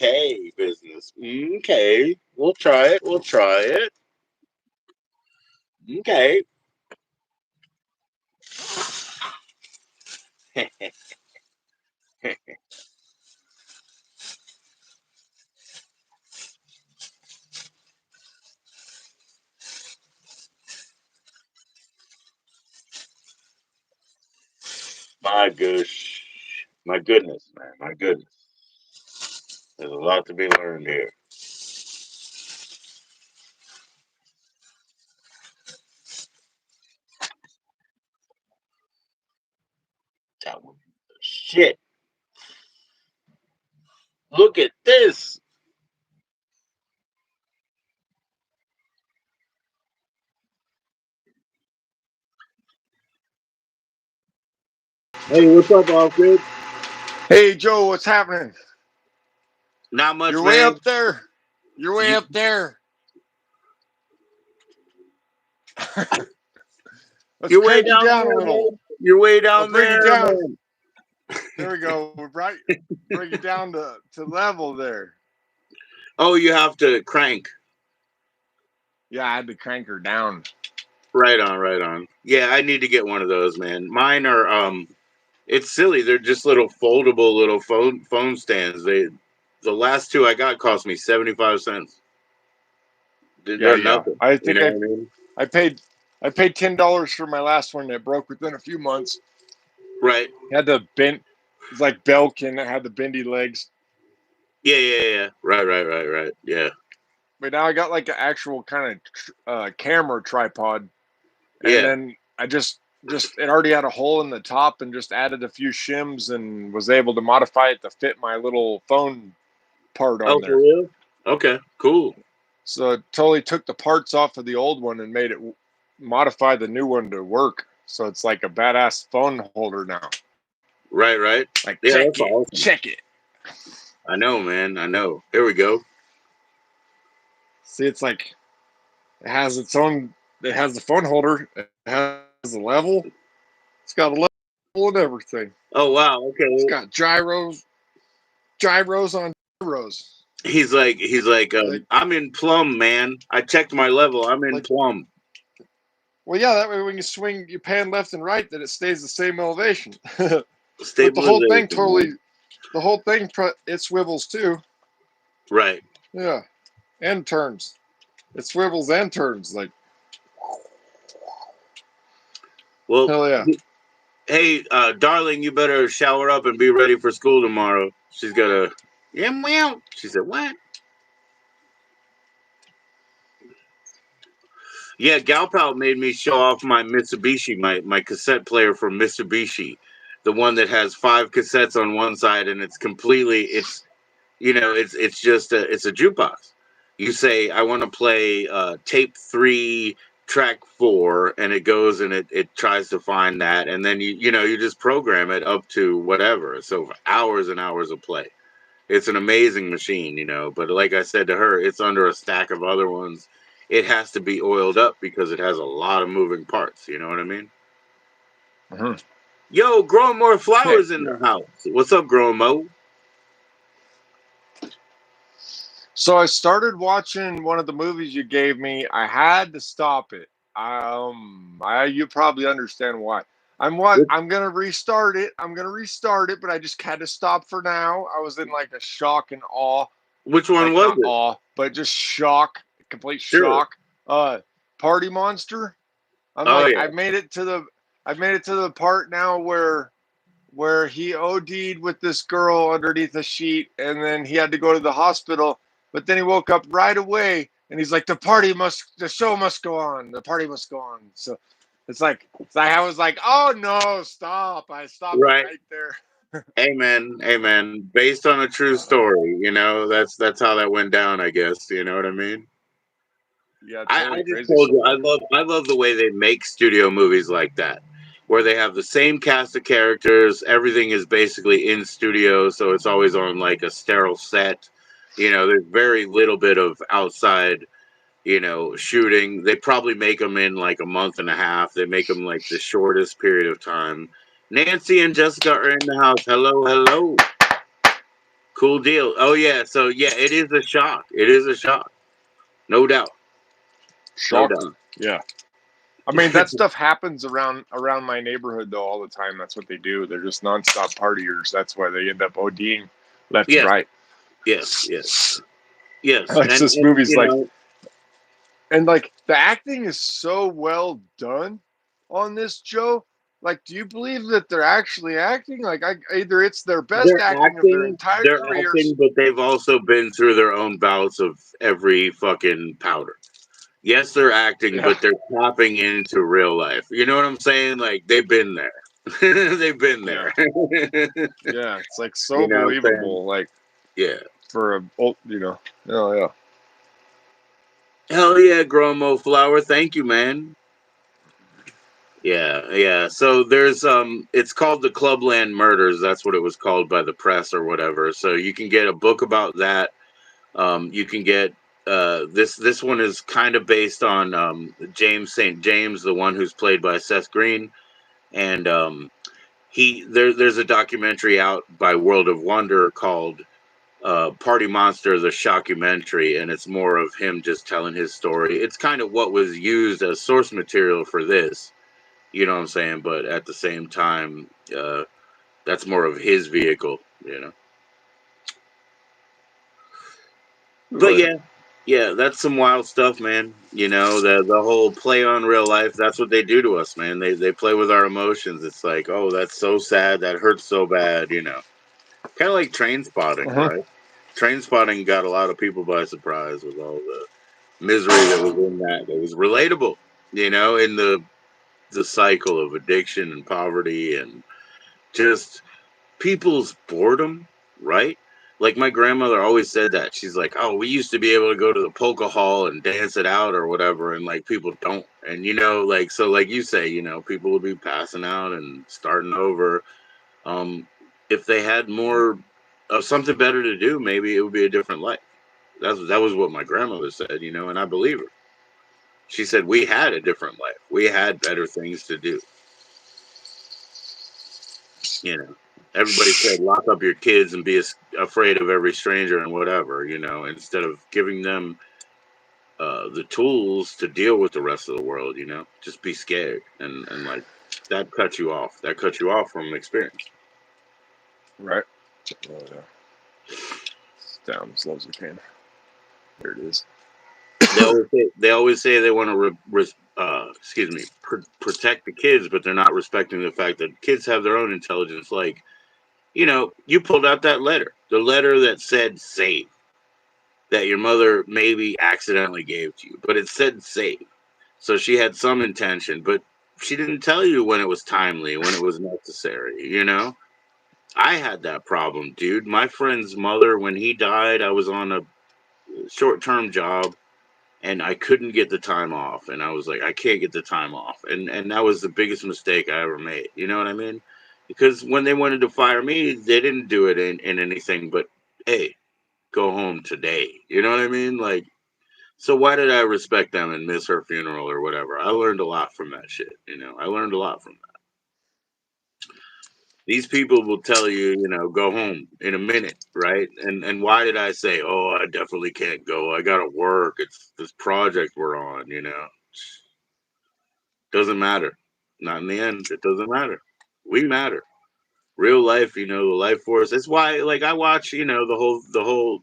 Okay, business. Okay, we'll try it. We'll try it. Okay. My gosh. My goodness, man. My goodness. There's a lot to be learned here. That one- Shit. Look at this. Hey, what's up, Alfred? Hey Joe, what's happening? Not much, You're way man. up there. You're way You, up there. Let's you're way crank you down down a there, little. man. You're way I'll down bring you there, down. man. There we go. Right, bring you down to level there. Oh, you have to crank. Yeah, I had to crank her down. Right on, right on. Yeah, I need to get one of those, man. Mine are it's silly. They're just little foldable little phone stands. The last two I got cost me 75 cents. Yeah, They're yeah. nothing. I You think know what I mean? I paid $10 for my last one that broke within a few months. Right. Had the bent. It's like Belkin that had the bendy legs. Yeah, yeah, yeah. Right, right, right, right. Yeah. But now I got like an actual kind of camera tripod, and Yeah. then I just it already had a hole in the top, and just added a few shims and was able to modify it to fit my little phone part on Oh, for there. real? Okay, cool. So it totally took the parts off of the old one and made it modify the new one to work. So it's like a badass phone holder now. Right, right. Like Yeah, check that's it, awesome. check it. I know, man. I know. Here we go. See, it's like it has its own. It has the phone holder. It has a level. It's got a level and everything. Oh, wow. It's Okay. got gyros on gyros. He's like, Like, I'm in plum, man. I checked my level. I'm in like, plum. well, yeah. That way, when you swing, you pan left and right, that it stays the same elevation. But Stabilization, man. the whole thing, it swivels too. Right. Yeah, and turns. It swivels and turns. Like, Well, hell yeah. hey, darling, you better shower up and be ready for school tomorrow. She's got a, yeah, well. She said, what? Yeah, Galpal made me show off my Mitsubishi, my cassette player from Mitsubishi, the one that has 5 cassettes on one side, and it's just it's a jukebox. You say I want to play tape 3, track 4, and it goes and it tries to find that, and then you just program it up to whatever. So for hours and hours of play. It's an amazing machine, but like I said to her, it's under a stack of other ones. It has to be oiled up because it has a lot of moving parts. You know what I mean? Mhm. Yo, growing more Heck flowers in yeah. the house. What's up, growing Mo? So I started watching one of the movies you gave me. I had to stop it. You probably understand why. Which, I'm gonna restart it. I'm gonna restart it, but I just had to stop for now. I was in like a shock and awe, which one like was not it? awe, but just shock, complete Sure. shock. Party Monster. I'm Oh like, yeah. I've made it to the part now where he OD'd with this girl underneath a sheet, and then he had to go to the hospital. But then he woke up right away, and he's like, the show must go on, the party must go on. So I was like, oh no, stop! I stopped it Right. right there. Amen. Amen. Based on a true story. That's how that went down. I guess. You know what I mean? Yeah, I totally just crazy. told So you I love the way they make studio movies like that, where they have the same cast of characters. Everything is basically in studio, so it's always on like a sterile set. There's very little bit of outside, shooting. They probably make them in like a month and a half. They make them like the shortest period of time. Nancy and Jessica are in the house. Hello, hello. Cool deal. Oh yeah, so yeah, it is a shock. It is a shock, no doubt, no doubt. Shocker. Yeah. I mean, that stuff happens around my neighborhood though all the time. That's what they do. They're just nonstop partiers. That's why they end up ODing left and Yes, right. yes, yes, yes, Like this and movie's like, and like the acting is so well done on this, Joe. Like, do you believe that they're actually acting? Like, either it's their best acting of their entire they're careers. acting, but they've also been through their own bouts of every fucking powder. Yes, they're acting, Yeah, but they're tapping into real life. You know what I'm saying? Like they've been there. They've been yeah, there. You yeah. It's like so know what I'm saying? believable. Like Yeah. for a, oh yeah. Hell yeah, Gromo Flower. Thank you, man. Yeah, yeah. So there's it's called the Clubland Murders. That's what it was called by the press or whatever. So you can get a book about that. You can get this one is kind of based on James St. James, the one who's played by Seth Green, and there's a documentary out by World of Wonder called Party Monster, the Shockumentary, and it's more of him just telling his story. It's kind of what was used as source material for this, you know what I'm saying? But at the same time, that's more of his vehicle, you know. But Right. yeah, yeah, that's some wild stuff, man. You know, the whole play on real life. That's what they do to us, man. They play with our emotions. It's like, oh, that's so sad. That hurts so bad. You know, kind of like Train Spotting, Uh-huh. right? Train Spotting got a lot of people by surprise with all the misery that was in that. It was relatable, you know, in the cycle of addiction and poverty and just people's boredom, right? Like my grandmother always said that. She's like, "Oh, we used to be able to go to the polka hall and dance it out or whatever, and like people don't." And you know, like so, like you say, you know, people would be passing out and starting over. Um, if they had more of something better to do, maybe it would be a different life. That was what my grandmother said, you know, and I believe her. She said we had a different life. We had better things to do. You know, everybody said lock up your kids and be afraid of every stranger and whatever. You know, instead of giving them the tools to deal with the rest of the world. You know, just be scared and like that cuts you off. That cuts you off from experience. Right. Oh yeah. Down as low as we can. There it is. They always say they want to excuse me protect the kids, but they're not respecting the fact that kids have their own intelligence. Like you know, you pulled out that letter, the letter that said save, that your mother maybe accidentally gave to you, but it said save. So she had some intention, but she didn't tell you when it was timely, when it was necessary, you know? I had that problem, dude. My friend's mother, when he died, I was on a short term job and I couldn't get the time off. And I was like, I can't get the time off. And that was the biggest mistake I ever made. You know what I mean? Because when they wanted to fire me, they didn't do it in anything but, hey, go home today. You know what I mean? Like, so why did I respect them and miss her funeral or whatever? I learned a lot from that shit. You know, I learned a lot from that. These people will tell you, you know, go home in a minute, right? And why did I say, oh, I definitely can't go. I gotta work. It's this project we're on. You know, doesn't matter. Not in the end. It doesn't matter. We matter. Real life, you know, the life force. That's why, like, I watch, you know, the whole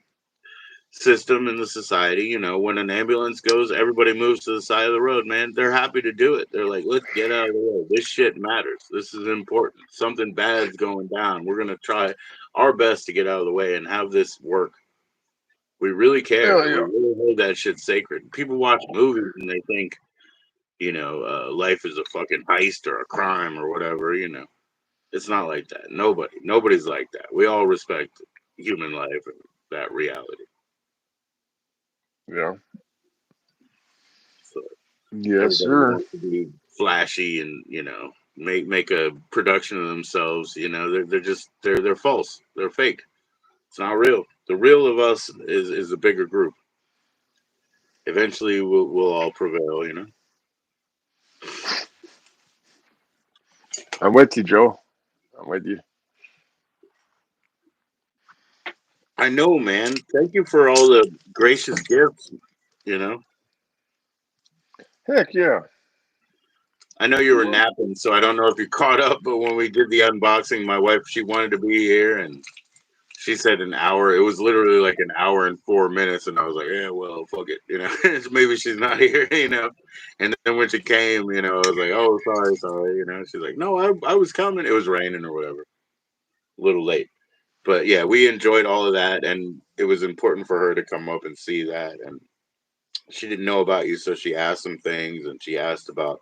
system in the society. You know, when an ambulance goes, everybody moves to the side of the road, man. They're happy to do it. They're like, let's get out of the way. This shit matters. This is important. Something bad's going down. We're going to try our best to get out of the way and have this work. We really care. Hell We yeah. really hold that shit sacred. People watch movies and they think, you know, life is a fucking heist or a crime or whatever, you know. It's not like that. Nobody's like that. We all respect human life and that reality. Yeah. So Yes, everybody sir. wants to be flashy and you know make a production of themselves. You know they're false. They're fake. It's not real. The real of us is a bigger group. Eventually, we'll all prevail. You know. I'm with you, Joe. I'm with you. I know, man. Thank you for all the gracious gifts. You know, Heck yeah. I know you were napping, so I don't know if you caught up. But when we did the unboxing, my wife, she wanted to be here, and she said an hour. It was literally like an hour and 4 minutes, and I was like, yeah, well, fuck it, you know. Maybe she's not here, you know. And then when she came, you know, I was like, oh, sorry, you know. She's like, no, I was coming. It was raining or whatever. A little late, but yeah, we enjoyed all of that, and it was important for her to come up and see that. And she didn't know about you, so she asked some things, and she asked about,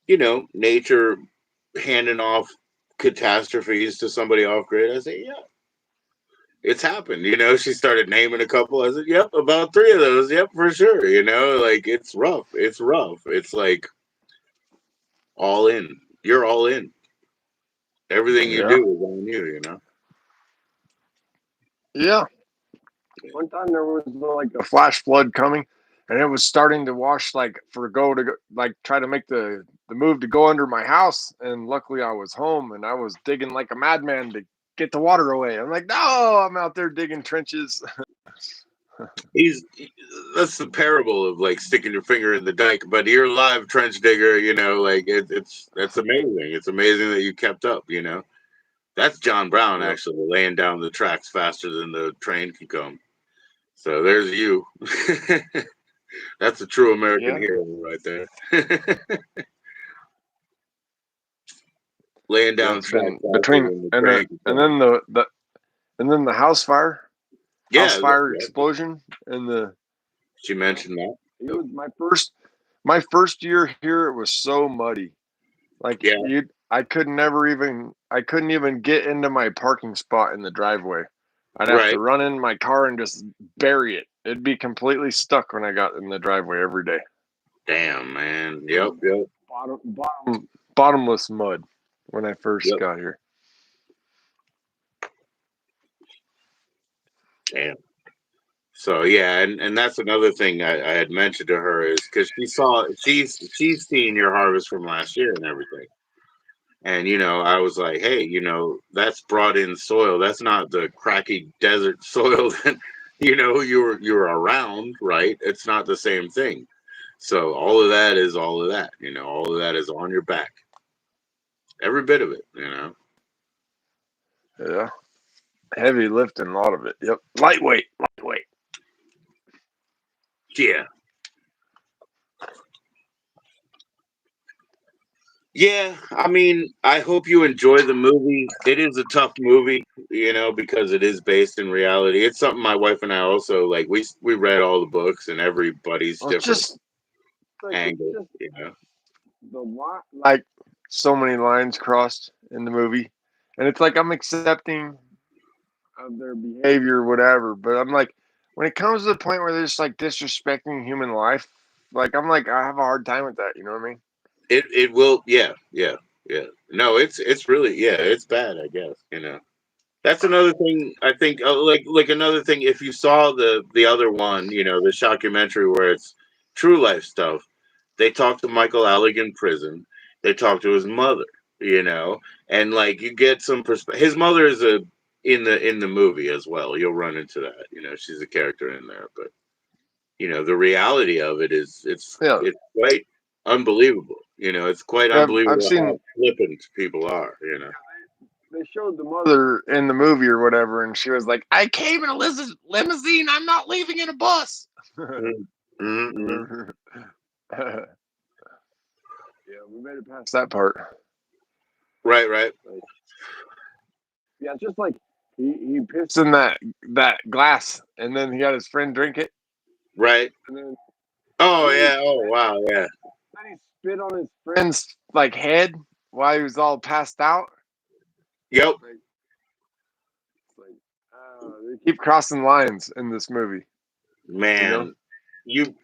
you know, nature handing off catastrophes to somebody off grid. I said, yeah, it's happened. You know, she started naming a couple. I said, yep, about three of those. Yep, for sure. You know, like it's rough. It's rough. It's like all in. You're all in. Everything you Yeah. do is on you, you know? Yeah. One time there was like a flash flood coming, and it was starting to wash like for go to go, like try to make the move to go under my house. And luckily I was home and I was digging like a madman to get the water away. I'm like, no, I'm out there digging trenches. He's That's the parable of like sticking your finger in the dike, but you're a live trench digger, you know, like it's that's amazing. It's amazing that you kept up, you know. That's John Brown Yep. actually laying down the tracks faster than the train can come. So there's you. That's a true American Yeah. hero right there. Laying Yeah. down It's tracks been faster between than the train can and come. then the and then the house Yeah, fire yeah, explosion, and the she yeah, mentioned that. it Yep. was my first year here. It was so muddy. Like Yeah, you, I couldn't even get into my parking spot in the driveway. I'd have to right. run in my car and just bury it. It'd be completely stuck when I got in the driveway every day. Damn, man. It Yep, was yep, bottomless mud when I first yep. got here. Damn. So yeah, and that's another thing I had mentioned to her is because she's seen your harvest from last year and everything, and you know I was like, hey, you know that's brought in soil. That's not the cracky desert soil that you know you were around, right? It's not the same thing. So all of that is all of that. You know, all of that is on your back, every bit of it. You know. Yeah, heavy lifting, a lot of it. Yep, lightweight, lightweight. Yeah. Yeah, I mean, I hope you enjoy the movie. It is a tough movie, you know, because it is based in reality. It's something my wife and I also like. We read all the books, and everybody's Well, it's different just like it's angle, just you know. the lot, like so many lines crossed in the movie, and it's like I'm accepting of their behavior, whatever. But I'm like, when it comes to the point where they're just like disrespecting human life, like I'm like, I have a hard time with that. You know what I mean? It will, yeah, yeah, yeah. No, it's really, yeah, it's bad. I guess, you know. That's another thing. I think, like another thing. If you saw the other one, you know, the documentary where it's true life stuff, they talk to Michael Alec in prison. They talk to his mother, you know, and like you get some perspective. His mother is a in the movie as well. You'll run into that, you know, she's a character in there. But you know, the reality of it is Yeah, it's quite unbelievable. You know, it's quite I've unbelievable seen how flippant people are. You know. they showed the mother in the movie or whatever, and she was like, "I came in a limousine. I'm not leaving in a bus." Mm-hmm. Remember? Yeah, we made it past that part. Right, right, Like, yeah, it's just like he pissed in that glass, and then he had his friend drink it, right. and then Oh and then he yeah. Oh wow. Yeah. spit on his friend's like head while he was all passed out. Yep. Like, like they keep crossing lines in this movie, you know. Man, you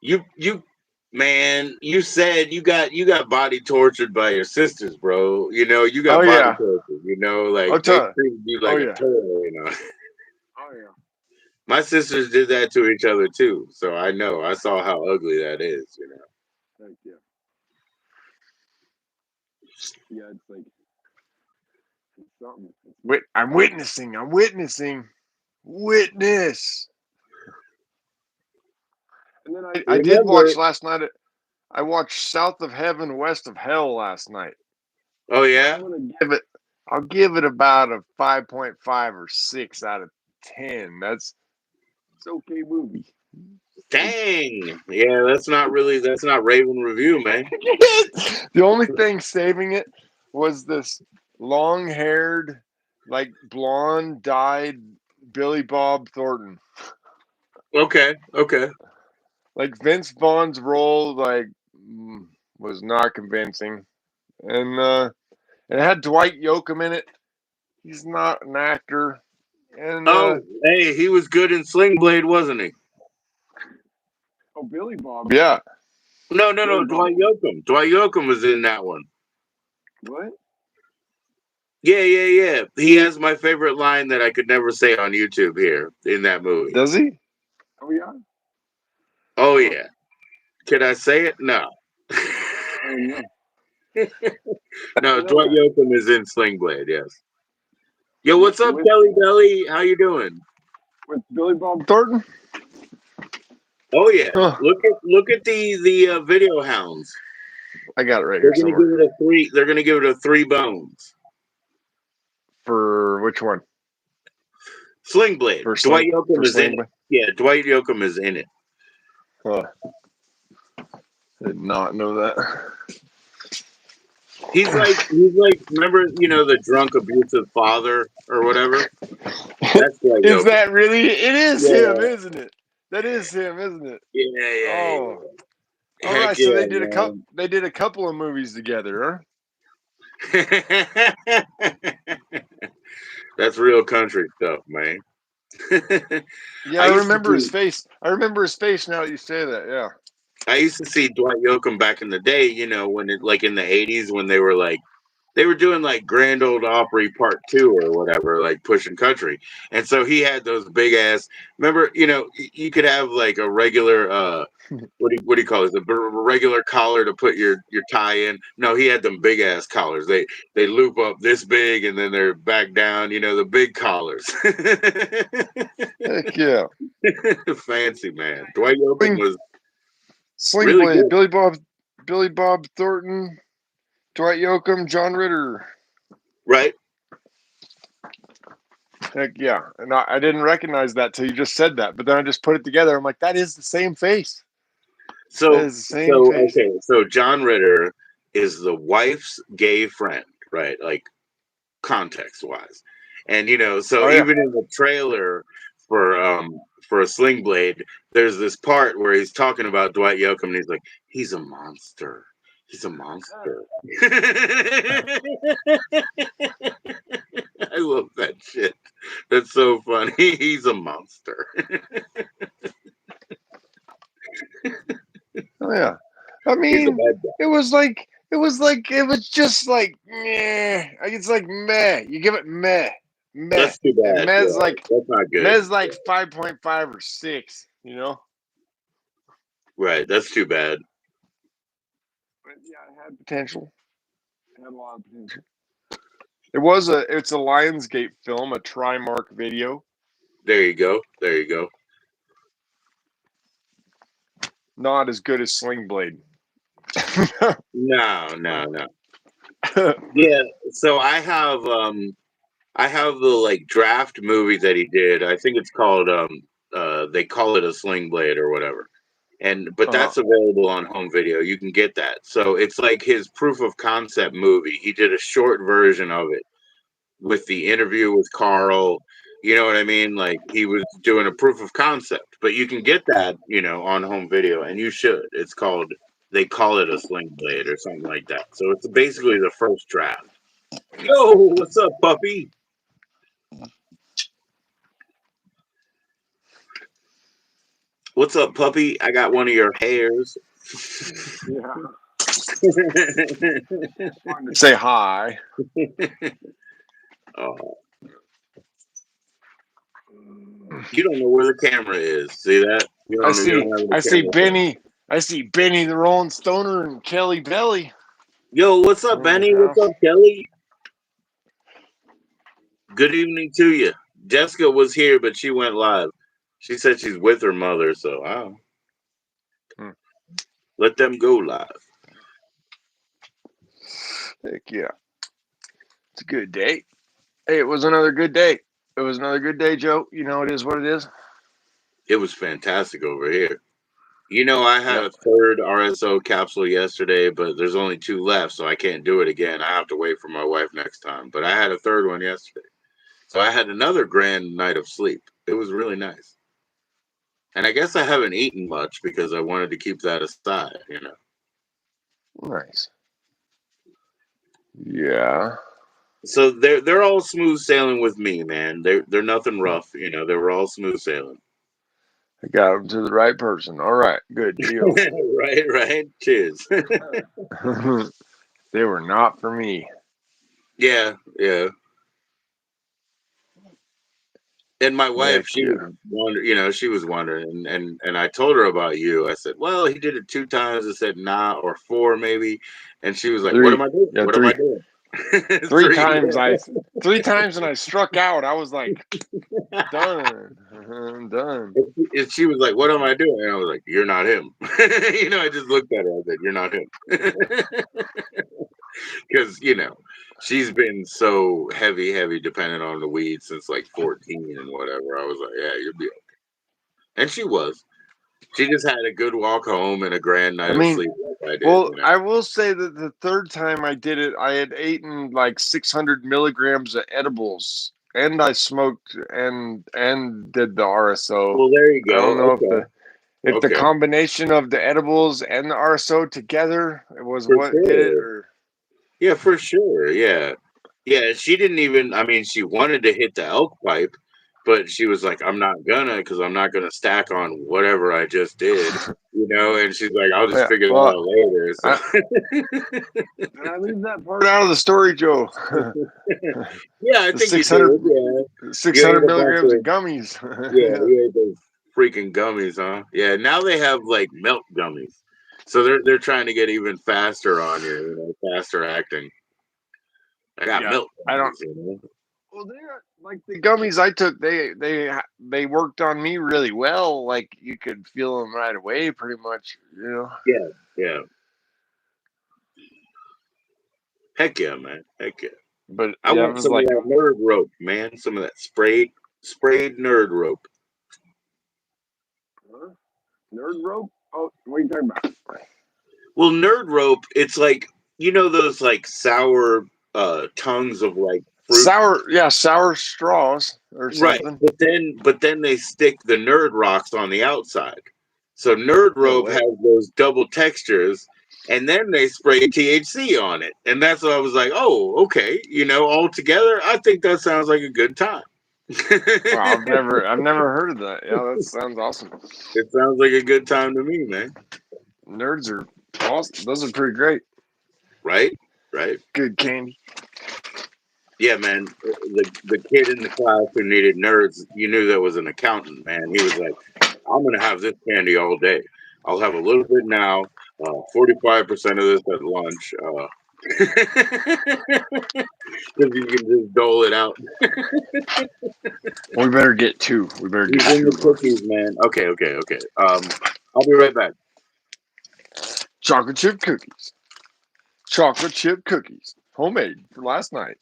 you man, you said you got body tortured by your sisters, bro. You know, you Oh got body yeah, tortured, you know, like they Ota. treated you Oh like a yeah, toy, you know. oh yeah. My sisters did that to each other too. So I know. I saw how ugly that is, you know. Heck yeah, yeah. It's like something. I'm witnessing. Witness. And then I did watch Remember? last night. I watched South of Heaven, West of Hell last night. Oh yeah. I'll give it about a 5.5 or 6 out of 10. It's okay movie. Dang. Yeah, that's not Raven review, man. The only thing saving it was this long-haired, like blonde dyed Billy Bob Thornton. Okay. Like Vince Vaughn's role, was not convincing, and it had Dwight Yoakam in it. He's not an actor, and Oh, hey, he was good in Sling Blade, wasn't he? Billy Bob, yeah. No. Dwight Yoakam. Dwight Yoakam was in that one. What? Yeah. He has my favorite line that I could never say on YouTube here in that movie. Does he? Oh yeah. Oh yeah. Can I say it? No. No. No, Dwight Yoakam is in Sling Blade, yes. Yo, what's up, Kelly Belly? How you doing? With Billy Bob Thornton? Oh yeah. Huh. Look at the video hounds. I got it right They're here gonna somewhere. give it a 3. They're gonna give it a 3 bones. For which one? Sling Blade. Dwight Yoakam is in Blade? it. Yeah, Dwight Yoakam is in it. Huh. Did not know that. He's like remember, the drunk abusive father or whatever? That's Dwight Is Yoakam. that really? It is Yeah. him, isn't it? That is him, isn't it? Yeah. Oh. All Heck right, so yeah, they did a couple of movies together, huh? That's real country stuff, man. Yeah, I remember his face. I remember his face now that you say that, yeah. I used to see Dwight Yoakam back in the day, when it, like in the 80s, when they were doing like Grand Old Opry Part 2 or whatever, like Pushing Country. And so he had those big ass, remember, you could have like a regular, what do you call it? A regular collar to put your tie in. No, he had them big ass collars. They loop up this big and then they're back down, the big collars. Heck yeah. Fancy, man. Dwight Yoakam was Sling really Blade, good. Billy Bob Thornton, Dwight Yoakam, John Ritter. Right. Heck yeah. And I didn't recognize that till you just said that. But then I just put it together. I'm like, that is the same face. So, That is the same face. Okay. So John Ritter is the wife's gay friend, right? Like context wise. And even in the trailer for a Sling Blade, there's this part where he's talking about Dwight Yoakam and he's like, he's a monster. He's a monster. I love that shit. That's so funny. He's a monster. Oh yeah. I mean, it was just like meh. It's like meh. You give it meh. That's too bad. And meh's Yeah, that's not good. Meh's like 5.5 or 6, Right, that's too bad. But yeah, it had potential. It had a lot of potential. It's a Lionsgate film, a Trimark video. There you go. Not as good as Sling Blade. No. Yeah, so I have the like draft movie that he did. I think it's called they call it a Sling Blade or whatever. But that's available on home video. You can get that. So it's like his proof of concept movie. He did a short version of it with the interview with Carl. You know what I mean? Like he was doing a proof of concept, but you can get that, on home video, and you should. It's called, they call it a Sling Blade or something like that. So it's basically the first draft. Yo, what's up, puppy? What's up, puppy? I got one of your hairs. Yeah. Say hi. Oh. You don't know where the camera is. See that? I see Benny. I see Benny the Rolling Stoner and Kelly Belly. Yo, what's up, Benny? What's up, Kelly? Good evening to you. Jessica was here, but she went live. She said she's with her mother, so I'll Hmm. let them go live. Heck yeah. It's a good day. Hey, it was another good day. It was another good day, Joe. You know, it is what it is. It was fantastic over here. You know, I had Yep. a third RSO capsule yesterday, but there's only 2 left, so I can't do it again. I have to wait for my wife next time. But I had a third one yesterday. So I had another grand night of sleep. It was really nice. And I guess I haven't eaten much because I wanted to keep that aside. Nice. Yeah. So they're all smooth sailing with me, man. They're nothing rough, they were all smooth sailing. I got them to the right person. All right. Good deal. Right. Cheers. They were not for me. Yeah. And my wife, Heck she yeah. was wondering, and I told her about you. I said, well, he did it 2 times. I said, nah, or 4 maybe. And she was like, what am Three. I doing? Yeah, What am I three. doing? Three 3. times I 3 times and I struck out. I was like, done. I'm done. And she was like, what am I doing? And I was like, you're not him. I just looked at her. I said, you're not him. Because, she's been so heavy dependent on the weed since like 14 and whatever. I was like, yeah, you'll be okay. And she was. She just had a good walk home and a grand I night of mean, sleep like I did. well, I will say that the third time I did it, I had eaten like 600 milligrams of edibles, and I smoked and did the RSO. Well, there you I don't go. know if the Okay. combination of the edibles and the RSO together was For what did it, sure. or Yeah, for sure. Yeah. Yeah. She didn't even, I mean, she wanted to hit the elk pipe, but she was like, I'm not gonna, because I'm not gonna stack on whatever I just did. And she's like, I'll just yeah. figure that Well, out later. I, did I leave that part out of the story, Joe? So, yeah, I The think you 600 did. Yeah. You ate 600 a bunch milligrams of of, gummies. yeah, Yeah. you ate those freaking gummies, huh? Yeah. Now they have like milk gummies. So they're trying to get even faster on you, faster acting. I got Yeah. milk I don't. gummies. Well, they're like the gummies I took. They worked on me really well. Like you could feel them right away, pretty much. Yeah, yeah. Heck yeah, man. Heck yeah. But I yeah, it want was some of like that nerd rope, man. Some of that sprayed nerd rope. nerd rope. Oh, what are you talking about? Well, nerd rope, it's like those like sour tongues of like fruit. Sour straws or Right. something. But then they stick the nerd rocks on the outside. So nerd No rope way. has those double textures, and then they spray THC on it. And that's what I was like, oh, okay, all together, I think that sounds like a good time. Well, I've never heard of that. Yeah, that sounds awesome. It sounds like a good time to me, man. Nerds are awesome. Those are pretty great. Right? Right. Good candy. Yeah, man. The kid in the class who needed nerds, you knew that was an accountant, man. He was like, I'm gonna have this candy all day. I'll have a little bit now, 45% of this at lunch. Because you can just dole it out. We better get two. We better He's get in two the of them. cookies, man. Okay. I'll be right back. Chocolate chip cookies. Chocolate chip cookies. Homemade for last night.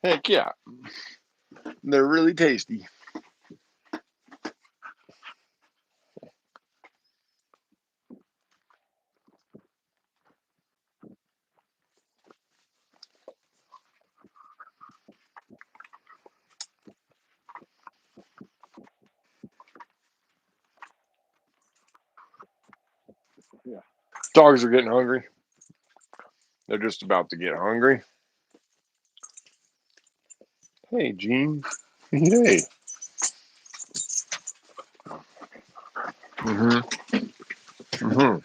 Heck yeah. They're really tasty. Yeah. Dogs are getting hungry. They're just about to get hungry. Hey, Gene. Hey. Mm-hmm. Mm-hmm.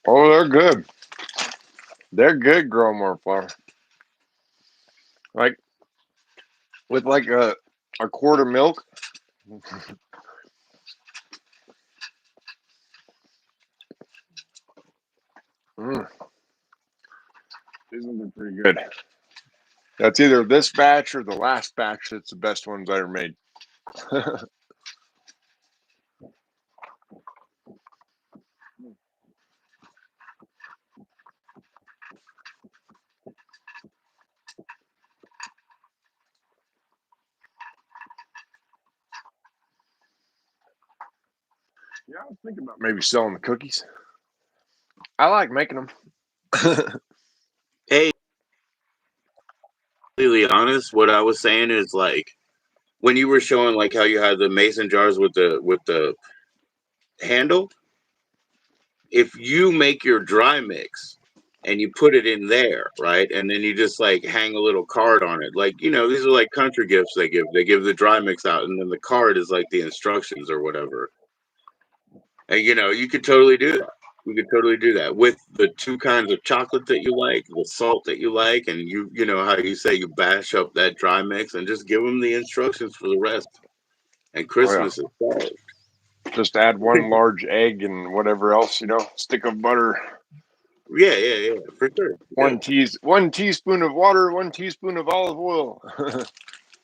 Oh, they're good. They're good, grow more flour. with like a quart of milk. These ones are pretty good. That's either this batch or the last batch that's the best ones I ever made. Yeah, I was thinking about maybe selling the cookies. I like making them. Hey, completely honest, what I was saying is like when you were showing like how you had the mason jars with the handle, if you make your dry mix and you put it in there, right? And then you just like hang a little card on it. Like, these are like country gifts they give. They give the dry mix out and then the card is like the instructions or whatever. And you could totally do that. You could totally do that with the two kinds of chocolate that you like, the salt that you like, and you know how you say you bash up that dry mix and just give them the instructions for the rest. And Oh yeah. Christmas is solved. Just add one large egg and whatever else, stick of butter. Yeah, for sure. One teaspoon of water, 1 teaspoon of olive oil.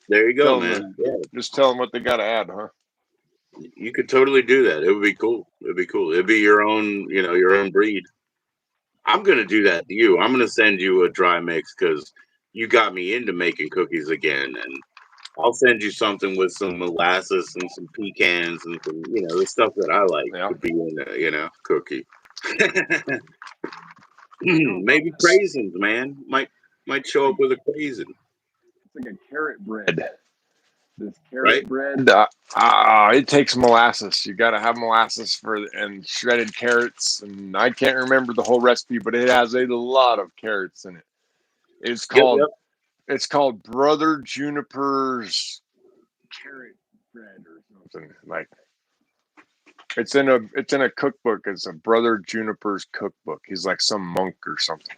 There you go, Tell them man. Yeah, just tell them what they got to add, huh? you could totally do that. It would be cool. It'd be cool. It'd be your own, your own breed. I'm gonna do that to you. I'm gonna send you a dry mix because you got me into making cookies again, and I'll send you something with some molasses and some pecans and some, the stuff that I like Yeah. to be in a, cookie. You know about Maybe this? craisins, man. Might show up with a craisin, It's like a carrot bread. This right? carrot bread, it takes molasses. You got to have molasses and shredded carrots, and I can't remember the whole recipe, but it has a lot of carrots in it. It's called Yep. it's called Brother Juniper's carrot bread or something like. It's in a cookbook. It's a Brother Juniper's cookbook. He's like some monk or something.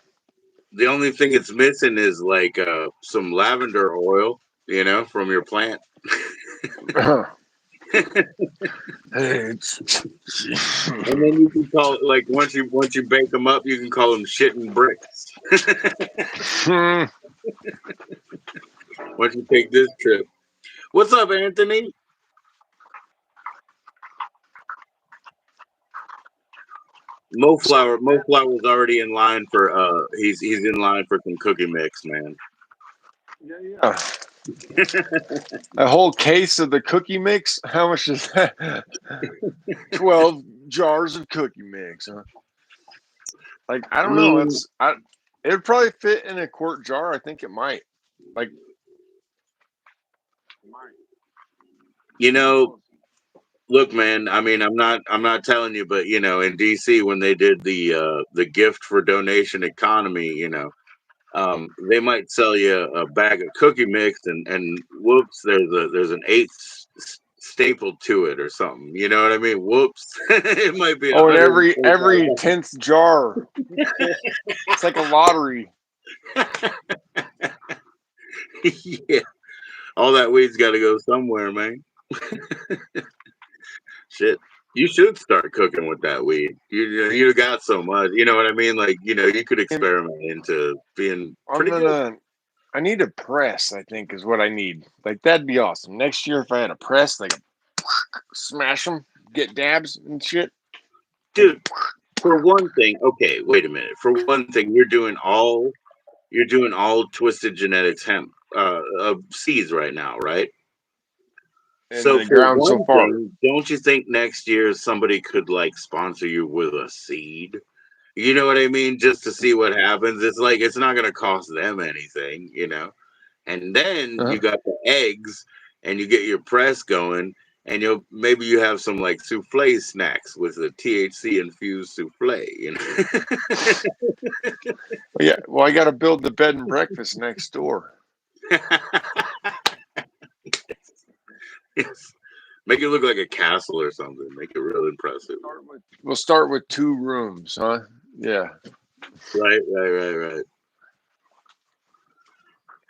The only thing it's missing is like some lavender oil, from your plant. And then you can call it like once you bake them up, you can call them shitting bricks. Once you take this trip, what's up, Anthony? Mo Flower's already in line for he's in line for some cookie mix, man. Yeah. A whole case of the cookie mix. How much is that? 12 jars of cookie mix. Huh? Like I I don't know. mean, It'd probably fit in a quart jar. I think it might. Like, you know, look, man. I mean, I'm not telling you, but in DC when they did the gift for donation economy, they might sell you a bag of cookie mix, and whoops, there's an eighth stapled to it or something. You know what I mean? Whoops, it might be oh, and 100. every 10th jar. It's like a lottery. Yeah, all that weed's got to go somewhere, man. Shit. You should start cooking with that weed. You got so much. You know what I mean? Like, you could And experiment into being I'm pretty good. gonna. I need a press. I think is what I need. Like that'd be awesome. Next year, if I had a press, like smash them, get dabs and shit. Like, Dude, for one thing, okay, wait a minute. For one thing, you're doing all Twisted Genetics hemp seeds right now, right? in So the for ground so one far. thing, don't you think next year somebody could like sponsor you with a seed? You know what I mean? Just to see what happens. It's like it's not gonna cost them anything. And then Uh-huh. you got the eggs and you get your press going and maybe you have some like souffle snacks with a THC infused souffle. Yeah. Well, I got to build the bed and breakfast next door. Yes. Make it look like a castle or something. Make it real impressive. We'll start with 2 rooms, huh? Yeah. Right.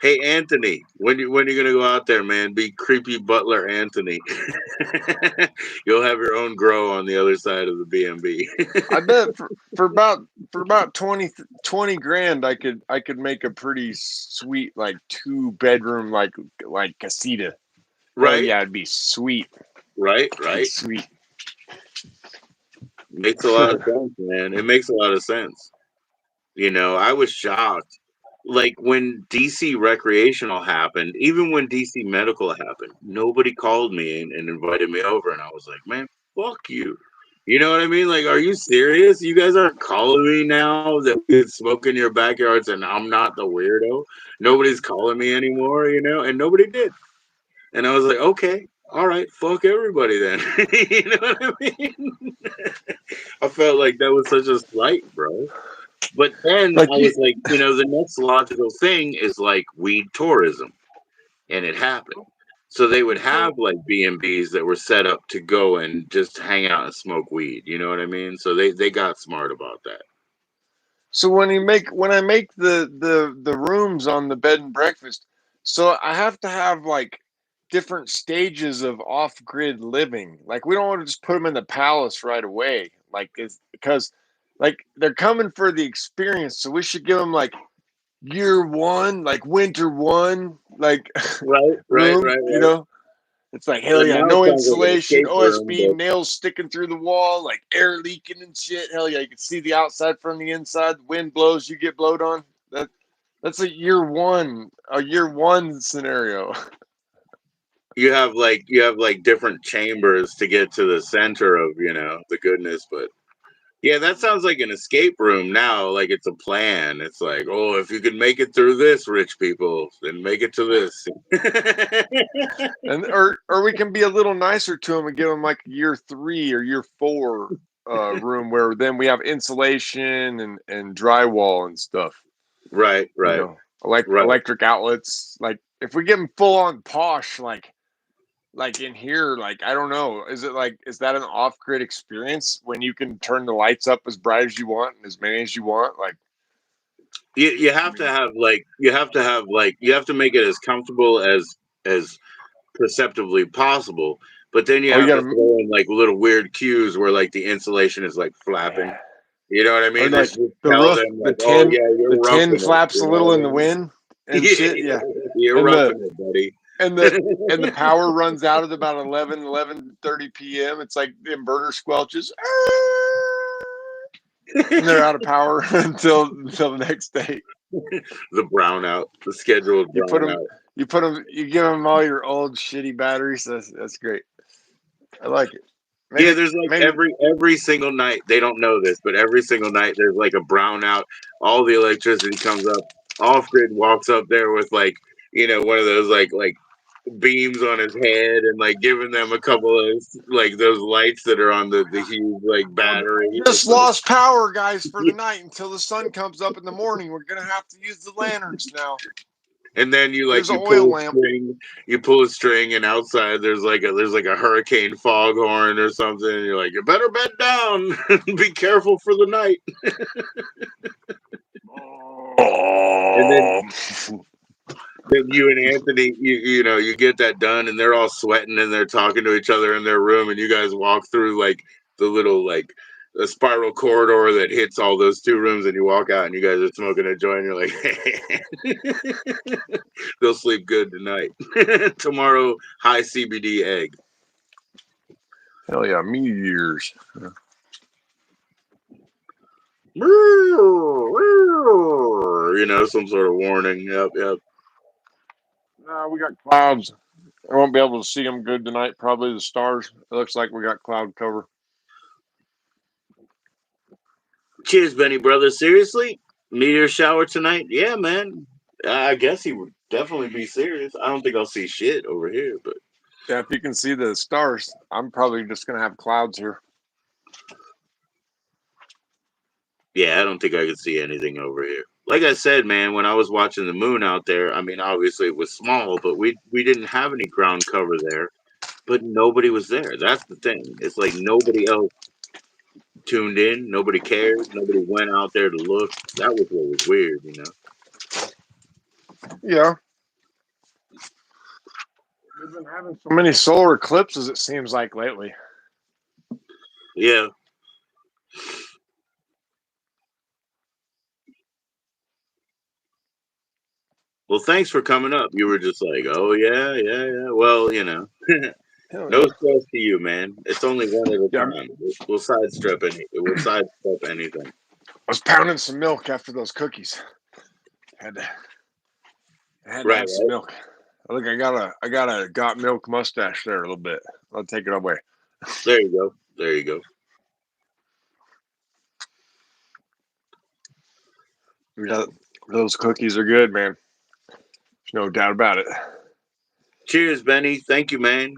Hey Anthony, when you gonna go out there, man? Be creepy butler Anthony. You'll have your own grow on the other side of the BMB. I bet for about 20 grand I could make a pretty sweet like 2 bedroom like casita. Hell Right, yeah, it'd be sweet. right, It'd be right. sweet. Makes a lot of sense, man. It makes a lot of sense. I was shocked. Like when DC recreational happened, even when DC medical happened, nobody called me and invited me over. And I was like, man, fuck you. You know what I mean? Like, are you serious? You guys aren't calling me now that we could smoke in your backyards and I'm not the weirdo. Nobody's calling me anymore, and nobody did. And I was like, okay, all right, fuck everybody then. You know what I mean? I felt like that was such a slight, bro. But then Like I you, was like, the next logical thing is like weed tourism, and it happened. So they would have like B&Bs that were set up to go and just hang out and smoke weed. You know what I mean? So they got smart about that. so when I make the rooms on the bed and breakfast, so I have to have like different stages of off grid living. Like we don't want to just put them in the palace right away. Like it's because like they're coming for the experience, so we should give them like year one, like winter one, like Right, right, room. right, You right. know, it's like hell And yeah, now it no sounds like an insulation, escape room, OSB but nails sticking through the wall, like air leaking and shit. Hell yeah, you can see the outside from the inside. The wind blows, you get blowed on. That's a year one scenario. you have like different chambers to get to the center of the goodness. But yeah, that sounds like an escape room now. Like it's a plan. It's like, oh, if you can make it through this, rich people, then make it to this. And or we can be a little nicer to them and give them like year three or year four room where then we have insulation and drywall and stuff. Right, You right, know, right. electric outlets. Like if we give them full on posh, like in here, like I don't know, is that an off grid experience when you can turn the lights up as bright as you want and as many as you want? Like, You I have to mean, have like you have to make it as comfortable as perceptibly possible. But then you oh, you have got to to, throw in like little weird cues where like the insulation is like flapping. You know what I or mean? like Just the tell roof, them like, oh yeah, the you're tin roughing it. flaps You a know little what in I the mean? wind and shit. Yeah, You're and roughing it, buddy. and the and the power runs out at about 11:30 p.m. It's like the inverter squelches, and they're out of power until the next day. The brownout, the scheduled You put them, brownout. you give them all your old shitty batteries. That's great. I like it. Yeah, Maybe there's like maybe every single night. They don't know this, but every single night there's like a brownout. All the electricity comes up. Off grid walks up there with like one of those like beams on his head and like giving them a couple of like those lights that are on the huge like battery. just It's like lost power, guys, for the night until the sun comes up in the morning. We're gonna have to use the lanterns now. and then you like Here's an you oil pull a lamp. string, and outside there's like a hurricane foghorn or something. And you're like, you better bed down. Be careful for the night. And Oh, then you and Anthony, you get that done, and they're all sweating and they're talking to each other in their room, and you guys walk through like the little like a spiral corridor that hits all those two rooms, and you walk out, and you guys are smoking a joint. And you're like, they'll sleep good tonight. Tomorrow, high CBD egg. hell yeah, meteors. Some sort of warning. Yep, yep. Nah, we got clouds. I won't be able to see them good tonight. Probably the stars. It looks like we got cloud cover. Cheers, Benny brother. Seriously, meteor shower tonight? Yeah, man. I guess he would definitely be serious. I don't think I'll see shit over here, but Yeah, if you can see the stars, I'm probably just gonna have clouds here. yeah, I don't think I could see anything over here. Like I said, man, when I was watching the moon out there, I mean, obviously it was small, but we didn't have any ground cover there. But nobody was there. That's the thing. It's like nobody else tuned in. Nobody cared. Nobody went out there to look. That was what was weird. Yeah. We've been having so many solar eclipses, it seems like lately. Yeah. Well, thanks for coming up. You were just like, oh yeah, yeah, yeah. Well, Hell no yeah. stress to you, man. It's only one at a Yeah, time. We'll sidestep anything. I was pounding some milk after those cookies. Had to, I had to Right, have some right. milk. Look, I got a got milk mustache there a little bit. I'll take it away. There you go. There you go. Yeah, those cookies are good, man. There's no doubt about it. Cheers, Benny. Thank you, man.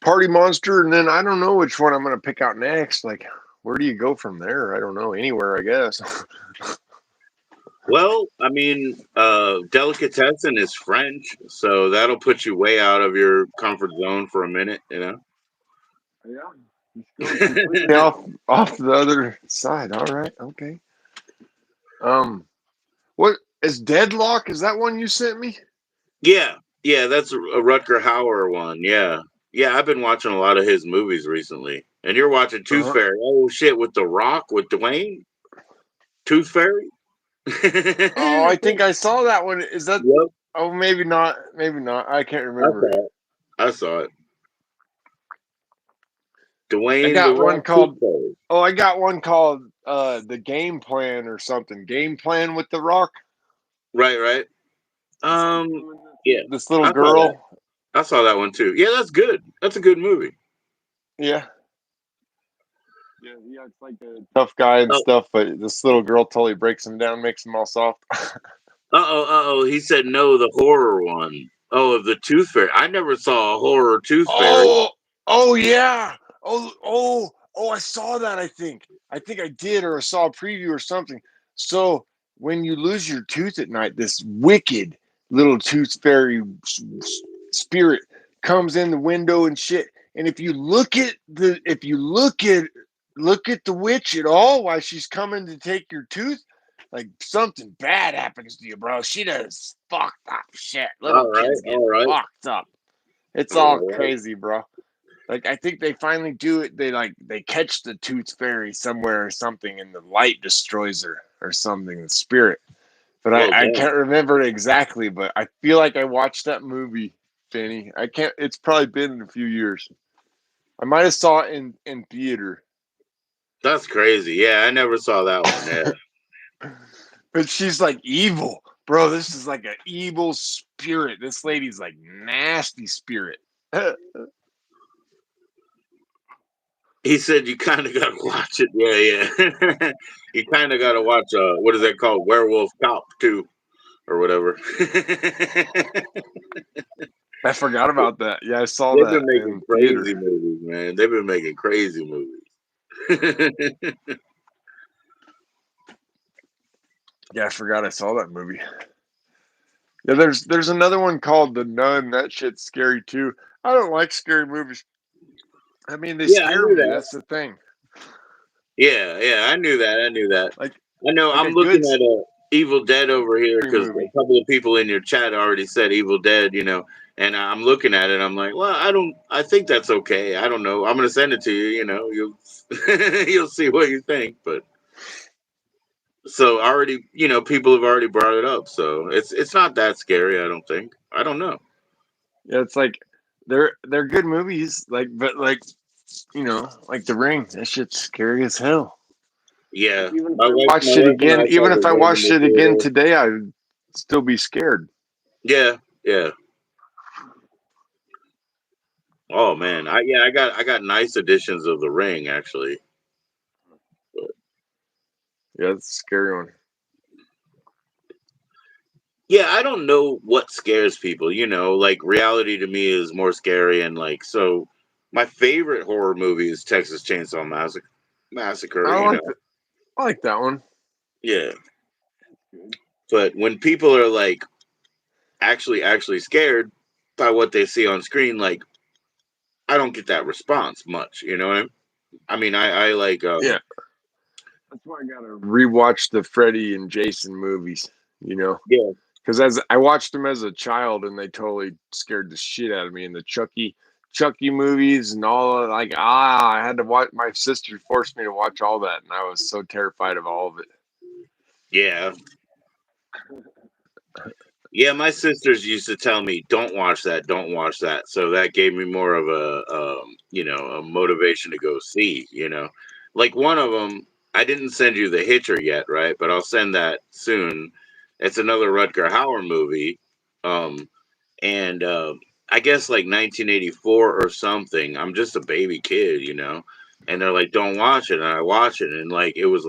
Party Monster, and then I don't know which one I'm gonna pick out next. Like, where do you go from there? I don't know. Anywhere, I guess. Well, I mean, delicatessen is French, so that'll put you way out of your comfort zone for a minute, Yeah, just go completely off the other side. All right, okay. What is Deadlock? Is that one you sent me? Yeah, yeah, that's a Rutger Hauer one. Yeah, yeah, I've been watching a lot of his movies recently, and you're watching Tooth Uh-huh. Fairy. Oh shit, with The Rock, with Dwayne, Tooth Fairy. Oh, I think I saw that one. Is that? Yep, Oh, maybe not. Maybe not. I can't I remember. saw it. I saw it. I Dwayne The got one Rock Tooth called. Fairy. Oh, I got one called the Game Plan or something. Game Plan with the Rock. Right, right. Yeah, This little I saw that. girl. I saw that one too. Yeah, that's good. That's a good movie. Yeah. Yeah, it's like a tough guy and Oh, stuff, but this little girl totally breaks him down, makes him all soft. uh oh. He said no, the horror one. Oh, of the Tooth Fairy. I never saw a horror Tooth Fairy. Oh, oh yeah. Oh, I saw that. I think I did, or I saw a preview or something. So when you lose your tooth at night, this wicked little tooth fairy spirit comes in the window and shit. And if you look at the witch at all while she's coming to take your tooth, like something bad happens to you, bro. She does fucked up shit. Little All right, kids get all right, fucked up. It's all all right. crazy, bro. Like I think they finally do it. They catch the tooth fairy somewhere or something, and the light destroys her or something. The spirit, but Oh I damn. can't remember it exactly. But I feel like I watched that movie, Fanny. I can't. It's probably been a few years. I might have saw it in theater. That's crazy. Yeah, I never saw that one. Yeah. But she's like evil, bro. This is like an evil spirit. This lady's like nasty spirit. He said you kind of got to watch it. Yeah, yeah. You kind of got to watch. What is that called? Werewolf Cop 2 or whatever. I forgot about that. Yeah, I saw They've that been making in crazy theater. movies, man. They've been making crazy movies. Yeah, I forgot I saw that movie. Yeah, there's another one called The Nun. That shit's scary too. I don't like scary movies. I mean, they Yeah, I scare knew me. that. That's the thing. Yeah, yeah, I knew that. I knew that. Like I know. like a I'm good looking at Evil Dead over here scary because a movie. couple of people in your chat already said Evil Dead. And I'm looking at it. I'm like, well, I don't. I think that's okay. I don't know. I'm gonna send it to you. You'll you'll see what you think. But so already, people have already brought it up. So it's not that scary. I don't think. I don't know. Yeah, it's like they're good movies. But like The Ring. That shit's scary as hell. Like Yeah, even if my I wife, my watched it wife and again, I saw even the if I ring in watched the it again theater. today, I'd still be scared. Yeah, yeah. Oh man, I got nice editions of the ring actually. But Yeah, it's a scary one. yeah, I don't know what scares people. Like reality to me is more scary, and like so. My favorite horror movie is Texas Chainsaw Massacre. Massacre, I like I like that one. yeah. But when people are like actually scared by what they see on screen, like I don't get that response much. You know what I mean? I mean, I like Yeah, that's why I gotta rewatch the Freddy and Jason movies. yeah. Because as I watched them as a child, and they totally scared the shit out of me in the Chucky movies and all. Like I had to watch. My sister forced me to watch all that, and I was so terrified of all of it. Yeah. Yeah, my sisters used to tell me, "Don't watch that, don't watch that." So that gave me more of a motivation to go see. Like one of them, I didn't send you the Hitcher yet, right? But I'll send that soon. It's another Rutger Hauer movie, um, and I guess like 1984 or something. I'm just a baby kid. And they're like, "Don't watch it," and I watch it, and like it was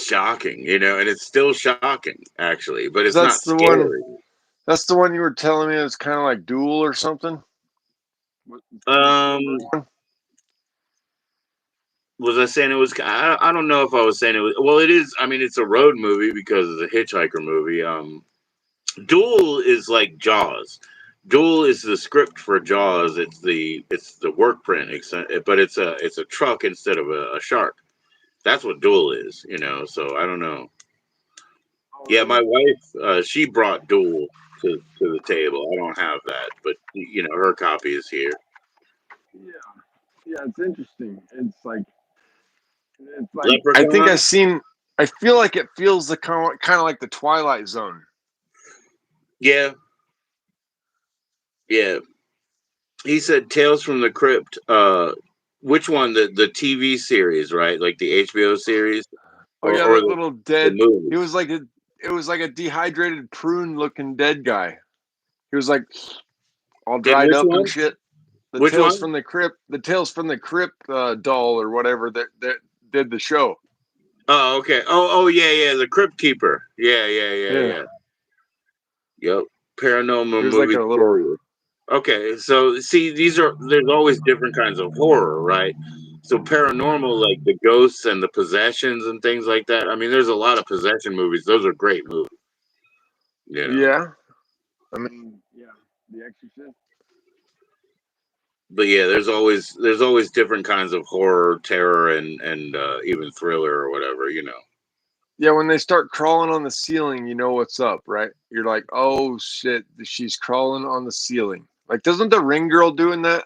shocking, and it's still shocking actually, but it's not That's the one. scary. That's the one you were telling me. It's kind of like Duel or something. The Spielberg Um, one. was I saying it was? I don't know if I was saying it was. Well, it is. I mean, it's a road movie because it's a hitchhiker movie. Duel is like Jaws. Duel is the script for Jaws. It's the work print, but it's a truck instead of a shark. That's what Duel is. So I don't know. Oh Yeah, my really? wife, she brought Duel to the table. I don't have that, but her copy is here. Yeah, yeah. It's interesting. It's like I think Leprechaun. I've seen. I feel like it feels the kind of like the Twilight Zone. Yeah, yeah. He said Tales from the Crypt. Which one? The TV series, right? Like the HBO series, Oh or yeah, or that the, little the dead. He movie. was like a. It was like a dehydrated prune looking dead guy. He was like all And dried which up and one? shit. The Which Tales one? from the Crypt. The Tales from the Crypt doll or whatever that did the show. Oh, okay. Oh, yeah, yeah. The Crypt Keeper. Yeah, yeah, yeah, Yeah, yeah. Yep. he Paranormal was like movie a little. story. Okay, so see, there's always different kinds of horror, right? So paranormal, like the ghosts and the possessions and things like that. I mean, there's a lot of possession movies. Those are great movies, you know. Yeah, I mean, yeah, The Exorcist. But yeah, there's always different kinds of horror, terror, and even thriller or whatever. Yeah, when they start crawling on the ceiling, you know what's up, right? You're like, oh shit, she's crawling on the ceiling. Like, doesn't the Ring Girl doing that?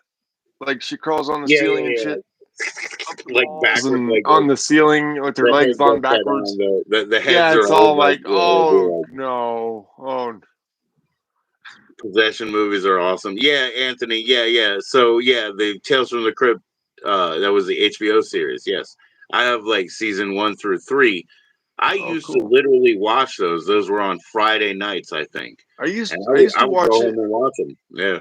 Like, she crawls on the Yeah, ceiling and yeah, shit, yeah. up the Like walls backwards, and like on the ceiling with her the legs heads on upside down. backwards. The heads Yeah, are it's all all like, like, yeah, it'll be oh like no, oh possession movies are awesome. Yeah, Anthony. Yeah, yeah. So yeah, the Tales from the Crypt. That was the HBO series. Yes, I have like season 1 through 3. I oh used to cool. literally watch those. Those were on Friday nights, I think, I and used I I would used I to would go watch it. home and watch them. Yeah.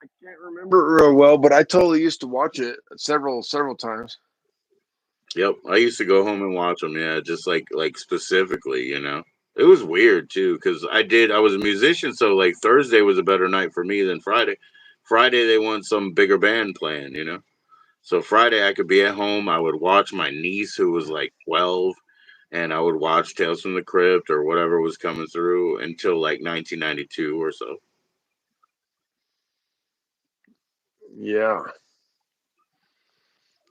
I can't remember it real well, but I totally used to watch it several times. Yep. I used to go home and watch them. Yeah, just like specifically. It was weird too because I was a musician, so like Thursday was a better night for me than Friday. Friday they want some bigger band playing. So Friday I could be at home. I would watch my niece who was like 12, and I would watch Tales from the Crypt or whatever was coming through until like 1992 or so. Yeah.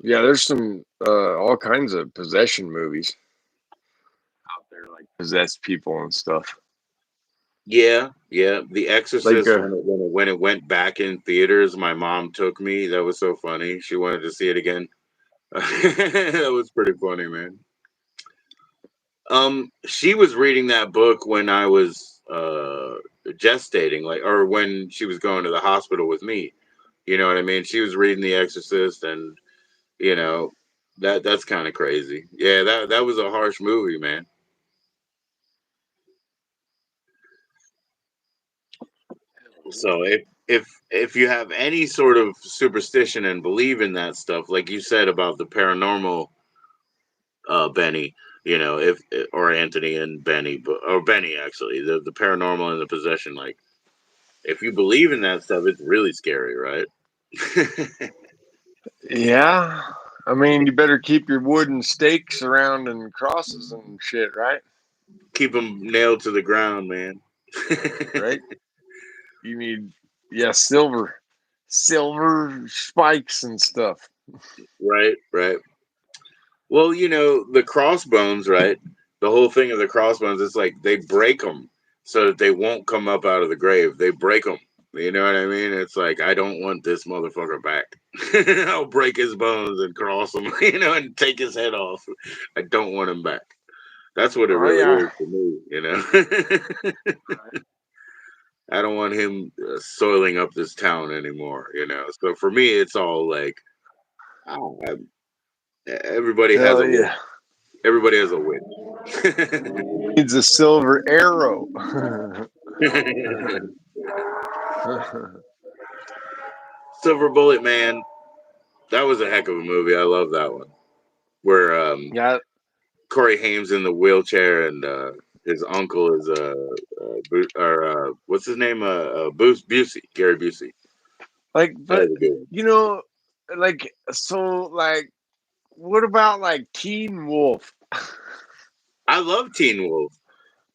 Yeah, there's some all kinds of possession movies out there, like possessed people and stuff. Yeah, yeah. The Like Exorcist when it went back in theaters, my mom took me. That was so funny. She wanted to see it again. That was pretty funny, man. She was reading that book when I was gestating, like, or when she was going to the hospital with me. You know what I mean? She was reading The Exorcist, and you know that's kind of crazy. Yeah, that was a harsh movie, man. So if you have any sort of superstition and believe in that stuff, like you said about the paranormal, Benny, if or Anthony and Benny, or Benny actually, the paranormal and the possession, like if you believe in that stuff, it's really scary, right? yeah, I mean, you better keep your wooden stakes around and crosses and shit, right? Keep them nailed to the ground, man. Right? You need yeah, silver spikes and stuff. Right, right. Well, the crossbones, right? The whole thing of the crossbones is like they break them. so that they won't come up out of the grave. They break them. You know what I mean? It's like I don't want this motherfucker back. I'll break his bones and cross him, and take his head off. I don't want him back. That's what it Oh really yeah. is to me. I don't want him soiling up this town anymore. So for me, it's all like, oh, everybody has Hell a win. yeah. Everybody has a win. Needs a silver arrow. Silver Bullet, man, that was a heck of a movie. I love that one. Where Yeah, Corey Haim's in the wheelchair and his uncle is what's his name? Busey, Gary Busey. like, That but was a good one. you know, like, so, like, what about like Teen Wolf? I love Teen Wolf.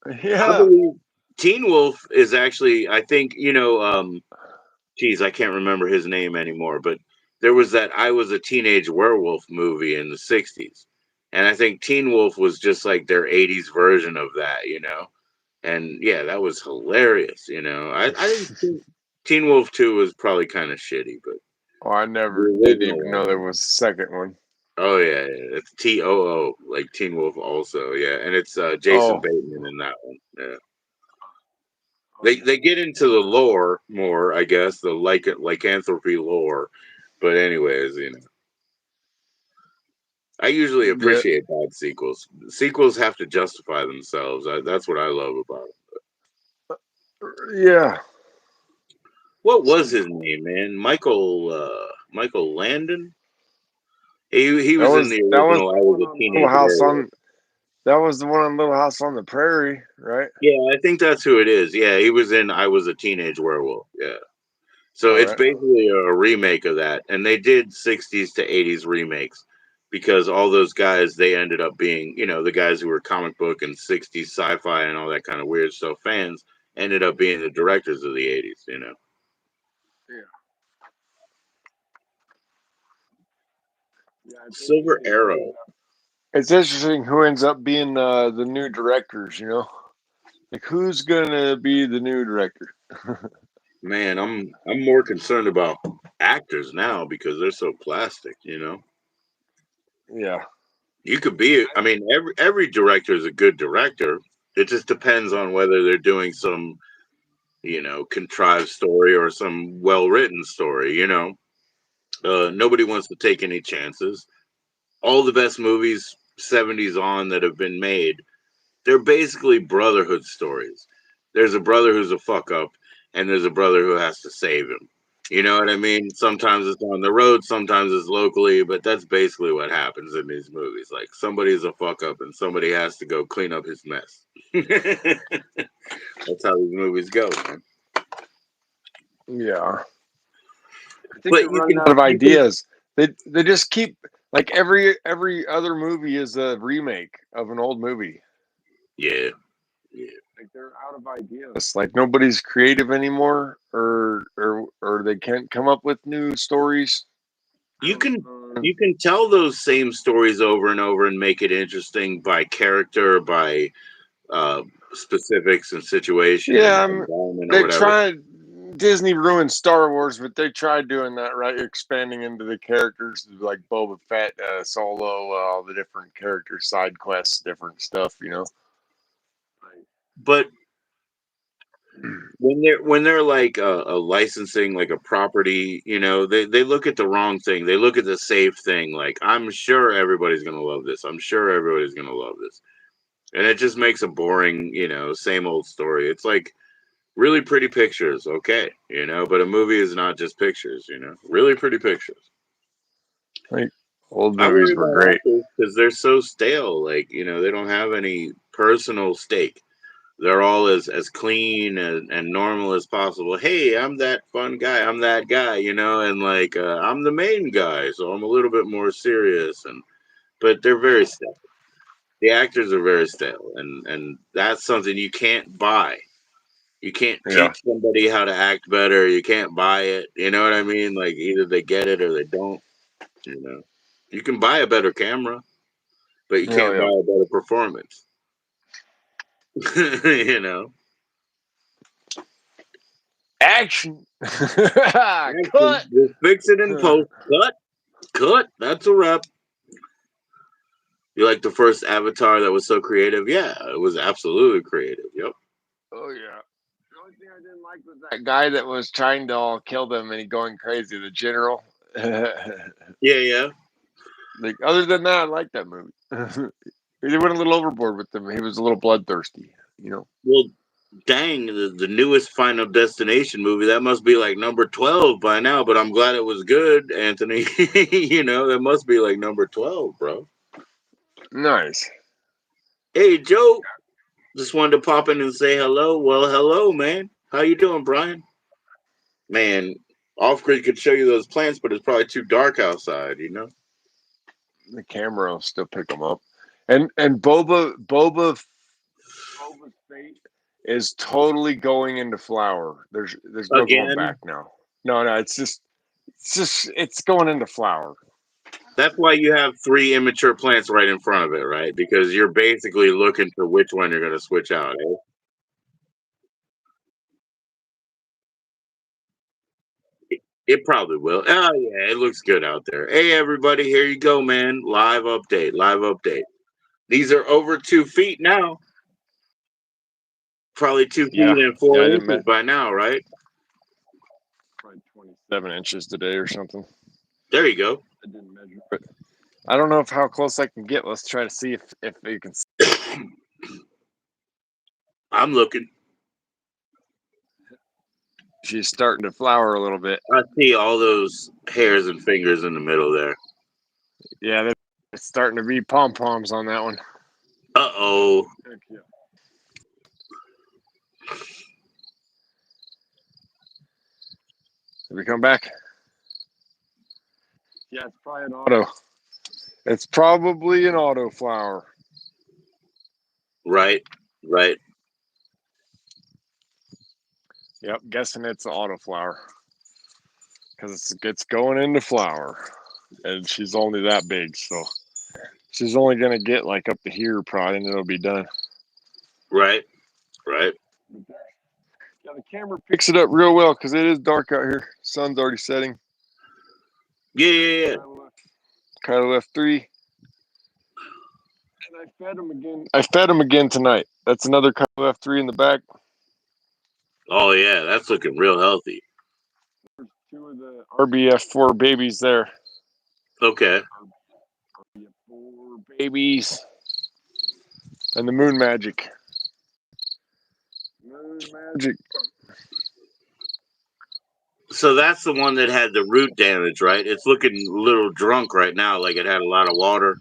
I Yeah. believe Teen Wolf is actually, I think, geez, I can't remember his name anymore, but there was that I Was a Teenage Werewolf movie in the 60s. And I think Teen Wolf was just like their 80s version of that. And yeah, that was hilarious. I didn't think Teen Wolf 2 was probably kind of shitty, but Oh, I the never didn't original even know there one. was a second one. Oh yeah, it's TOO, like Teen Wolf also, yeah, and it's Jason Oh, Bateman in that one. Yeah. They get into the lore more, I guess, the lycanthropy lore. But anyways. I usually yeah, appreciate bad sequels. Sequels have to justify themselves. That's what I love about it. yeah. What was his name, man? Michael Landon. He was in the That was original. I the Was one a on Little Teenage House Werewolf. on. That was the one on Little House on the Prairie, right? Yeah, I think that's who it is. Yeah, he was in I Was a Teenage Werewolf. Yeah. So All it's right. basically a remake of that, and they did 60s to 80s remakes because all those guys they ended up being, the guys who were comic book and 60s sci-fi and all that kind of weird stuff fans ended up being the directors of the 80s. Yeah. Yeah, I think Silver Arrow, it's interesting who ends up being the new directors. Like who's gonna be the new director? man, I'm more concerned about actors now because they're so plastic. Yeah. You could be, I mean, every director is a good director. It just depends on whether they're doing some contrived story or some well written story. Nobody wants to take any chances. All the best movies, 70s on, that have been made, they're basically brotherhood stories. There's a brother who's a fuck up, and there's a brother who has to save him. You know what I mean? Sometimes it's on the road, sometimes it's locally, but that's basically what happens in these movies. Like somebody's a fuck up, and somebody has to go clean up his mess. That's how these movies go, man. Yeah. I think they're But you running can out of you can ideas. They just keep like every other movie is a remake of an old movie. yeah, yeah. Like they're out of ideas. It's like nobody's creative anymore, or they can't come up with new stories. I You don't can know. you can tell those same stories over and over and make it interesting by character, by specifics and situation Yeah, and environment or they whatever. tried. Disney ruined Star Wars, but they tried doing that, right? Expanding into the characters like Boba Fett, Solo, all the different characters, side quests, different stuff. But when they're like a licensing, like a property, they look at the wrong thing. They look at the safe thing. Like I'm sure everybody's gonna love this. I'm sure everybody's gonna love this, and it just makes a boring, same old story. It's like really pretty pictures, okay, but a movie is not just pictures. Really pretty pictures. Like old I worry movies were about great. actors because they're so stale. Like, they don't have any personal stake. They're all as clean and normal as possible. Hey, I'm that fun guy. I'm that guy. And like I'm the main guy, so I'm a little bit more serious. But they're very stale. The actors are very stale, and that's something you can't buy. You can't Yeah, teach somebody how to act better. You can't buy it. You know what I mean? Like either they get it or they don't. You know, you can buy a better camera, but you hell can't buy yeah, a better performance. you know, Action. Cut. Just fix it in post. Cut. That's a wrap. You like the first Avatar that was so creative? Yeah, it was absolutely creative. Yep. Oh yeah. The only thing I didn't like was that guy that was trying to all kill them and he going crazy. The general. Yeah. Like other than that, I like that movie. He went a little overboard with them. He was a little bloodthirsty, you know. Well, dang, the newest Final Destination movie, that must be like number 12 by now, but I'm glad it was good, Anthony. That must be like number 12, bro. Nice. Hey, Joe, just wanted to pop in and say hello. Well, hello, man. How you doing, Brian? Man, off-grid could show you those plants, but it's probably too dark outside, The camera will still pick them up. And Boba's fate is totally going into flower. There's no going back Again, now. No, it's going into flower. that's why you have 3 immature plants right in front of it, right? Because you're basically looking for which one you're going to switch out, eh? It probably will. Oh yeah, it looks good out there. Hey everybody, here you go, man. Live update. Live update. These are over 2 feet now. Probably 2 feet Yeah, and four I didn't inches by now, right? probably 27 inches today or something. There you go. I didn't measure it. I don't know how close I can get. Let's try to see if you can. I'm looking. She's starting to flower a little bit. I see all those hairs and fingers in the middle there. Yeah, it's starting to be pom poms on that one. Uh-oh. Did we come back? Yeah, it's probably an auto. It's probably an auto flower. Right. Yep, guessing it's an auto flower because it's going into flower, and she's only that big, so she's only gonna get like up to here probably, and it'll be done. Right. Yeah, the camera picks it up real well because it is dark out here. Sun's already setting. Yeah. Kyla left 3. And I fed him again. I fed him again tonight. That's another Kyla left 3 in the back. Oh yeah, that's looking real healthy. There's 2 of the RBF4 babies there. Okay. RBF4 babies. And the Moon Magic. So that's the one that had the root damage, right? It's looking a little drunk right now, like it had a lot of water.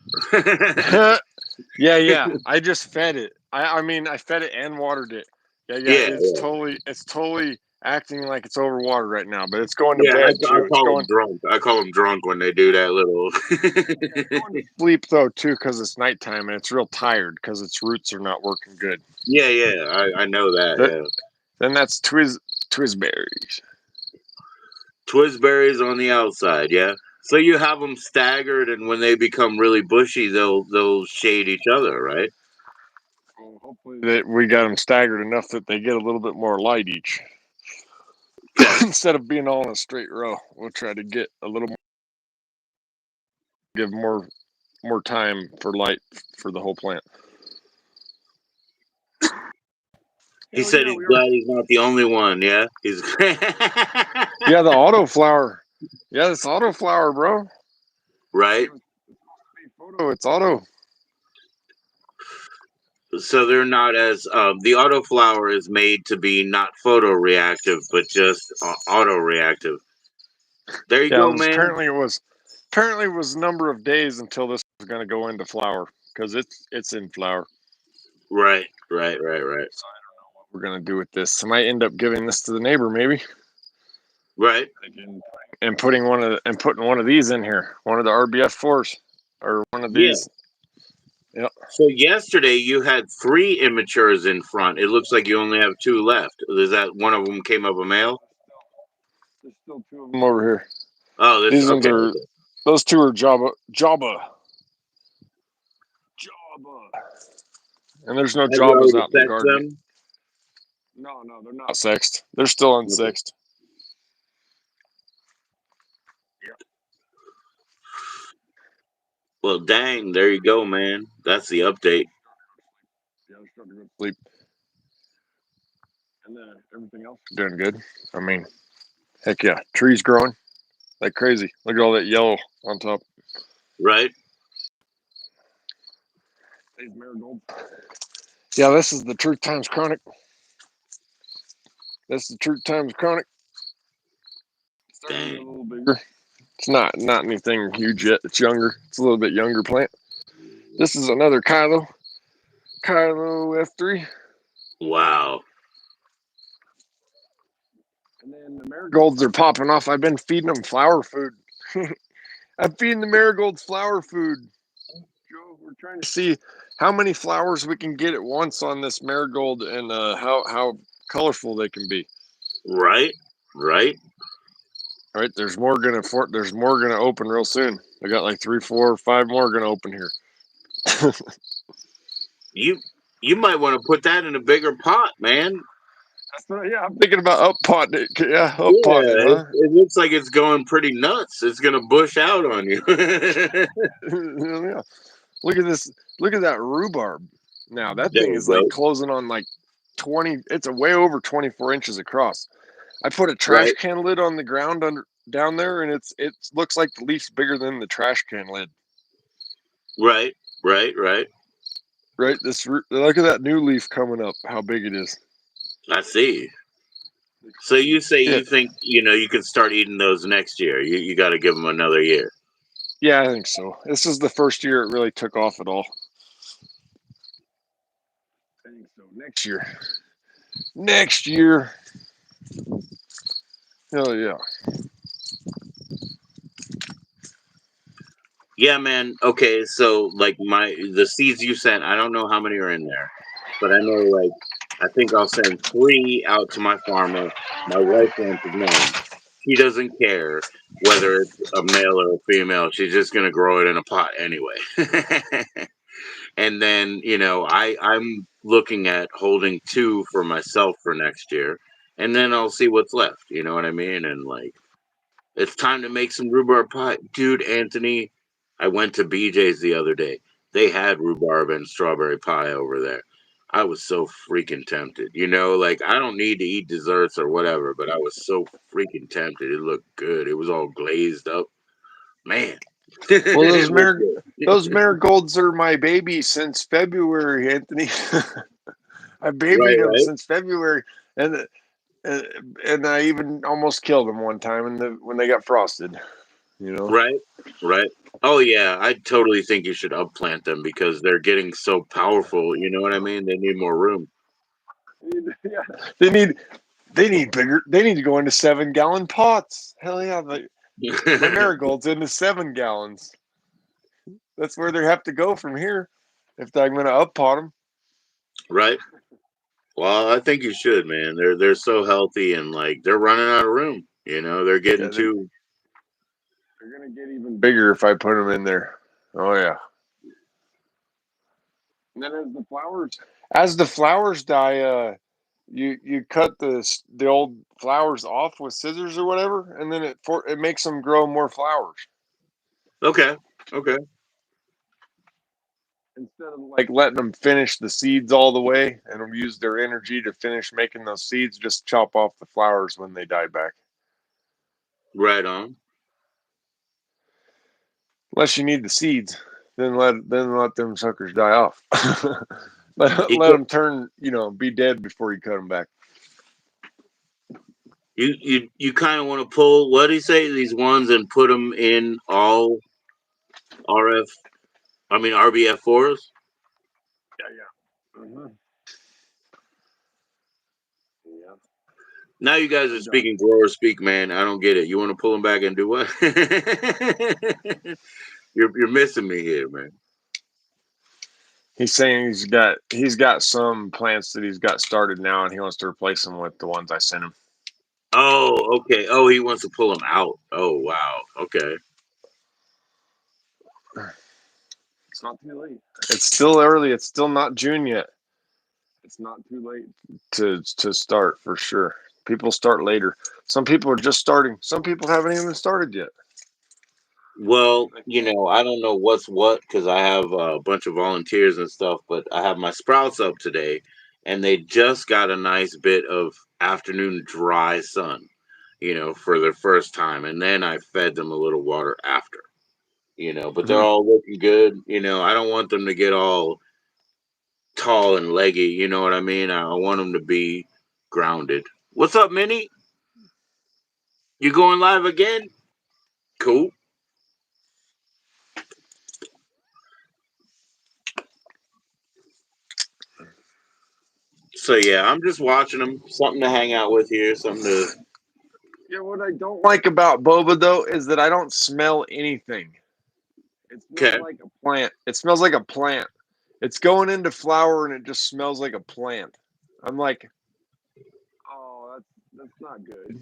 Yeah. I just fed it. I mean, I fed it and watered it. Yeah. It's totally acting like it's overwatered right now, but it's going to bed I too. It's call going them drunk. I call them drunk when they do that little. to sleep though too because it's nighttime and it's real tired because its roots are not working good. Yeah. I know that. Yeah. Then that's Twizzberries. Twizzberries on the outside. Yeah. So you have them staggered, and when they become really bushy, they'll shade each other, right? Well, hopefully we got them staggered enough that they get a little bit more light each. Okay. Instead of being all in a straight row, we'll try to get a little more, give more time for light for the whole plant. He said he's glad he's not the only one. Yeah, he's. Yeah, the auto flower. Yeah, it's auto flower, bro. Right. It's auto. So they're not as the autoflower is made to be not photoreactive, but just autoreactive. There you go, man. Apparently it was a number of days until this was going to go into flower because it's in flower. Right. So I don't know what we're going to do with this. I might end up giving this to the neighbor, maybe. Right. And putting one of these in here, one of the RBF4s, or one of these. Yeah. So yesterday you had 3 immatures in front. It looks like you only have 2 left. Is that one of them came up a male? There's still 2 of them over here. Oh, these ones are. Okay. Those 2 are Jabba. And there's no Jabbas out in the garden. No, they're not sexed. They're still Okay. unsexed. Well, dang, there you go, man. That's the update. Yeah, they're starting to go to sleep. And everything else is doing good. I mean, heck yeah, trees growing like crazy. Look at all that yellow on top. Right? These marigolds. Yeah, this is the Truth Times Chronic. This is the Truth Times Chronic. It's starting to get a Dang. little bigger. It's not anything huge yet. It's younger. It's a little bit younger plant. This is another Kylo F3. Wow. And then the marigolds are popping off. I've been feeding them flower food. I'm feeding the marigolds flower food. Joe, we're trying to see how many flowers we can get at once on this marigold and how colorful they can be. Right? Right? All right, there's more gonna open real soon. I got like 3, 4, 5 more gonna open here. You might want to put that in a bigger pot, man. Yeah, I'm thinking about up potting it. Yeah, up potting it, Yeah, huh? it looks like it's going pretty nuts. It's gonna bush out on you. Yeah. Look at this. Look at that rhubarb. Now that There thing you is like go. closing on like 20. It's a way over 24 inches across. I put a trash Right, can lid on the ground under down there, and it looks like the leaf's bigger than the trash can lid. right, right. Right. Look at that new leaf coming up. How big it is. I see. So you say Yeah. you think you could start eating those next year? You got to give them another year, Yeah, I think so. This is the first year it really took off at all. I think so. Next year. Next year. Hell yeah. yeah, man. Okay, so like the seeds you sent, I don't know how many are in there, but I know like I think I'll send 3 out to my farmer. My wife wants none. She doesn't care whether it's a male or a female. She's just gonna grow it in a pot anyway. And then I'm looking at holding 2 for myself for next year, and then I'll see what's left. You know what I mean? And like, it's time to make some rhubarb pie, dude. Anthony, I went to BJ's the other day. They had rhubarb and strawberry pie over there. I was so freaking tempted. Like I don't need to eat desserts or whatever, but I was so freaking tempted. It looked good. It was all glazed up, man. Well, It looked good. those marigolds are my baby since February, Anthony. I Right, babied them right. since February, and uh, and I even almost killed them one time when they got frosted. You know. Right, right. Oh yeah, I totally think you should upplant them because they're getting so powerful. You know what I mean? They need more room. Yeah. They need they need bigger. They need to go into 7-gallon pots. Hell yeah! My marigolds into 7 gallons. That's where they have to go from here if I'm going to up pot them. Right. Well, I think you should, man. They're so healthy and like they're running out of room. They're getting Yeah, too they're going to get even bigger if I put them in there. Oh yeah. And then as the flowers die, you cut the old flowers off with scissors or whatever, and then it makes them grow more flowers okay. Okay. instead of like letting them finish the seeds all the way and use their energy to finish making those seeds. Just chop off the flowers when they die back. Right on. Unless you need the seeds, then let them suckers die off. let, You let could, them turn, be dead before you cut them back. you kind of want to pull what do you say these ones and put them in all RF. I mean RBF fours. Yeah, yeah. Yeah. Now you guys are No doubt. speaking grower speak, man. I don't get it. You want to pull them back and do what? You're missing me here, man. He's saying he's got some plants that he's got started now, and he wants to replace them with the ones I sent him. Oh, okay. Oh, he wants to pull them out. Oh, wow. Okay. It's not too late. It's still early. It's still not June yet. It's not too late to start for sure. People start later. Some people are just starting. Some people haven't even started yet. Well, I don't know what's what because I have a bunch of volunteers and stuff, but I have my sprouts up today, and they just got a nice bit of afternoon dry sun, for the first time, and then I fed them a little water after, but they're Mhm. all looking good. I don't want them to get all tall and leggy. You know what I mean? I want them to be grounded. What's up, Minnie? You going live again? Cool. So yeah, I'm just watching them. Something to hang out with here. Something to. Yeah, what I don't like about boba though is that I don't smell anything. It smells Okay. like a plant. It smells like a plant. It's going into flower and it just smells like a plant. I'm like, oh, that's not good.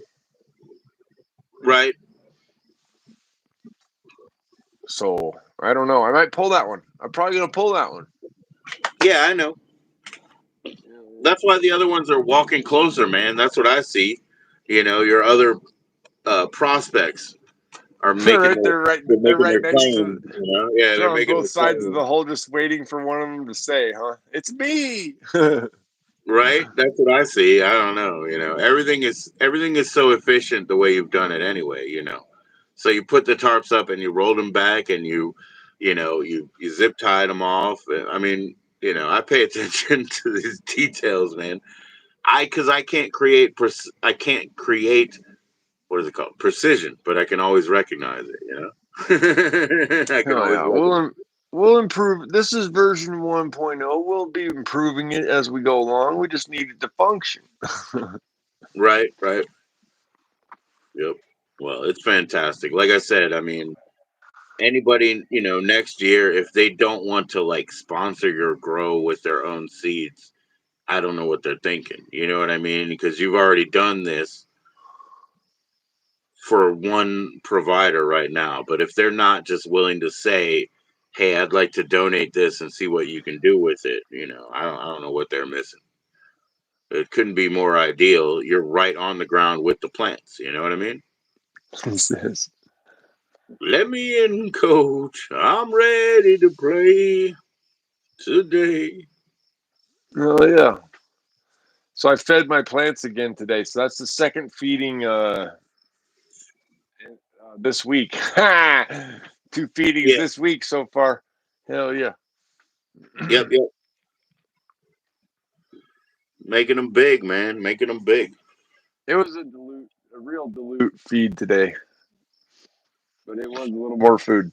Right. So I don't know. I might pull that one. I'm probably gonna pull that one. Yeah, I know. That's why the other ones are walking closer, man. That's what I see. Your other prospects are They're making right their there, right. they're They're making right their next to. claim. Yeah, They're they're on making both their sides of claim. the hole, just waiting for one of them to say, "Huh? It's me." Right. That's what I see. I don't know. Everything is so efficient the way you've done it anyway. So you put the tarps up and you rolled them back and you zip tied them off. I mean, I pay attention to these details, man. Because I can't create what is it called precision, but I can always recognize it. I can Oh always yeah, recognize. we'll improve. This is version 1.0. We'll be improving it as we go along. We just need it to function. Right, right. Yep. Well, it's fantastic. Like I said, I mean, anybody, next year, if they don't want to like sponsor your grow with their own seeds, I don't know what they're thinking. You know what I mean? Because you've already done this for one provider right now. But if they're not just willing to say, "Hey, I'd like to donate this and see what you can do with it," I don't know what they're missing. It couldn't be more ideal. You're right on the ground with the plants. You know what I mean? This. Let me in, coach. I'm ready to play today. Oh yeah. So I fed my plants again today. So that's the second feeding this week. Two feedings Yeah. this week so far. Hell yeah. Yep. Yep. Making them big, man. Making them big. It was a real dilute feed today, but it was a little more food.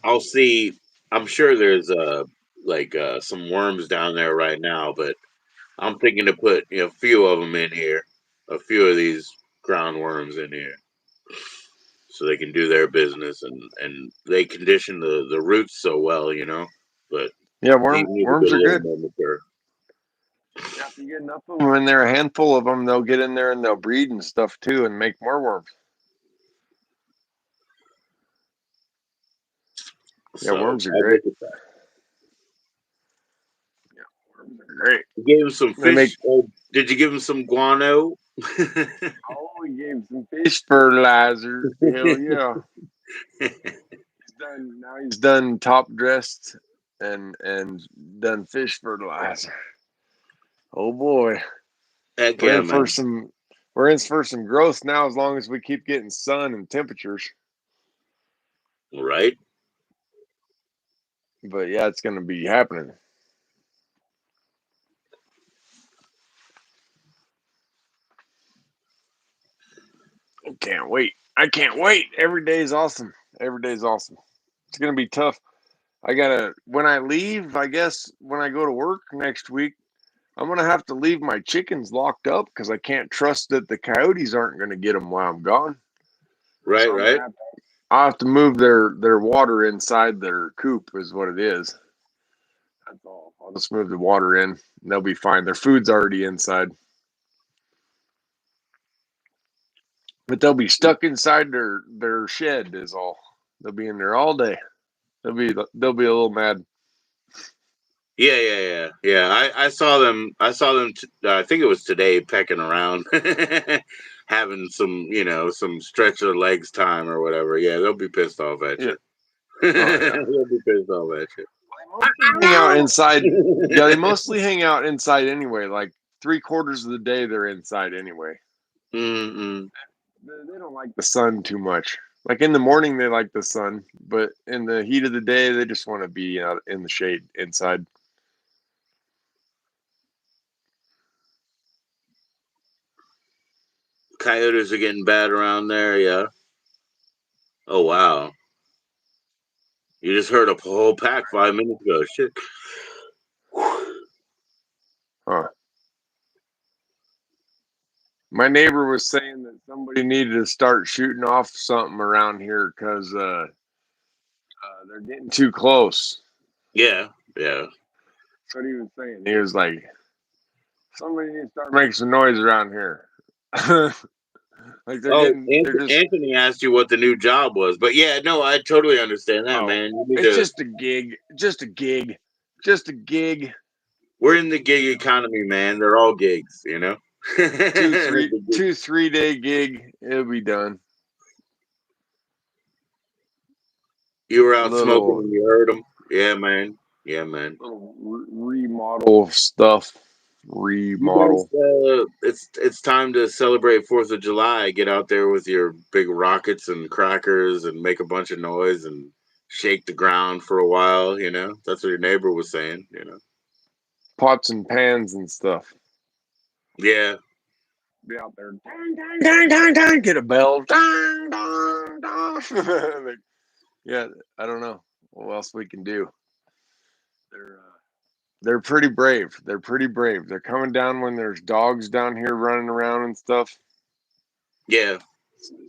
I'll see. I'm sure there's like some worms down there right now, but I'm thinking to put a few of them in here, a few of these ground worms in here, so they can do their business and they condition the roots so well, But Yeah, you need to worms get a are little good. more mature. Yeah, if you get enough of them in there, a handful of them, they'll get in there and they'll breed and stuff too, and make more worms. Yeah, So worms are I'll great. look at that. Yeah, worms are great. You gave him some They make. fish. Oh, did you give him some guano? Oh, we gave some fish fertilizer. Hell yeah. He's done now. He's done top dressed and done fish fertilizer. Oh boy, Heck we're yeah, in for man! some. We're in for some growth now, as long as we keep getting sun and temperatures. Right? But yeah, it's going to be happening. I can't wait. I can't wait. Every day is awesome. Every day is awesome. It's going to be tough. I got to, when I leave, I guess when I go to work next week, I'm going to have to leave my chickens locked up because I can't trust that the coyotes aren't going to get them while I'm gone. Right? So Right? I'll have to move their water inside their coop, is what it is. That's all. I'll just move the water in. And they'll be fine. Their food's already inside. But they'll be stuck inside their shed is all. They'll be in there all day. They'll be a little mad. Yeah. I saw them. I saw them. I think it was today, pecking around, having some, some stretch their legs time or whatever. Yeah, they'll be pissed off at Yeah. you. Oh yeah. They'll be pissed off at you. Mostly hang out inside. Yeah, they mostly hang out inside anyway. Like 3/4 of the day, they're inside anyway. Mm-mm. They don't like the sun too much. Like in the morning, they like the sun, but in the heat of the day, they just want to be out in the shade inside. Coyotes are getting bad around there. Yeah. Oh wow. You just heard a whole pack 5 minutes ago. Shit. Huh. My neighbor was saying that somebody needed to start shooting off something around here because they're getting too close. Yeah. Yeah. That's what he was saying. He was like, somebody needs to start making some noise around here. Like Oh, they're just, Anthony asked you what the new job was, but yeah, no, I totally understand that, oh, man. You need it's to. just a gig, just a gig, just a gig. We're in the gig economy, man. They're all gigs, Two, 3 day gig. It'll be done. You were out smoking Little, and you heard them. Yeah, man. Yeah, man. little remodel stuff. You guys, Remodel. it's time to celebrate 4th of July. Get out there with your big rockets and crackers and make a bunch of noise and shake the ground for a while. That's what your neighbor was saying. Pots and pans and stuff. Yeah. Be out there, dang, dang, dang, dang, dang, get a bell, dang, dang, dang. Like, yeah, I don't know what else we can do. They're pretty brave. They're pretty brave. They're coming down when there's dogs down here running around and stuff. Yeah.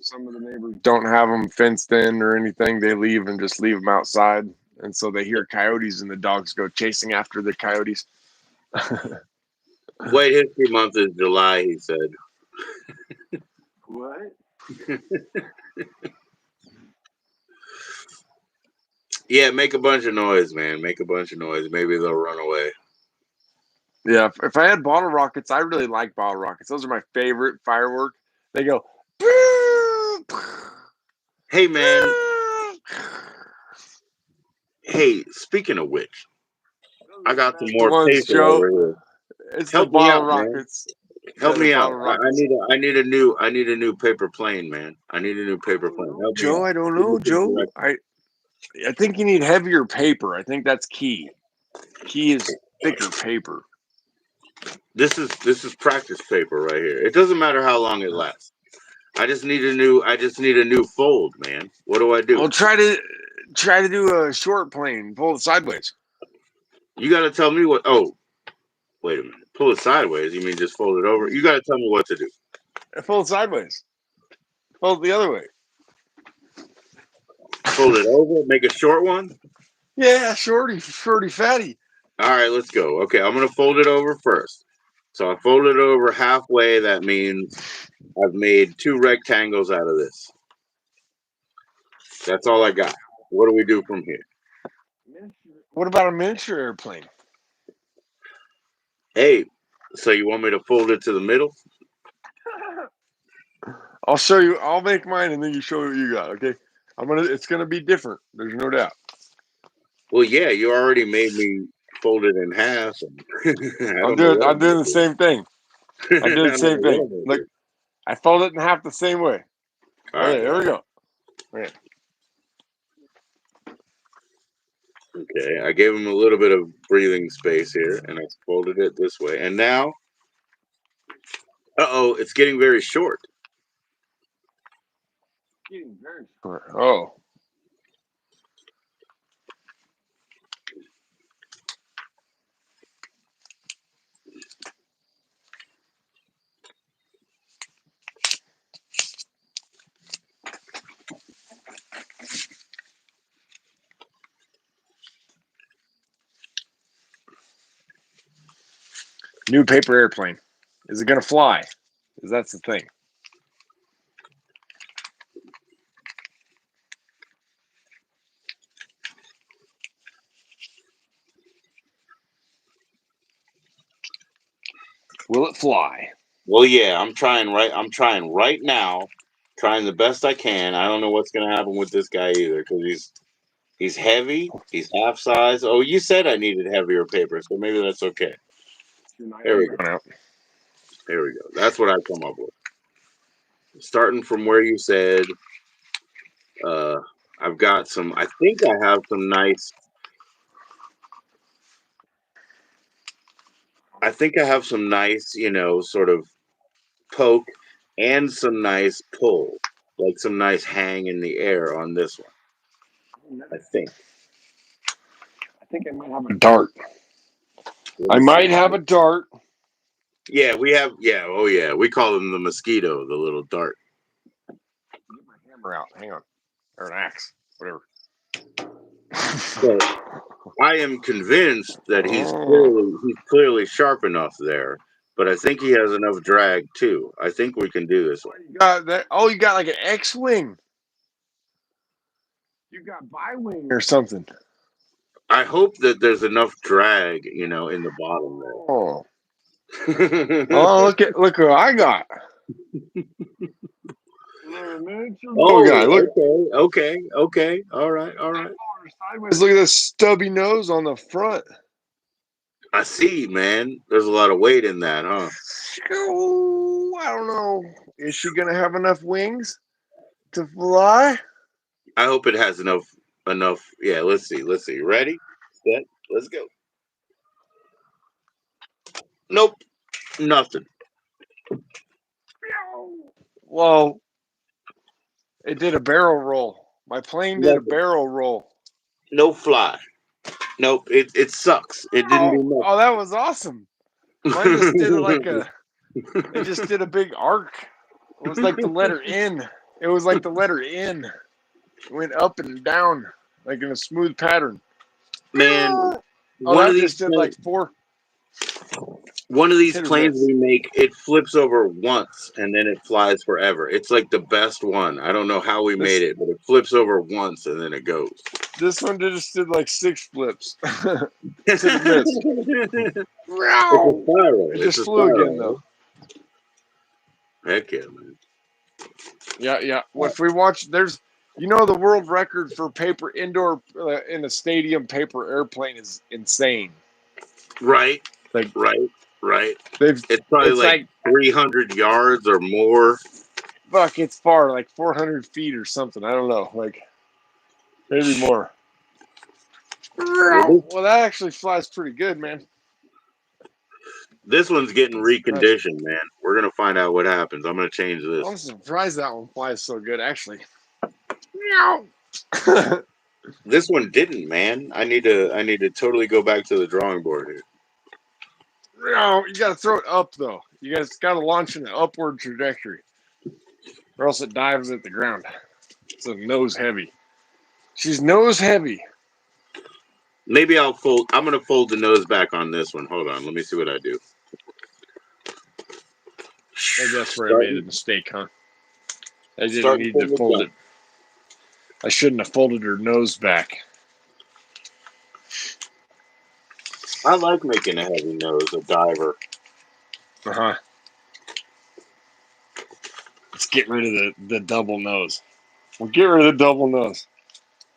Some of the neighbors don't have them fenced in or anything. They leave and just leave them outside, and so they hear coyotes, and the dogs go chasing after the coyotes. White History Month is July, he said. What? Yeah, make a bunch of noise, man. Make a bunch of noise. Maybe they'll run away. Yeah, if I had bottle rockets, I really like bottle rockets. Those are my favorite firework. They go. Hey, man. Hey, speaking of which, I got some The more ones, paper Joe. over here. It's the Help me bottle out, man. rockets. Help Yeah, the me out. bottle I rockets. need a new paper plane, man. I need a new paper plane. Help me Joe, out. I don't Give me know, some Joe. direction. I think you need heavier paper. I think that's key. Key is thicker paper. This is practice paper right here. It doesn't matter how long it lasts. I just need a new fold, man. What do I do? Well, try to do a short plane. Pull it sideways. You got to tell me what. Oh, wait a minute. Pull it sideways. You mean just fold it over? You got to tell me what to do. Pull it sideways. Pull it the other way. Fold it over. Make a short one. Yeah, shorty, fatty. All right, let's go. Okay, I'm gonna fold it over first. So I fold it over halfway. That means I've made two rectangles out of this. That's all I got. What do we do from here? What about a miniature airplane? Hey, so you want me to fold it to the middle? I'll show you. I'll make mine, and then you show me what you got. Okay. It's gonna be different. There's no doubt. Well, yeah, you already made me fold it in half. And I I'm don't know doing. what I'm I'm doing gonna the do. same thing. I I did the don't know same what thing. I'm gonna Look, do. I fold it in half the same way. All Okay, right, here all we go. Okay. right. Okay, I gave him a little bit of breathing space here, and I folded it this way. And now, it's getting very short. Oh, new paper airplane. Is it gonna fly? Because that's the thing. Will it fly? Well, yeah, I'm trying right now, trying the best I can. I don't know what's gonna happen with this guy either, because he's heavy, he's half size. Oh, you said I needed heavier paper, so maybe that's okay. There we go. There we go. That's what I've come up with. Starting from where you said, uh, I've got some. I think I have some nice. I think I have some nice, sort of poke and some nice pull, like some nice hang in the air on this one. I think. I think I might have a dart. Let I me might see. have a dart. Yeah, we have. Yeah, oh yeah, we call them the mosquito, the little dart. Get my hammer out. Hang on. Or an axe. Whatever. So I am convinced that Oh. he's clearly sharp enough there, but I think he has enough drag too. I think we can do this one. You got that? Oh, you got like an X-wing. You got bi-wing or something. I hope that there's enough drag, in the bottom Oh. there. Oh, look who I got. Oh, guy, Oh, look. okay. All right. Sideways. Look at this stubby nose on the front. I see, man. There's a lot of weight in that, huh? Oh, I don't know. Is she gonna have enough wings to fly? I hope it has enough. Yeah, let's see. Ready? Set. Let's go. Nope. Nothing. Well, it did a barrel roll. My plane did a Nothing. barrel roll. No fly. Nope. It sucks. It didn't do Oh, that was awesome. Mine just did like nothing. it just did a big arc. It was like the letter N. It was like the letter N. It went up and down like in a smooth pattern. Man, Oh, one of that these just did like four. Hit or planes miss. we make, it flips over once and then it flies forever. It's like the best one. I don't know how we made it, but it flips over once and then it goes. This one just did like 6 flips. It's Hit or miss. a spiral. It It's just a flew again spiral. though. Heck yeah, man. Yeah. Well, if we watch, there's, the world record for paper indoor in a stadium paper airplane is insane. Right. Like It's probably it's like like 300 yards or more. fuck, it's far, like 400 feet or something. I don't know, like maybe more. Well, that actually flies pretty good, man. This one's getting I'm surprised. reconditioned, man. We're gonna find out what happens. I'm gonna change this. I'm surprised that one flies so good, actually. This one didn't, man. I need to totally go back to the drawing board here. No, you got to throw it up though. You guys got to launch in an upward trajectory, or else it dives at the ground. It's a nose heavy. She's nose heavy. Maybe I'm gonna fold the nose back on this one. Hold on, let me see what I do. Maybe that's where I made a mistake, huh? I didn't Starting need from to the fold jump. it. I shouldn't have folded her nose back. I like making a heavy nose, a diver. Uh-huh. Let's get rid of the double nose. We'll get rid of the double nose.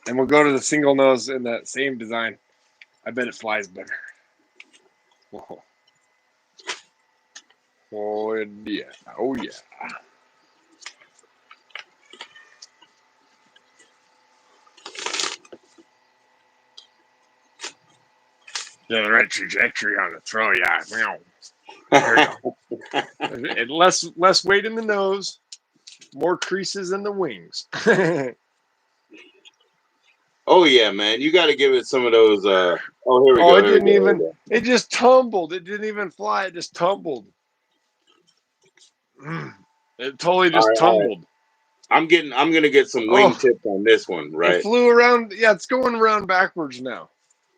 And we'll go to the single nose in that same design. I bet it flies better. Oh, oh yeah. Oh yeah. Yeah, the right trajectory on the throw, yeah. There you go. And less weight in the nose, more creases in the wings. Oh yeah, man. You got to give it some of those. Oh, here we Oh, go. it Here we didn't go. Here we even. go. It just tumbled. It didn't even fly. It just tumbled. It totally All just right, all right. tumbled. I'm gonna get some Oh, wingtips on this one, it right? flew around. Yeah, it's going around backwards now.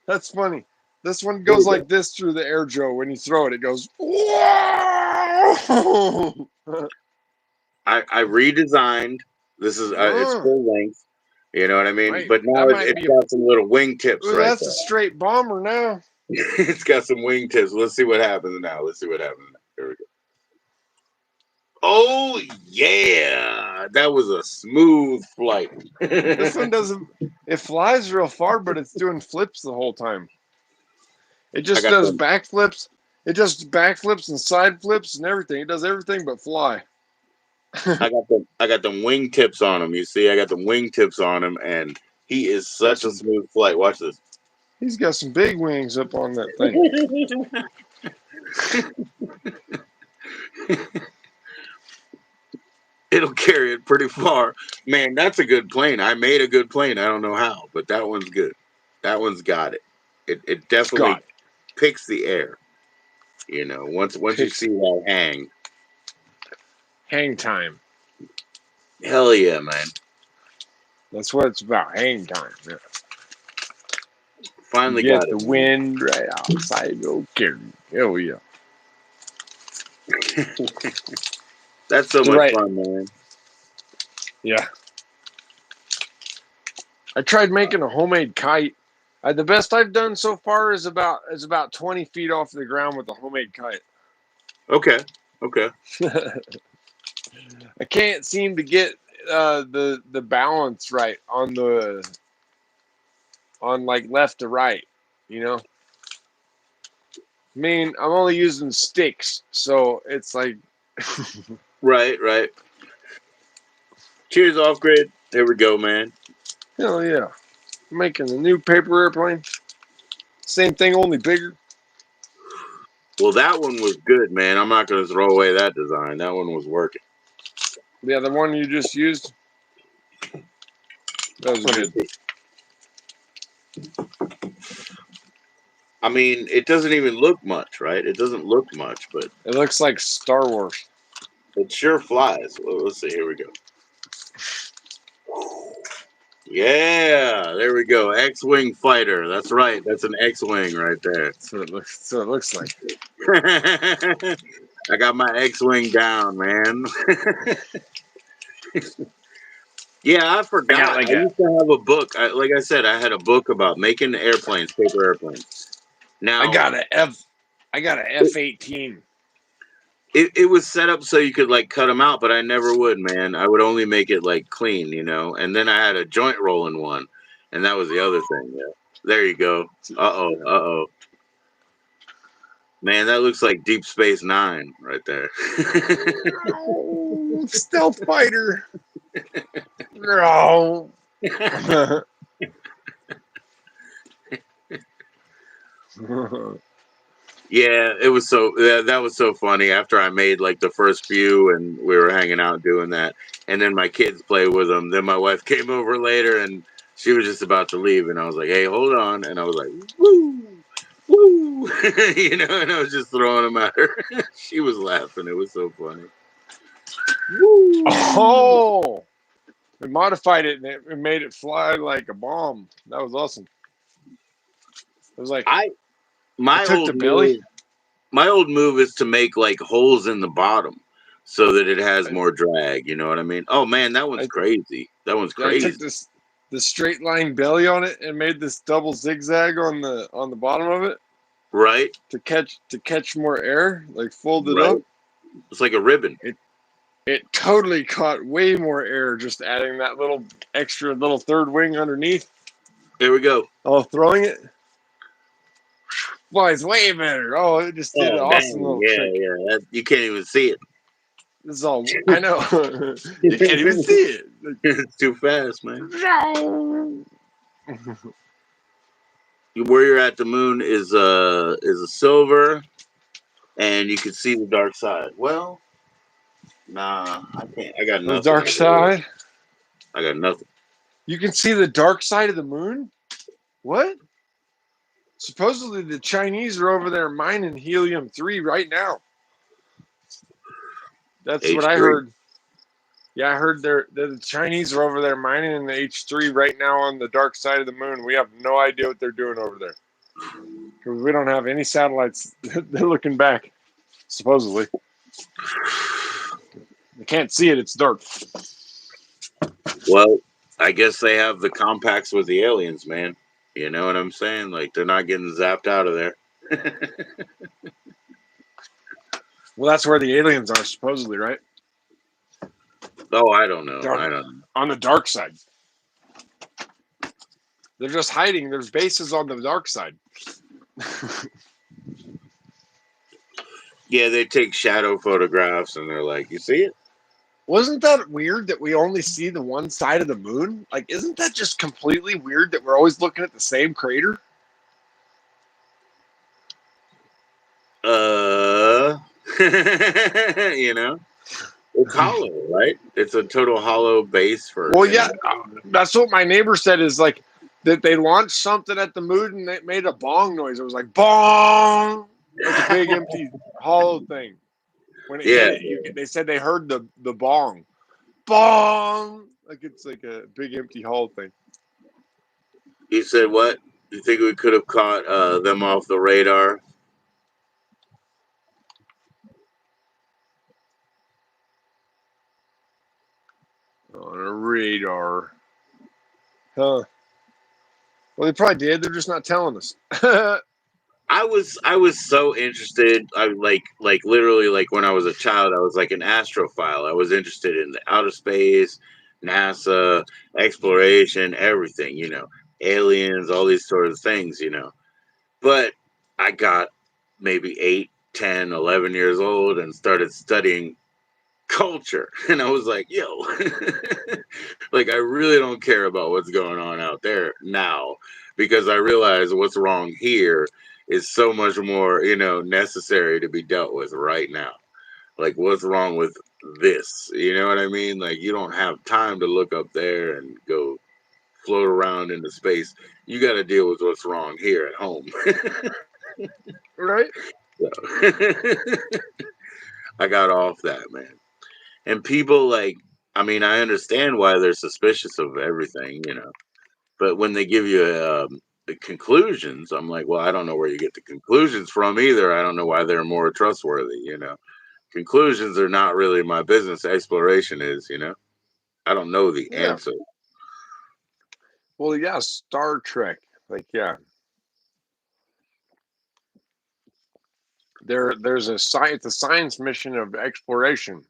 That's funny. This one Here we goes go. like this through the air, Joe. When you throw it, it goes. Whoa! I redesigned. This is it's full length. You know what I mean? Wait, But now that might it's be a. got some little wingtips Ooh, right that's a there. straight bomber now. It's got some wingtips. Let's see what happens now. Here Oh yeah, that was a smooth flight. This one doesn't. It flies real far, but it's doing flips the whole time. It I just got does them. backflips. It just backflips and side flips and everything. It does everything but fly. I got them. I got them wingtips on him. You see, I got them wingtips on him, and he is Got such a some. smooth flight. Watch this. He's got some big wings up on that thing. It'll carry it pretty far. Man, that's a good plane. I made a good plane. I don't know how, but that one's good. That one's got it. It definitely Scott picks the air. You know, once you picks see that hang, hang time. hell yeah, man. That's what it's about. Hang time. Yeah. Finally got Get it, the man. wind right outside your carry. Oh yeah. That's so So much right. fun, man. Yeah. I tried making a homemade kite. The best I've done so far is about 20 feet off the ground with a homemade kite. Okay. Okay. I can't seem to get the balance right on like left to right. You know, I mean, I'm only using sticks, so it's like, Right, right. Cheers, off grid. There we go, man. hell yeah, I'm making a new paper airplane. Same thing, only bigger. Well, that one was good, man. I'm not going to throw away that design. That one was working. Yeah, the one you just used, that was Let me good. see. I mean, it doesn't even look much, right? It doesn't look much, but It looks like Star Wars. it sure flies. Well, let's see. Here we go. Yeah, there we go. X-wing fighter. That's right. That's an X-wing right there. So it looks. So it looks like. I got my X-wing down, man. Yeah, I I got forgot. like I a. used to have a book. Like I said, I had a book about making airplanes, paper airplanes. I Now, got a F. I got a F-18. it was set up so you could like cut them out, but I never would, man. I would only make it like clean, you know. And then I had a joint rolling one, and that was the other thing. Yeah, there you go. Uh oh. Man, that looks like Deep Space Nine right there. Oh, stealth fighter. Oh. Yeah, it was so that was so funny. After I made like the first few, and we were hanging out doing that, and then my kids played with them. Then my wife came over later, and she was just about to leave, and I was like, "Hey, hold on," and I was like, "Woo, woo," you know, and I was just throwing them at her. She was laughing. It was so funny. Woo! Oh, it modified it and it made it fly like a bomb. That was awesome. It was like I it my took the old belly. move my old move is to make like holes in the bottom so that it has I, more drag. You know what I mean? Oh man, that one's I, crazy. That one's I took crazy. the straight line belly on it and made this double zigzag on the bottom of it Right? to catch more air, like folded Right? up. It's like a ribbon. It totally caught way more air just adding that little extra little third wing underneath. Here we go. Oh, throwing it flies way better. Oh, it just did an Oh awesome dang! little Yeah, trick. yeah. You can't even see it. This is all I know. You can't even see it. It's too fast, man. Like, Where you're at, the moon is a silver, and you can see the dark side. Well, nah, I can't. I got the nothing dark over here. side. I got nothing. You can see the dark side of the moon? What? Supposedly the Chinese are over there mining helium-3 right now. That's what I H3. heard. Yeah, I heard the Chinese are over there mining in the H3 right now on the dark side of the moon. We have no idea what they're doing over there because we don't have any satellites. They're looking back, supposedly. They can't see it. It's dark. Well, I guess they have the compacts with the aliens, man. You know what I'm saying? Like they're not getting zapped out of there. Well, that's where the aliens are, supposedly, right? Oh, I don't know. They're I don't know. on the dark side. They're just hiding. There's bases on the dark side. Yeah, they take shadow photographs and they're like, "You see it?" Wasn't that weird that we only see the one side of the moon? Like, isn't that just completely weird that we're always looking at the same crater? You know, it's hollow, right? It's a total hollow base for Well, an yeah, that's what my neighbor said is like that they launched something at the moon and it made a bong noise. It was like bong, like a big empty hollow thing. When it hit Yeah, it, they said they heard the bong, bong, like it's like a big empty hollow thing. you said what? You think we could have caught them off the radar? On a radar. Huh. Well, they probably did. They're just not telling us. I was so interested. I like literally like when I was a child, I was like an astrophile. I was interested in the outer space, NASA, exploration, everything, aliens, all these sort of things, But I got maybe 8, 10, 11 years old and started studying culture. And I was like, yo, like I really don't care about what's going on out there now because I realize what's wrong here is so much more, necessary to be dealt with right now. Like what's wrong with this? You know what I mean? Like you don't have time to look up there and go float around into space. You got to deal with what's wrong here at home. Right? I got off that, man. And people like, I mean, I understand why they're suspicious of everything, but when they give you the conclusions, I'm like, well, I don't know where you get the conclusions from either. I don't know why they're more trustworthy. Conclusions are not really my business. Exploration is. I don't know the Yeah. answer. Well, yeah, Star Trek. Like, yeah. There's a science, the science mission of exploration.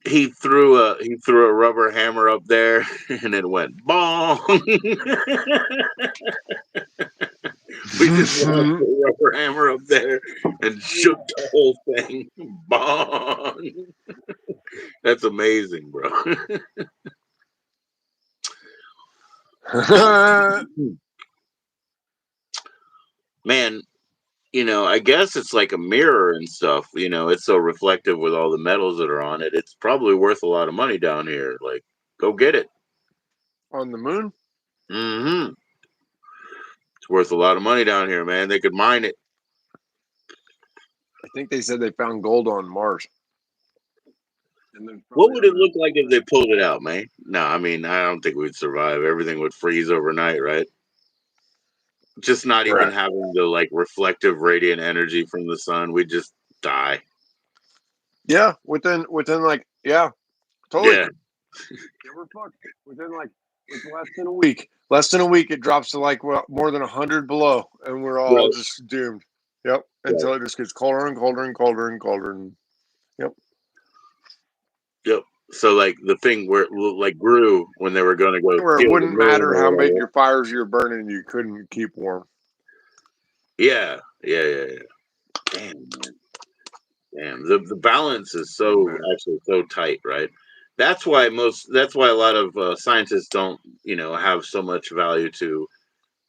He threw a rubber hammer up there and it went bong. We just launched a rubber hammer up there and shook the whole thing. Bong. That's amazing, bro. Man, I guess it's like a mirror and stuff. It's so reflective with all the metals that are on it. It's probably worth a lot of money down here. Like, go get it. On the moon? Hmm. It's worth a lot of money down here, man. They could mine it. I think they said they found gold on Mars. And then What probably would it other. look like if they pulled it out, man? No, I mean, I don't think we'd survive. Everything would freeze overnight, right? Just not even Correct. having the like reflective radiant energy from the sun, we just die. Yeah, within like totally. Yeah, Yeah, we're fucked. With less than a week. Less than a week, it drops to like more than 100 below, and we're all right, just doomed. Yep. right. Until it just gets colder and colder and colder and colder. And yep. Yep. So like the thing where it like grew when they were going to go Where it steal the wouldn't moon matter or how big whatever. your fires you're burning, you couldn't keep warm. Yeah, yeah, yeah, yeah. Damn, man. Damn. The balance is Oh so man. actually so tight, right? That's why a lot of scientists don't have so much value to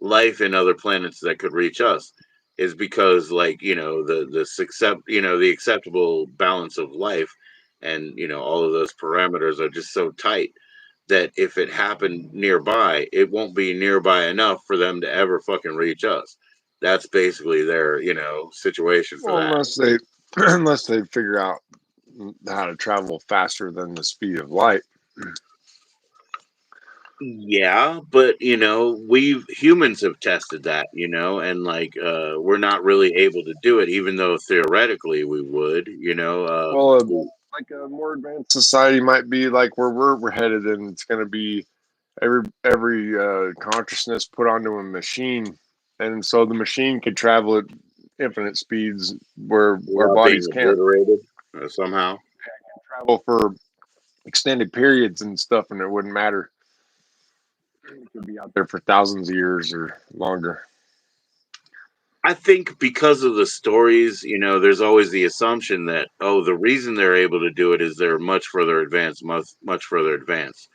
life in other planets that could reach us is because like the acceptable balance of life and all of those parameters are just so tight that if it happened nearby it won't be nearby enough for them to ever fucking reach us. That's basically their situation for Well, that. unless they unless they figure out how to travel faster than the speed of light. Yeah, but we've humans have tested that, and like we're not really able to do it, even though theoretically we would, Well, like a more advanced society might be like where we're headed, and it's going to be every consciousness put onto a machine, and so the machine could travel at infinite speeds where our without being bodies can't obliterated somehow. travel for extended periods and stuff, and it wouldn't matter. It could be out there for thousands of years or longer. I think because of the stories, there's always the assumption that, oh, the reason they're able to do it is they're much further advanced, much further advanced.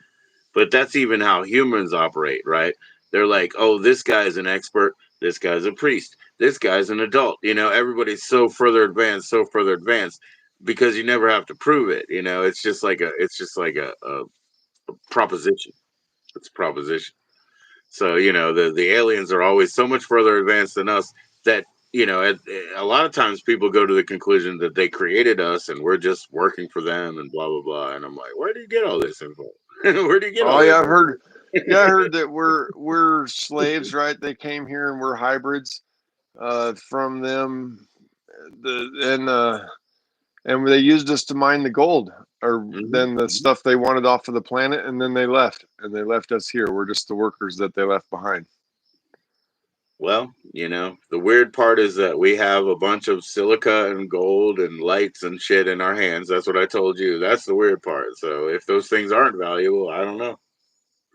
But that's even how humans operate, right? They're like, oh, this guy's an expert, this guy's a priest, this guy's an adult. Everybody's so further advanced, because you never have to prove it. It's just like a proposition. It's a proposition. So the aliens are always so much further advanced than us that a lot of times people go to the conclusion that they created us and we're just working for them and blah blah blah. And I'm like, where do you get all this info? Where do you get Oh all yeah, this I've info? heard. Yeah, I heard that we're slaves, right? They came here and we're hybrids from them. The and they used us to mine the gold, or then the Hmm. stuff they wanted off of the planet, and then they left, and they left us here. We're just the workers that they left behind. Well, the weird part is that we have a bunch of silica and gold and lights and shit in our hands. That's what I told you. That's the weird part. So if those things aren't valuable, I don't know.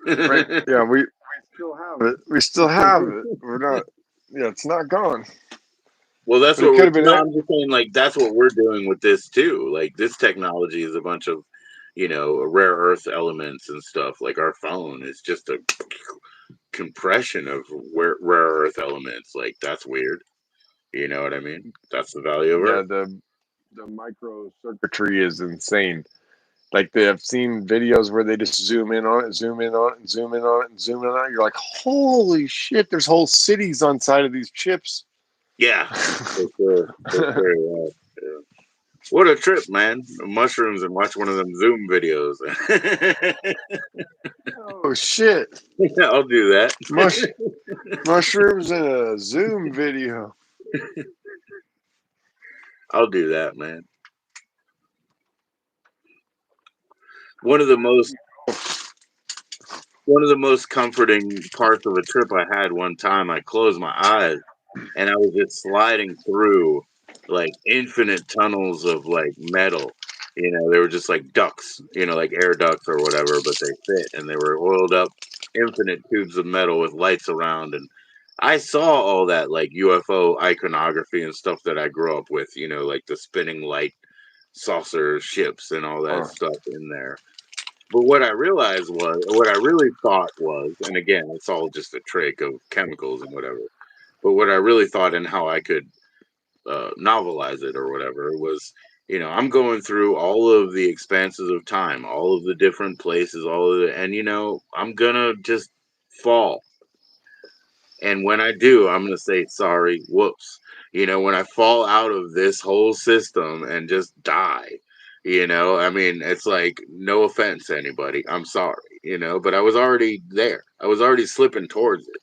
Right? Yeah, we still have it. We still have it. We're not. Yeah, it's not gone. Well, that's But it what could we're. have been No, it. I'm just saying, like that's what we're doing with this too. Like this technology is a bunch of, rare earth elements and stuff. Like our phone is just a compression of rare earth elements. Like that's weird. You know what I mean? That's the value of Yeah, Earth. the micro circuitry is insane. Like they have seen videos where they just zoom in on it, zoom in on it, and zoom in on it, and zoom in on it. You're like, holy shit! There's whole cities on side of these chips. Yeah, for sure, for sure. Yeah. Yeah. What a trip, man! Mushrooms and watch one of them Zoom videos. Oh shit! I'll do that. Mush mushrooms in a Zoom video. I'll do that, man. One of the most One of the most comforting parts of a trip I had one time, I closed my eyes and I was just sliding through like infinite tunnels of like metal. They were just like ducts, like air ducts or whatever, but they fit and they were oiled up infinite tubes of metal with lights around. And I saw all that like UFO iconography and stuff that I grew up with, like the spinning light saucer ships and all that Oh, stuff in there. But what I really thought was, and again, it's all just a trick of chemicals and whatever. But what I really thought and how I could novelize it or whatever was, I'm going through all of the expanses of time, all of the different places, and I'm gonna just fall. And when I do, I'm gonna say sorry, whoops. When I fall out of this whole system and just die, I mean, it's like no offense to anybody. I'm sorry, but I was already there. I was already slipping towards it.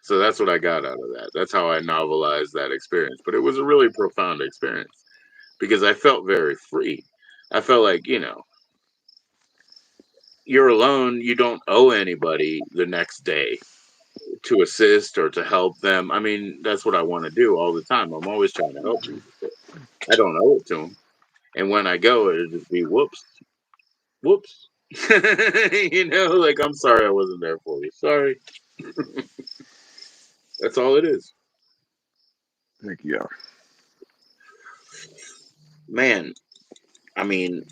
So that's what I got out of that. That's how I novelized that experience. But it was a really profound experience because I felt very free. I felt like, you're alone, you don't owe anybody the next day to assist or to help them. I mean, that's what I want to do all the time. I'm always trying to help people. But I don't owe it to them. And when I go, it'll just be whoops, whoops. Like I'm sorry I wasn't there for you. Sorry. That's all it is. heck yeah. Man, I mean,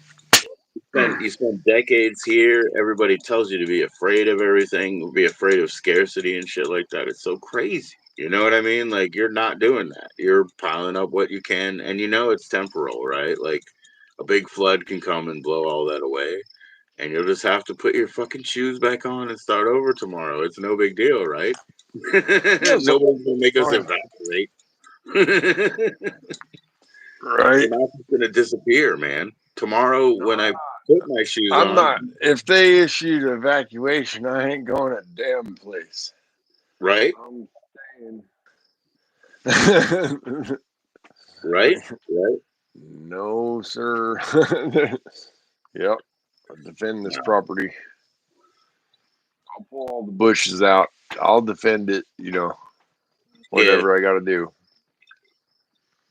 you spend decades here. Everybody tells you to be afraid of everything, be afraid of scarcity and shit like that. It's so crazy. You know what I mean? Like you're not doing that. You're piling up what you can, and it's temporal, right? Like a big flood can come and blow all that away, and you'll just have to put your fucking shoes back on and start over tomorrow. It's no big deal, right? Yeah, it's all Nobody's gonna make us fine. evaporate. We're Right. not just gonna disappear, man. Tomorrow, when I put my shoes I'm on, not. If they issued evacuation, I ain't going a damn place. right? I'm staying. Right? Right? No, sir. Yep. I'll defend this No. property. I'll pull all the bushes out. I'll defend it, Yeah. whatever I got to do.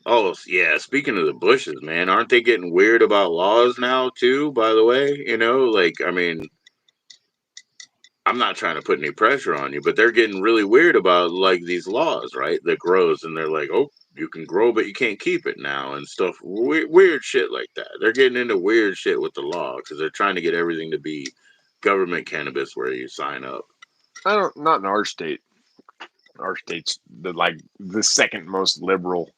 Oh yeah, speaking of the Bushes, man, aren't they getting weird about laws now too? By the way, like I mean, I'm not trying to put any pressure on you, but they're getting really weird about like these laws, right? That grows, and they're like, oh, you can grow, but you can't keep it now, and stuff. Weird shit like that. They're getting into weird shit with the law because they're trying to get everything to be government cannabis where you sign up. I don't. Not in our state. Our state's the second most liberal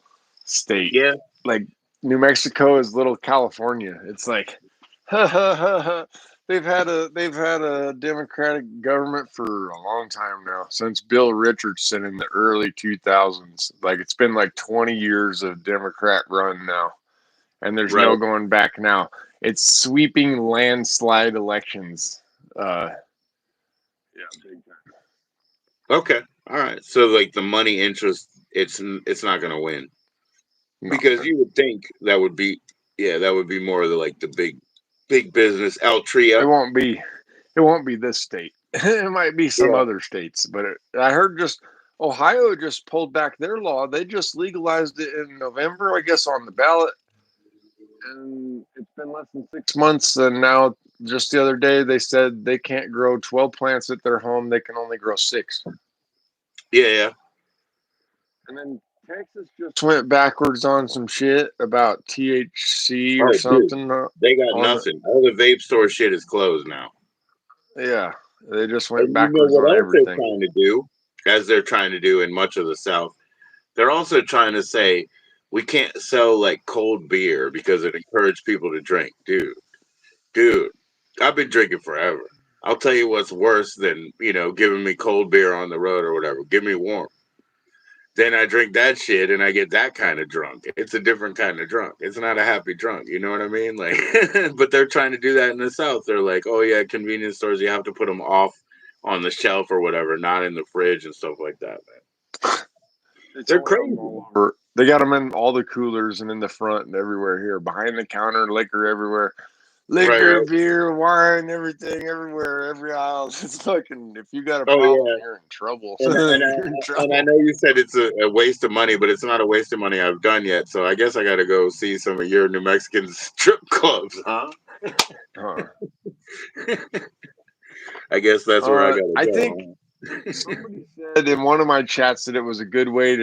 state. Yeah, Like New Mexico is little California. It's like, they've had a Democratic government for a long time now, since Bill Richardson in the early 2000s. Like it's been like 20 years of Democrat run now, and there's right. no going back now. It's sweeping landslide elections. Yeah, big time. Okay, all right. So like the money interest, it's not gonna win No, because you would think that would be, yeah, that would be more of the like the big business it Altria. won't be. It won't be this state. It might be some Yeah, other states, but I heard just Ohio just pulled back their law. They just legalized it in November, I guess, on the ballot, and it's been less than 6 months. And now, just the other day, they said they can't grow 12 plants at their home; they can only grow 6. yeah. And then Texas just went backwards on some shit about THC or Oh, dude, something they got on the. nothing. All the vape store shit is closed now. Yeah, they just went And you know backwards what on else they're everything. trying to do, as they're trying to do in much of the South? They're also trying to say we can't sell like cold beer because it encouraged people to drink. Dude, I've been drinking forever. I'll tell you what's worse than, giving me cold beer on the road or whatever. Give me warm. Then I drink that shit and I get that kind of drunk. It's a different kind of drunk. It's not a happy drunk. You know what I mean? Like, but they're trying to do that in the South. They're like, oh yeah, convenience stores, you have to put them off on the shelf or whatever, not in the fridge and stuff like that, man. They They're totally got them crazy. all over. They got them in all the coolers and in the front and everywhere here. Behind the counter, liquor everywhere. Right, Liquor, right. beer, wine, everything, everywhere, every aisle. It's fucking, if you got a Oh problem, yeah. you're in trouble. And You're in I trouble. know you said it's a waste of money, but it's not a waste of money I've done yet. So I guess I got to go see some of your New Mexican strip clubs, huh? Huh. I guess that's where I got to I think go. somebody said in one of my chats that it was a good way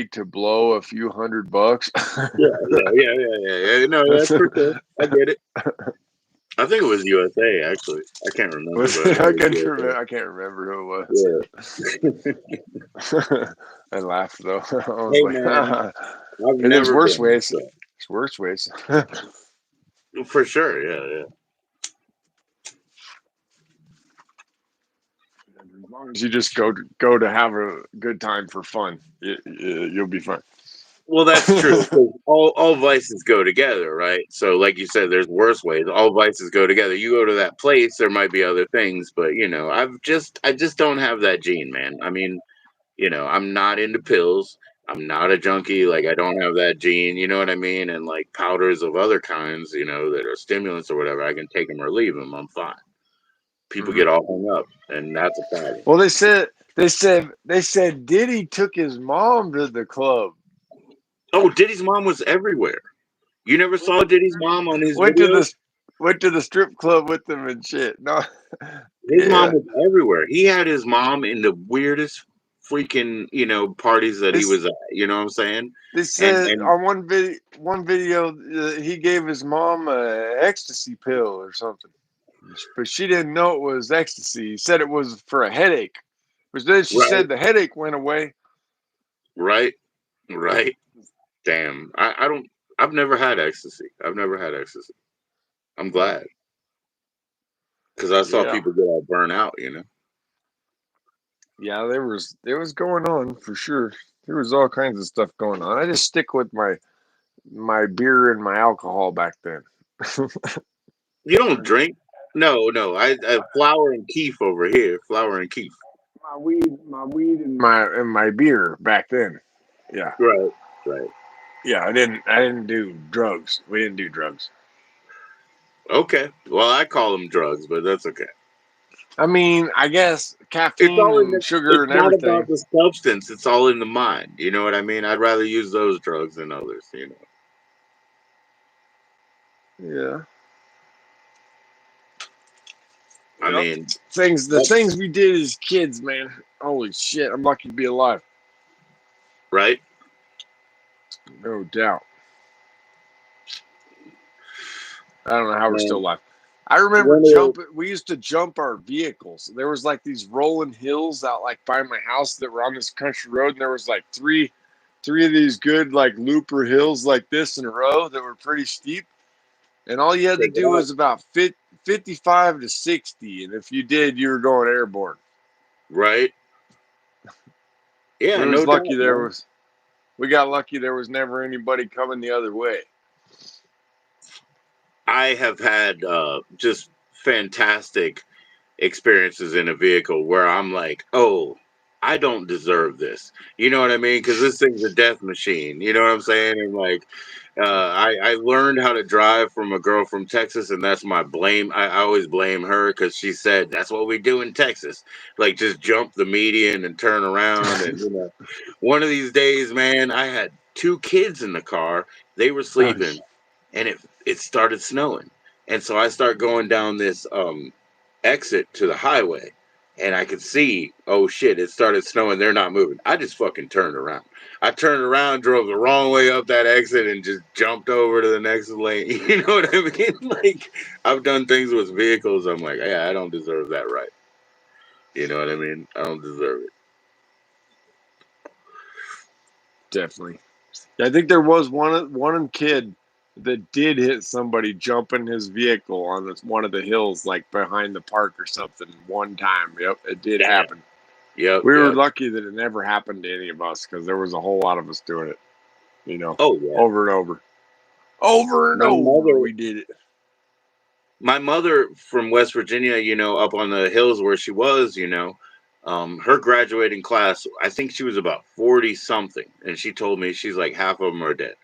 to blow a few $100. Yeah. No, that's for sure. I get it. I think it was USA actually. I can't remember, but I think it was USA. I can't remember who it Yeah. was. I laughed though. I was Hey like, man, I've it is never worse been. ways. So. It's worse ways. As For sure. Yeah. long as you just go to have a good time for fun, you'll be fine. Well, that's true. 'Cause all vices go together, right? So, like you said, there's worse ways. All vices go together. You go to that place, there might be other things, but I just don't have that gene, man. I mean, I'm not into pills. I'm not a junkie. Like, I don't have that gene. You know what I mean? And like powders of other kinds, that are stimulants or whatever, I can take them or leave them. I'm fine. People Mhm. get all hung up, and that's a problem. Well, they said Diddy took his mom to the club. Oh, Diddy's mom was everywhere. You never Went saw to the Diddy's strip, mom on his went to videos? the went to the strip club with them and shit. No, His mom yeah. was everywhere. He had his mom in the weirdest freaking, parties that he This was at. You know what I'm saying? They And said and on one video, he gave his mom a ecstasy pill or something, but she didn't know it was ecstasy. He said it was for a headache, but then she right, said the headache went away. right, right. Damn. I don't. I've never had ecstasy. I've never had ecstasy. I'm glad because I saw Yeah, people get all burnt out. yeah, there was going on for sure. There was all kinds of stuff going on. I just stick with my beer and my alcohol back then. You don't drink? No, no. I flour and keef over here. Flour and keef. My weed and my beer back then. Yeah, Right, right. yeah. I didn't do drugs. We didn't do drugs. Okay. Well, I call them drugs, but that's okay. I mean, I guess It's caffeine all in and the. sugar It's and not about everything. the substance. It's all in the mind. You know what I mean? I'd rather use those drugs than others. You know. Yeah. I Yep. mean, The that's things we did as kids, man. Holy shit! I'm lucky to be alive. right. No doubt. I don't know how we're still Man, alive. I remember one of jumping. We used to jump our vehicles. There was like these rolling hills out like by my house that were on this country road, and there was like three of these good like looper hills like this in a row that were pretty steep. And all you had to check it do out. was about 55 to 60, and if you did, you were going airborne. Right. Yeah. We No was lucky doubt, there man. was. We got lucky there was never anybody coming the other way. I have had just fantastic experiences in a vehicle where I'm like, oh, I don't deserve this. You know what I mean? Because this thing's a death machine. You know what I'm saying? And like, I learned how to drive from a girl from Texas, and that's my blame. I always blame her because she said that's what we do in Texas. Like, just jump the median and turn around. And you know, one of these days, man, I had two kids in the car. They were Oh, sleeping, and it started snowing, and so I start going down this exit to the highway, and I could see, oh shit, it started snowing. They're not moving. I just fucking turned around. I turned around, drove the wrong way up that exit, and just jumped over to the next lane. You know what I mean? Like, I've done things with vehicles. I'm like, yeah, I don't deserve that right. You know what I mean? I don't deserve it. definitely. Yeah, I think there was one kid that did hit somebody jumping his vehicle on one of the hills, like behind the park or something. One time, yep, it did Damn. happen. Yep. We were Yep. lucky that it never happened to any of us because there was a whole lot of us doing it. You know, Oh yeah. over and over, over and My over. mother We did it. my mother from West Virginia, you know, up on the hills where she was, you know, her graduating class, I think she was about 40 something. And she told me, she's like, half of them are dead.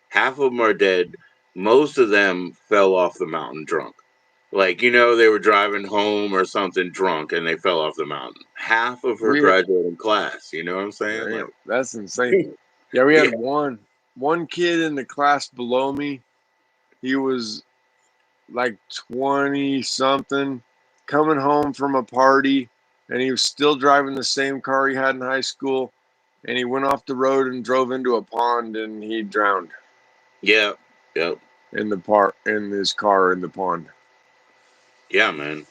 Half of them are dead. Most of them fell off the mountain drunk. Like, you know, they were driving home or something drunk and they fell off the mountain. Half of her We graduating class, you know what I'm saying? Like, damn, that's insane. Yeah, we yeah, had one kid in the class below me. He was like 20 something, coming home from a party, and he was still driving the same car he had in high school. And he went off the road and drove into a pond, and he drowned yeah, yeah, in his car in the pond. yeah, man.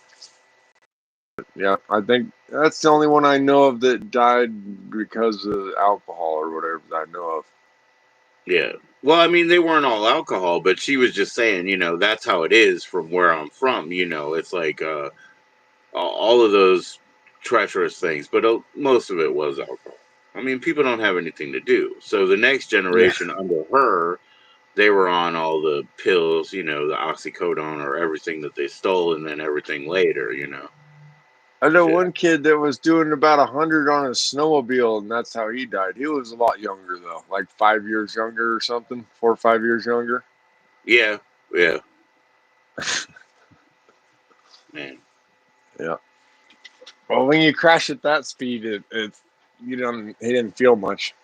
Yeah, I think that's the only one I know of that died because of alcohol or whatever that I know of. Yeah. Well, I mean, they weren't all alcohol, but she was just saying, you know, that's how it is from where I'm from. You know, it's like all of those treacherous things, but most of it was alcohol. I mean, people don't have anything to do. So the next Yeah, generation under her, they were on all the pills, you know, the oxycodone or everything that they stole, and then everything later, you know. I know Shit. one kid that was doing about 100 on a snowmobile, and that's how he died. He was a lot younger though, like 5 years younger or something, 4 or 5 years younger. Yeah, yeah, man. Yeah. Well, when you crash at that speed, it you don't he didn't feel much.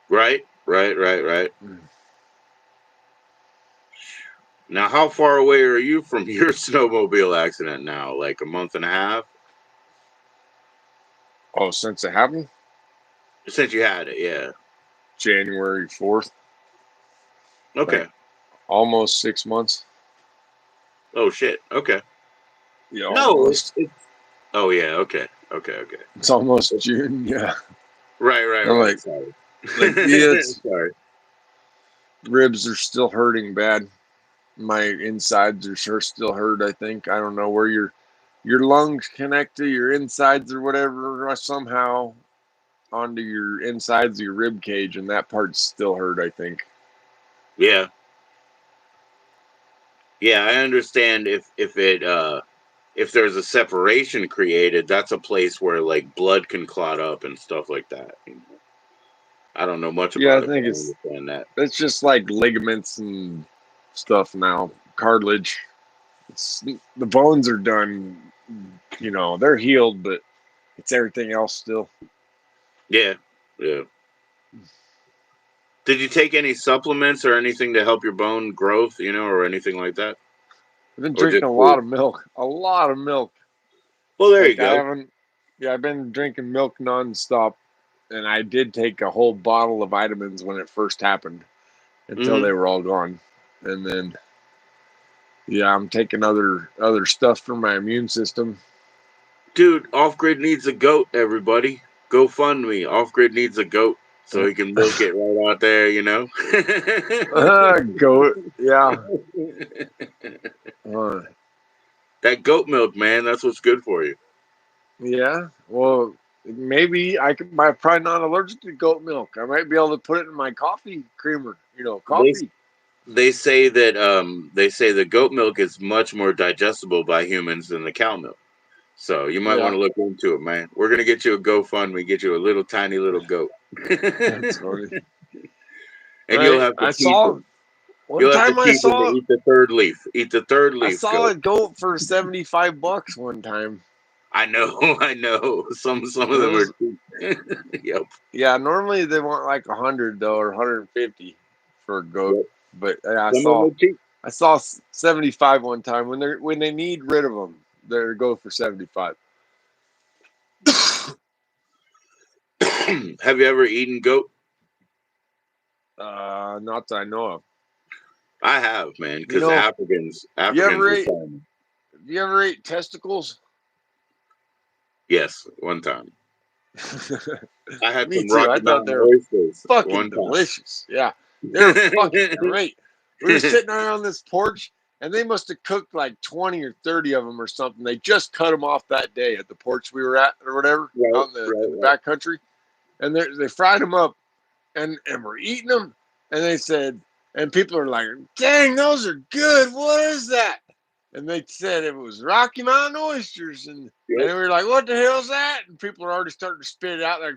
Right, right, right, right. Now, how far away are you from your snowmobile accident now? Like a month and a half Oh, since it happened, since you had it? Yeah. January 4th, like Okay. almost 6 months. Oh shit. Okay. Yeah, No, almost. it's. Oh yeah. Okay. Okay. Okay. It's almost June. Yeah. Right. Right. I'm Right. Sorry. yeah, it's Sorry. ribs are still hurting bad. My insides are sure still hurt. I think I don't know where your lungs connect to your insides or whatever somehow onto your insides of your rib cage, and that part's still hurt. I think. Yeah. Yeah. I understand if there's a separation created, that's a place where like blood can clot up and stuff like that. You know? I don't know much Yeah, I about it, but think I understand that. it's just like ligaments and stuff now, cartilage. The bones are done. you know, they're healed, but it's everything else still. Yeah, yeah. Did you take any supplements or anything to help your bone growth, or anything like that? I've been Or just drinking a food? lot of milk, a lot of milk. Well, there you Like I go. haven't, yeah, I've been drinking milk nonstop, and I did take a whole bottle of vitamins when it first happened until Hmm. they were all gone, and then yeah, I'm taking other stuff for my immune system. Dude, Off Grid needs a goat, everybody. Go fund me. Off Grid needs a goat so he can milk it right out there, Goat, yeah. Uh, That goat milk, man, that's what's good for you. yeah, well, maybe I'm probably not allergic to goat milk. I might be able to put it in my coffee creamer. You know, They coffee. they say that the goat milk is much more digestible by humans than the cow milk. So you might want Yeah, to look into it, man. We're gonna get you a GoFundMe, get you a little tiny little goat. that's funny. And you'll Right? have to teach him. One You'll have to time teach him to eat the third leaf. Eat the third I leaf, saw goat. a goat for $75 one time. I know, I know. Some It of them are was cheap. Yep. yeah. Normally they want like 100 though, or 150 for a goat. Yep. But yeah, Some of them are cheap. I saw 75 one time when they need rid of them. They go for 75. Have you ever eaten goat? Not that I know of. I have, man, You because know, you Africans ever were ate telling me. you ever ate testicles? Yes, one time. I had Me some too. I Rocky thought Mountain they were oysters fucking one time. delicious. Yeah, they're fucking great. We were sitting around this porch, and they must have cooked like 20 or 30 of them or something. They just cut them off that day at the porch we were at, or whatever, Right, out in the right, right. back country, and they fried them up, and we're eating them, and they said, and people are like, "Dang, those are good. What is that?" And they said it was Rocky Mountain oysters, and Yep. we were like, "What the hell's that?" And people are already starting to spit it out. Like,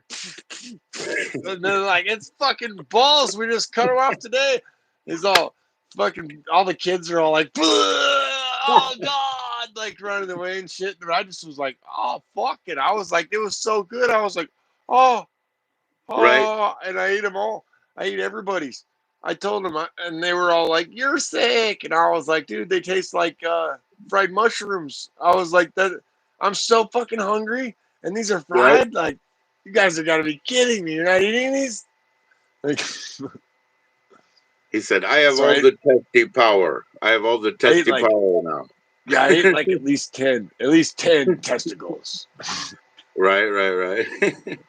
and they're like, "It's fucking balls. We just cut them off today." It's all fucking. All the kids are all like, "Oh God!" Like running away and shit. And I just was like, "Oh fuck it!" I was like, "It was so good." I was like, "Oh, Right, oh," and I ate them all. I ate everybody's. I told them, and they were all like, "You're sick," and I was like, "Dude, they taste like fried mushrooms." I was like, "That I'm so fucking hungry, and these are right. fried. Like, you guys have got to be kidding me. You're not eating these." Like, He said, "I have so all the testy power. I have all the I ate testy like, power now." yeah, I ate like at least 10 testicles. Right, right, right.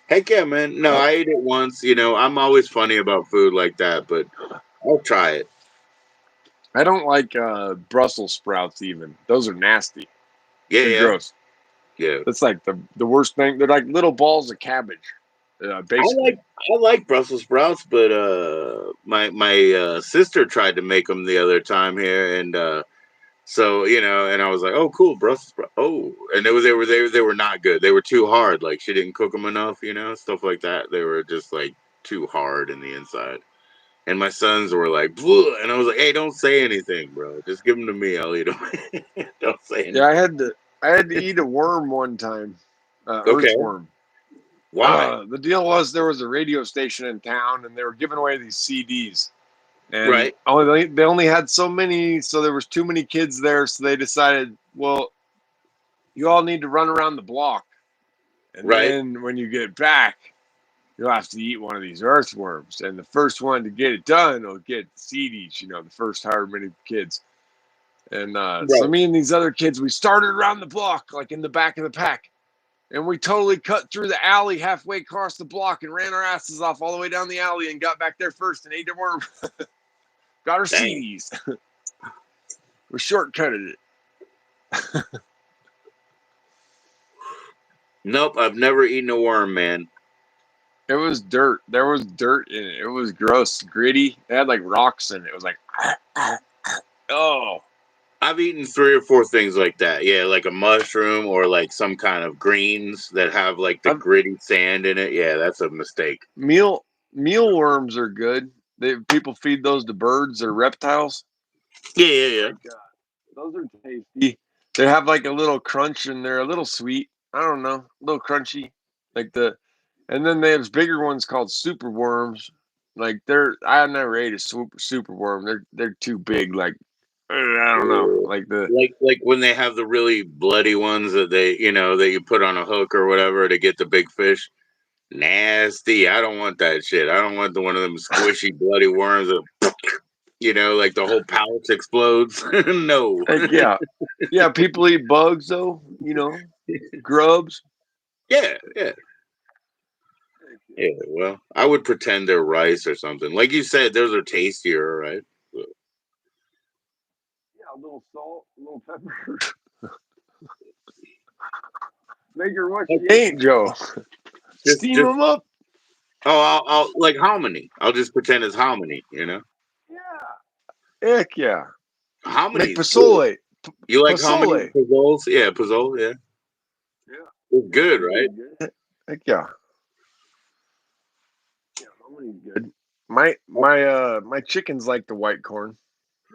Heck yeah, man. No, I, I ate it once. I'm always funny about food like that, but I'll try it. I don't like Brussels sprouts even. Those are nasty. Yeah, They're yeah, gross. yeah. That's like the worst thing. They're like little balls of cabbage, I like basically. I like Brussels sprouts, but my sister tried to make them the other time here, and so and I was like, oh, cool, Brussels sprouts. Oh, and they were not good. They were too hard. Like she didn't cook them enough, stuff like that. They were just like too hard in the inside. And my sons were like, "Bleh," and I was like, hey, don't say anything, bro. Just give them to me. I'll eat them. Don't say Yeah, anything. I had to eat a worm one time, Okay. earthworm. Why? The deal was there was a radio station in town, and they were giving away these CDs, and Right. they only had so many, so there was too many kids there, so they decided, well, you all need to run around the block, and Right. then when you get back, you'll have to eat one of these earthworms, and the first one to get it done will get CDs. You know, the first however many kids. And so Right. me and these other kids, we started around the block, like in the back of the pack. And we totally cut through the alley halfway across the block and ran our asses off all the way down the alley and got back there first and ate a worm. Got our Dang. CDs. We shortcutted it. Nope. I've never eaten a worm, man. It was dirt. There was dirt in it. It was gross, gritty. It had like rocks in it. It was like, oh. I've eaten 3 or 4 things like that. Yeah, like a mushroom or like some kind of greens that have like the I've, gritty sand in it. Yeah, that's a mistake. meal mealworms are good. People feed those to birds or reptiles. Yeah, yeah, yeah. Like those are tasty. They have like a little crunch and they're a little sweet. I don't know, a little crunchy, like the. And then they have bigger ones called super worms. Like I never ate a super worm. They're too big. Like I don't know. Like the Like when they have the really bloody ones that that you put on a hook or whatever to get the big fish. Nasty. I don't want that shit. I don't want the one of them squishy bloody worms that like the whole pouch explodes. No. like yeah. People eat bugs though. Grubs. Yeah, yeah. Yeah, well, I would pretend they're rice or something. Like you said, those are tastier, right? So, Yeah, a little salt, a little pepper. Make her what she ain't, Joe. Steam just them up. I'll like hominy. I'll just pretend it's hominy. Yeah. Heck yeah. Make Homony's good. pozole. You like hominy? Pozole. Pozzoles? Yeah, pozzole, yeah. Yeah. It's good, right? Heck yeah. Yeah, homony's good. My chickens like the white corn.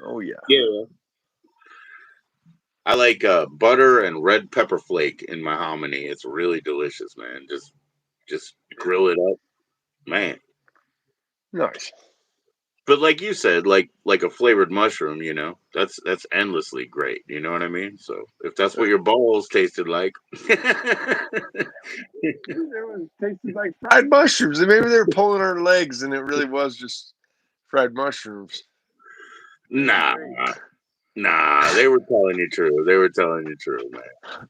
Oh yeah. Yeah. I like butter and red pepper flake in my hominy. It's really delicious, man. Just grill it up, man. Nice. But like you said, like a flavored mushroom, that's endlessly great. You know what I mean? So if that's what your balls tasted like, It was tasted like fried mushrooms. And maybe they were pulling our legs and it really was just fried mushrooms. nah, nah, they were telling you true. They were telling you true, man.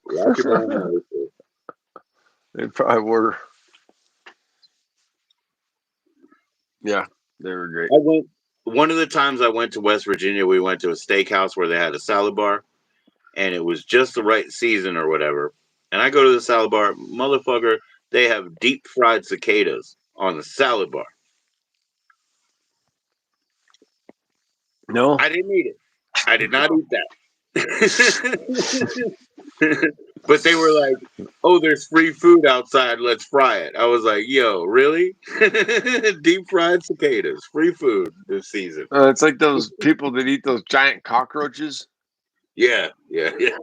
Rock it down nicely. They probably were. Yeah, they were great. I went one of the times I went to West Virginia. We went to a steakhouse where they had a salad bar, and it was just the right season or whatever. And I go to the salad bar, motherfucker. They have deep fried cicadas on the salad bar. No. I didn't eat it. I did not eat that. But they were like, "Oh, there's free food outside. Let's fry it." I was like, "Yo, really? Deep fried cicadas, free food this season?" It's like those people that eat those giant cockroaches. Yeah, yeah, yeah.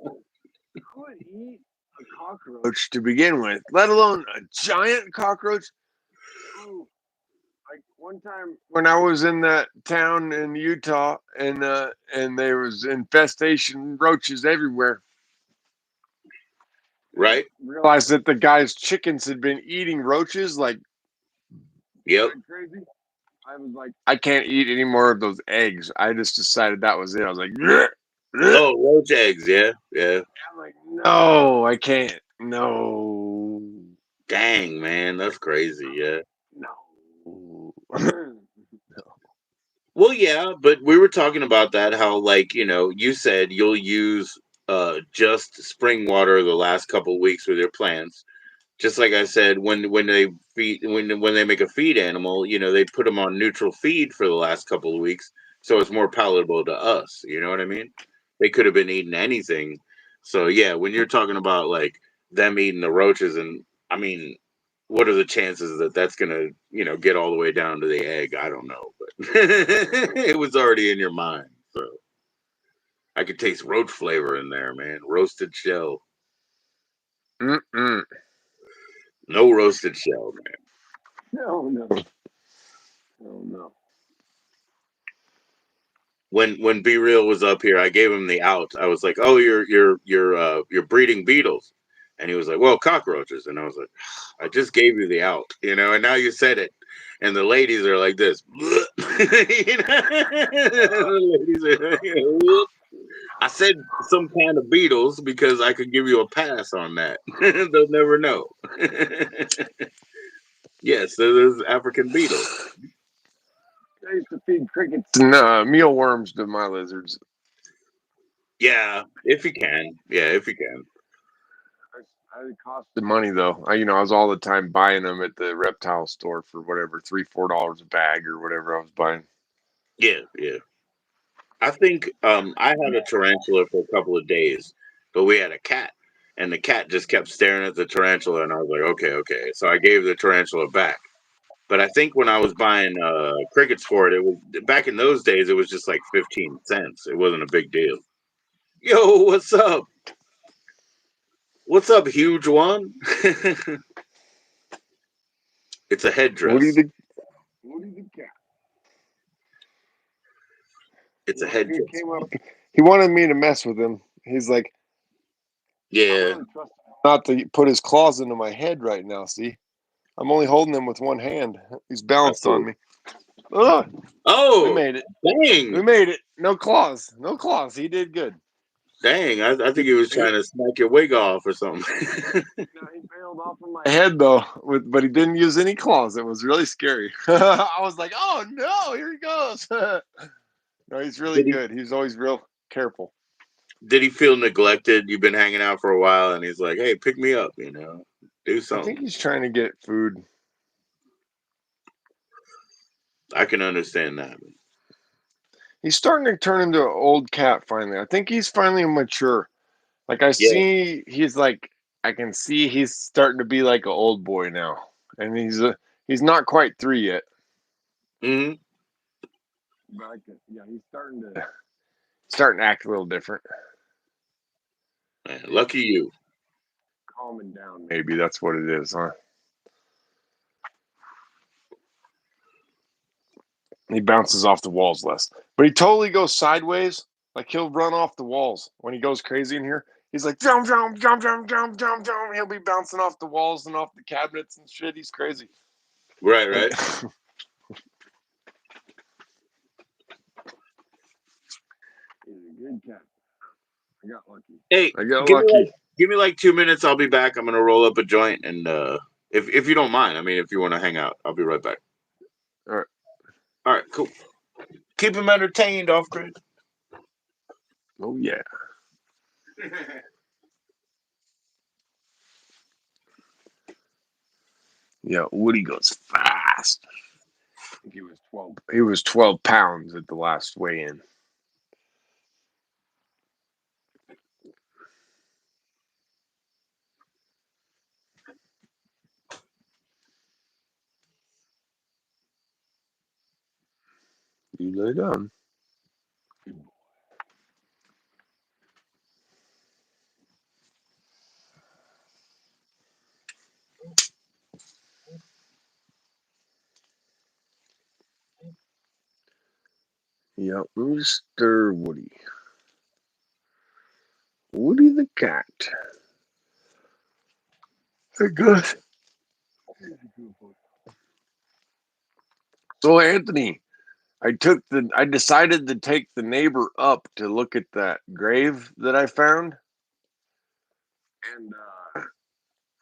Who would eat a cockroach to begin with, let alone a giant cockroach? Ooh, like one time when I was in that town in Utah, and there was infestation roaches everywhere. Right. Realized that the guy's chickens had been eating roaches like Yep. crazy. I was like, I can't eat any more of those eggs. I just decided that was it. I was like, "Bleh, bleh." Oh, roach eggs. Yeah, yeah. I'm like, no, I can't. No, Dang, man, that's crazy. Yeah. no. Well, yeah, but we were talking about that. How, like, you said you'll use just spring water the last couple of weeks with your plants. Just like I said, when they feed when they make a feed animal, they put them on neutral feed for the last couple of weeks, so it's more palatable to us. You know what I mean? They could have been eating anything. So yeah, when you're talking about like them eating the roaches, and I mean, what are the chances that that's gonna get all the way down to the egg? I don't know, but it was already in your mind, so I could taste roach flavor in there, man. Roasted shell, Mm-mm. no roasted shell, man. No, no, no, no. When Be Real was up here, I gave him the out. I was like, "Oh, you're breeding beetles," and he was like, "Well, cockroaches," and I was like, "I just gave you the out, and now you said it." And the ladies are like this. The ladies are, I said some kind of beetles because I could give you a pass on that. They'll never know. Yes, there's African beetles. I used to feed crickets and mealworms to my lizards. Yeah, if you can. Yeah, if you can. It cost the money though. I was all the time buying them at the reptile store for whatever $3-4 a bag or whatever I was buying. Yeah, yeah. I think I had a tarantula for a couple of days, but we had a cat, and the cat just kept staring at the tarantula, and I was like, okay, okay. So I gave the tarantula back. But I think when I was buying crickets for it, it was back in those days. It was just like 15 cents. It wasn't a big deal. Yo, what's up? What's up, huge one? It's a Woody headdress. the Woody the cat. It's a He headdress. came up. He wanted me to mess with him. He's like, I'm Yeah. really trusting him not to put his claws into my head right now. See, I'm only holding him with one hand. He's I balanced on see. me. Ugh, we Oh, made it. We dang. made it. No claws. No claws. He did good. Dang. I think he was He, trying to smack your wig off or something. no, he bailed off of my head though, but he didn't use any claws. It was really scary. I was like, oh no, here he goes. No, he's really did he good. He's always real careful. did he feel neglected? You've been hanging out for a while and he's like, hey, pick me up, do I think something. he's trying to get food. I can understand that. He's starting to turn into an old cat finally. I think he's finally mature. Like I Yeah. see, he's like I can see he's starting to be like an old boy now, and he's not quite 3 yet. Hmm. But yeah, he's starting to act a little different. Man, He's lucky you. calming down. Maybe that's what it is, huh? He bounces off the walls less, but he totally goes sideways. Like he'll run off the walls when he goes crazy in here. He's like jump, jump, jump, jump, jump, jump, jump. He'll be bouncing off the walls and off the cabinets and shit. He's crazy. Right, Like right. he's a good cat. I got lucky. Hey, I got give me like lucky. give me like 2 minutes. I'll be back. I'm gonna roll up a joint and if you don't mind, I mean, if you want to hang out, I'll be right back. All right. All right, cool. Keep him entertained, off grid. Oh yeah. Yeah. Woody goes fast. I think he was 12. He was 12 pounds at the last weigh in. You lay down. Yeah, Mr. Woody. Woody the cat. Hey, good. So Anthony, I decided to take the neighbor up to look at that grave that I found,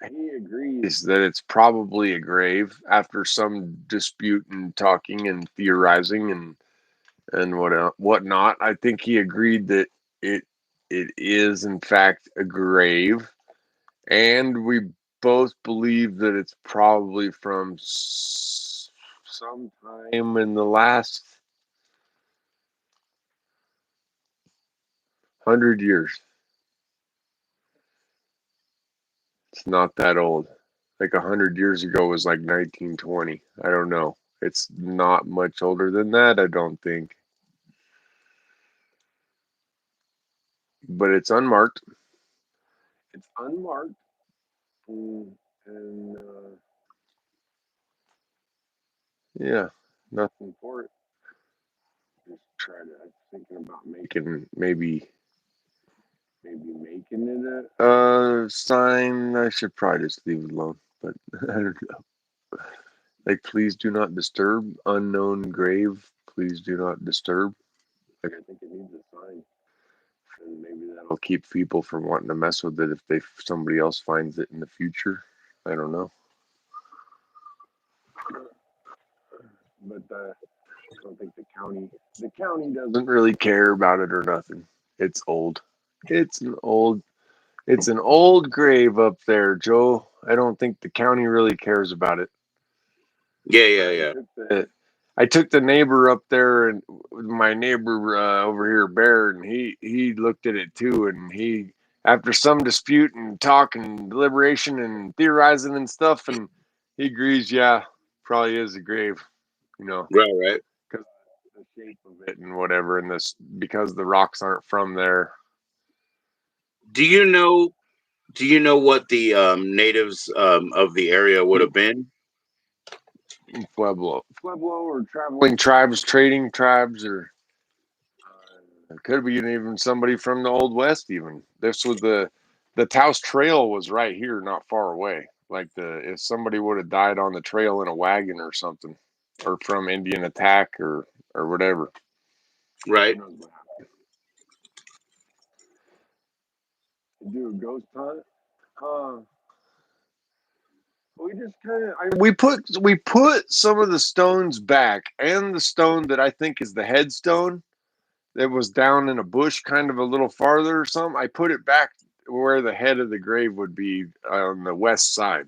and he agrees that it's probably a grave after some dispute and talking and theorizing and whatnot. I think he agreed that it it is in fact a grave, and we both believe that it's probably from sometime in the last 100 years. It's not that old. Like 100 years ago was like 1920. I don't know. It's not much older than that, I don't think. But it's unmarked. It's unmarked, and yeah, nothing for it. Just try to. I'm thinking about making maybe making it a sign. I should probably just leave it alone. But I don't know. Like, please do not disturb. Unknown grave. Please do not disturb. Like, I think it needs a sign, and maybe that'll keep people from wanting to mess with it if somebody else finds it in the future. I don't know. But I don't think the county doesn't really care about it or nothing. It's old. It's an old it's an old grave up there, Joe. I don't think the county really cares about it. Yeah, But yeah, I yeah. took the neighbor up there, and my neighbor over here, Bear, and he looked at it too, and he, after some dispute and talk and deliberation and theorizing and stuff, and he agrees, yeah, probably is a grave, you know, Right, right. because the shape of it and whatever, and this because the rocks aren't from there. Do you know? Do you know what the natives of the area would have been? Pueblo, or traveling tribes, trading tribes, or it could be even somebody from the old west. Even this was the Taos Trail was right here, not far away. Like the if somebody would have died on the trail in a wagon or something, or from Indian attack or whatever. Who Right. knows what happened? Do a ghost hunt. Uh, we just kind of we put some of the stones back, and the stone that I think is the headstone that was down in a bush, kind of a little farther or something. I put it back where the head of the grave would be on the west side.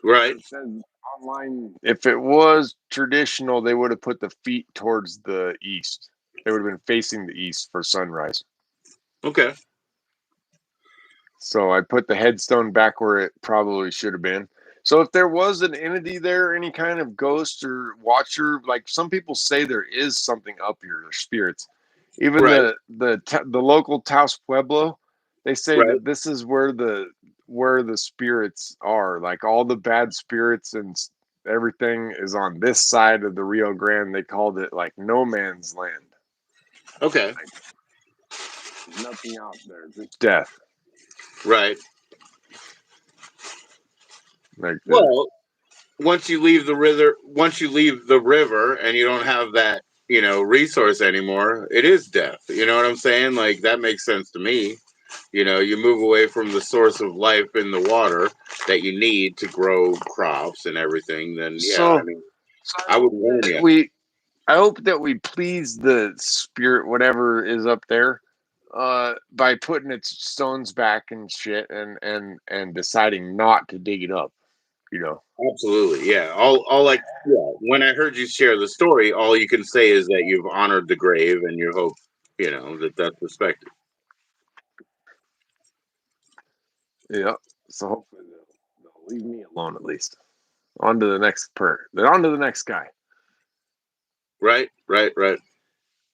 Right. It says online if it was traditional, they would have put the feet towards the east. They would have been facing the east for sunrise. Okay. So I put the headstone back where it probably should have been. So if there was an entity there, any kind of ghost or watcher, like some people say there is something up here, there's spirits. Even Right. the local Taos Pueblo, they say Right. that this is where the spirits are. Like all the bad spirits and everything is on this side of the Rio Grande. They called it like no man's land. Okay. Like nothing out there, just death. Right. Like the Well, once you leave the river and you don't have that, resource anymore, it is death. You know what I'm saying? Like that makes sense to me. You move away from the source of life in the water that you need to grow crops and everything, then yeah, I so mean, So I would warn you. I hope that we please the spirit, whatever is up there, by putting its stones back and shit, and deciding not to dig it up. You know. Absolutely, yeah. All like, yeah. When I heard you share the story, all you can say is that you've honored the grave and you hope, that that's respected. Yeah. So hopefully they'll leave me alone at least. On to the next Then on to the next guy. Right, right, right.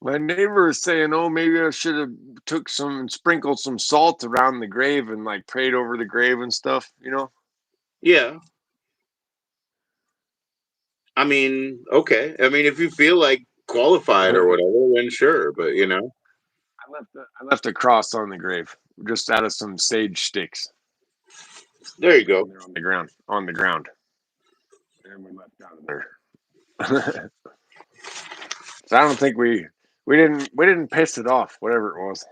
My neighbor is saying, "Oh, maybe I should have took some and sprinkled some salt around the grave and like prayed over the grave and stuff." You know. Yeah. I mean, okay. I mean, if you feel like qualified or whatever, then sure. But I left a cross on the grave just out of some sage sticks there you down go. there on the ground. On the ground, and we left out of there. So I don't think we didn't piss it off, whatever it was.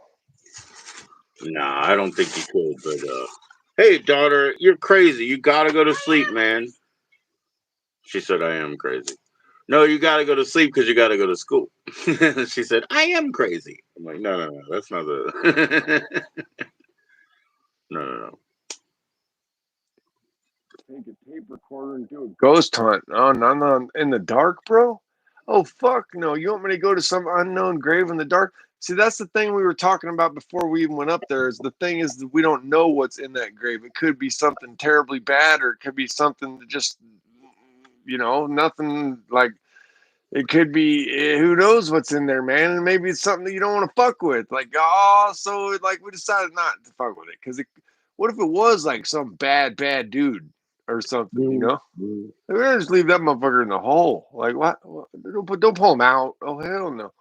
Nah, I don't think you could. But hey, daughter, you're crazy. You gotta go to sleep, man. She said, I am crazy. No, you got to go to sleep because you got to go to school. She said, I am crazy. I'm like, no, no, no. That's not the. No, no, no. Take a tape recorder and do a ghost hunt. Oh, no, in the dark, bro. Oh fuck no! You want me to go to some unknown grave in the dark? See, that's the thing we were talking about before we even went up there. Is the thing is that we don't know what's in that grave. It could be something terribly bad, or it could be something that just, nothing like. It could be who knows what's in there, man, and maybe it's something that you don't want to fuck with. Like, oh, so like we decided not to fuck with it because what if it was like some bad dude or something, you know? Mhm. We're gonna just leave that motherfucker in the hole. Like, what? Don't pull him out. Oh hell no.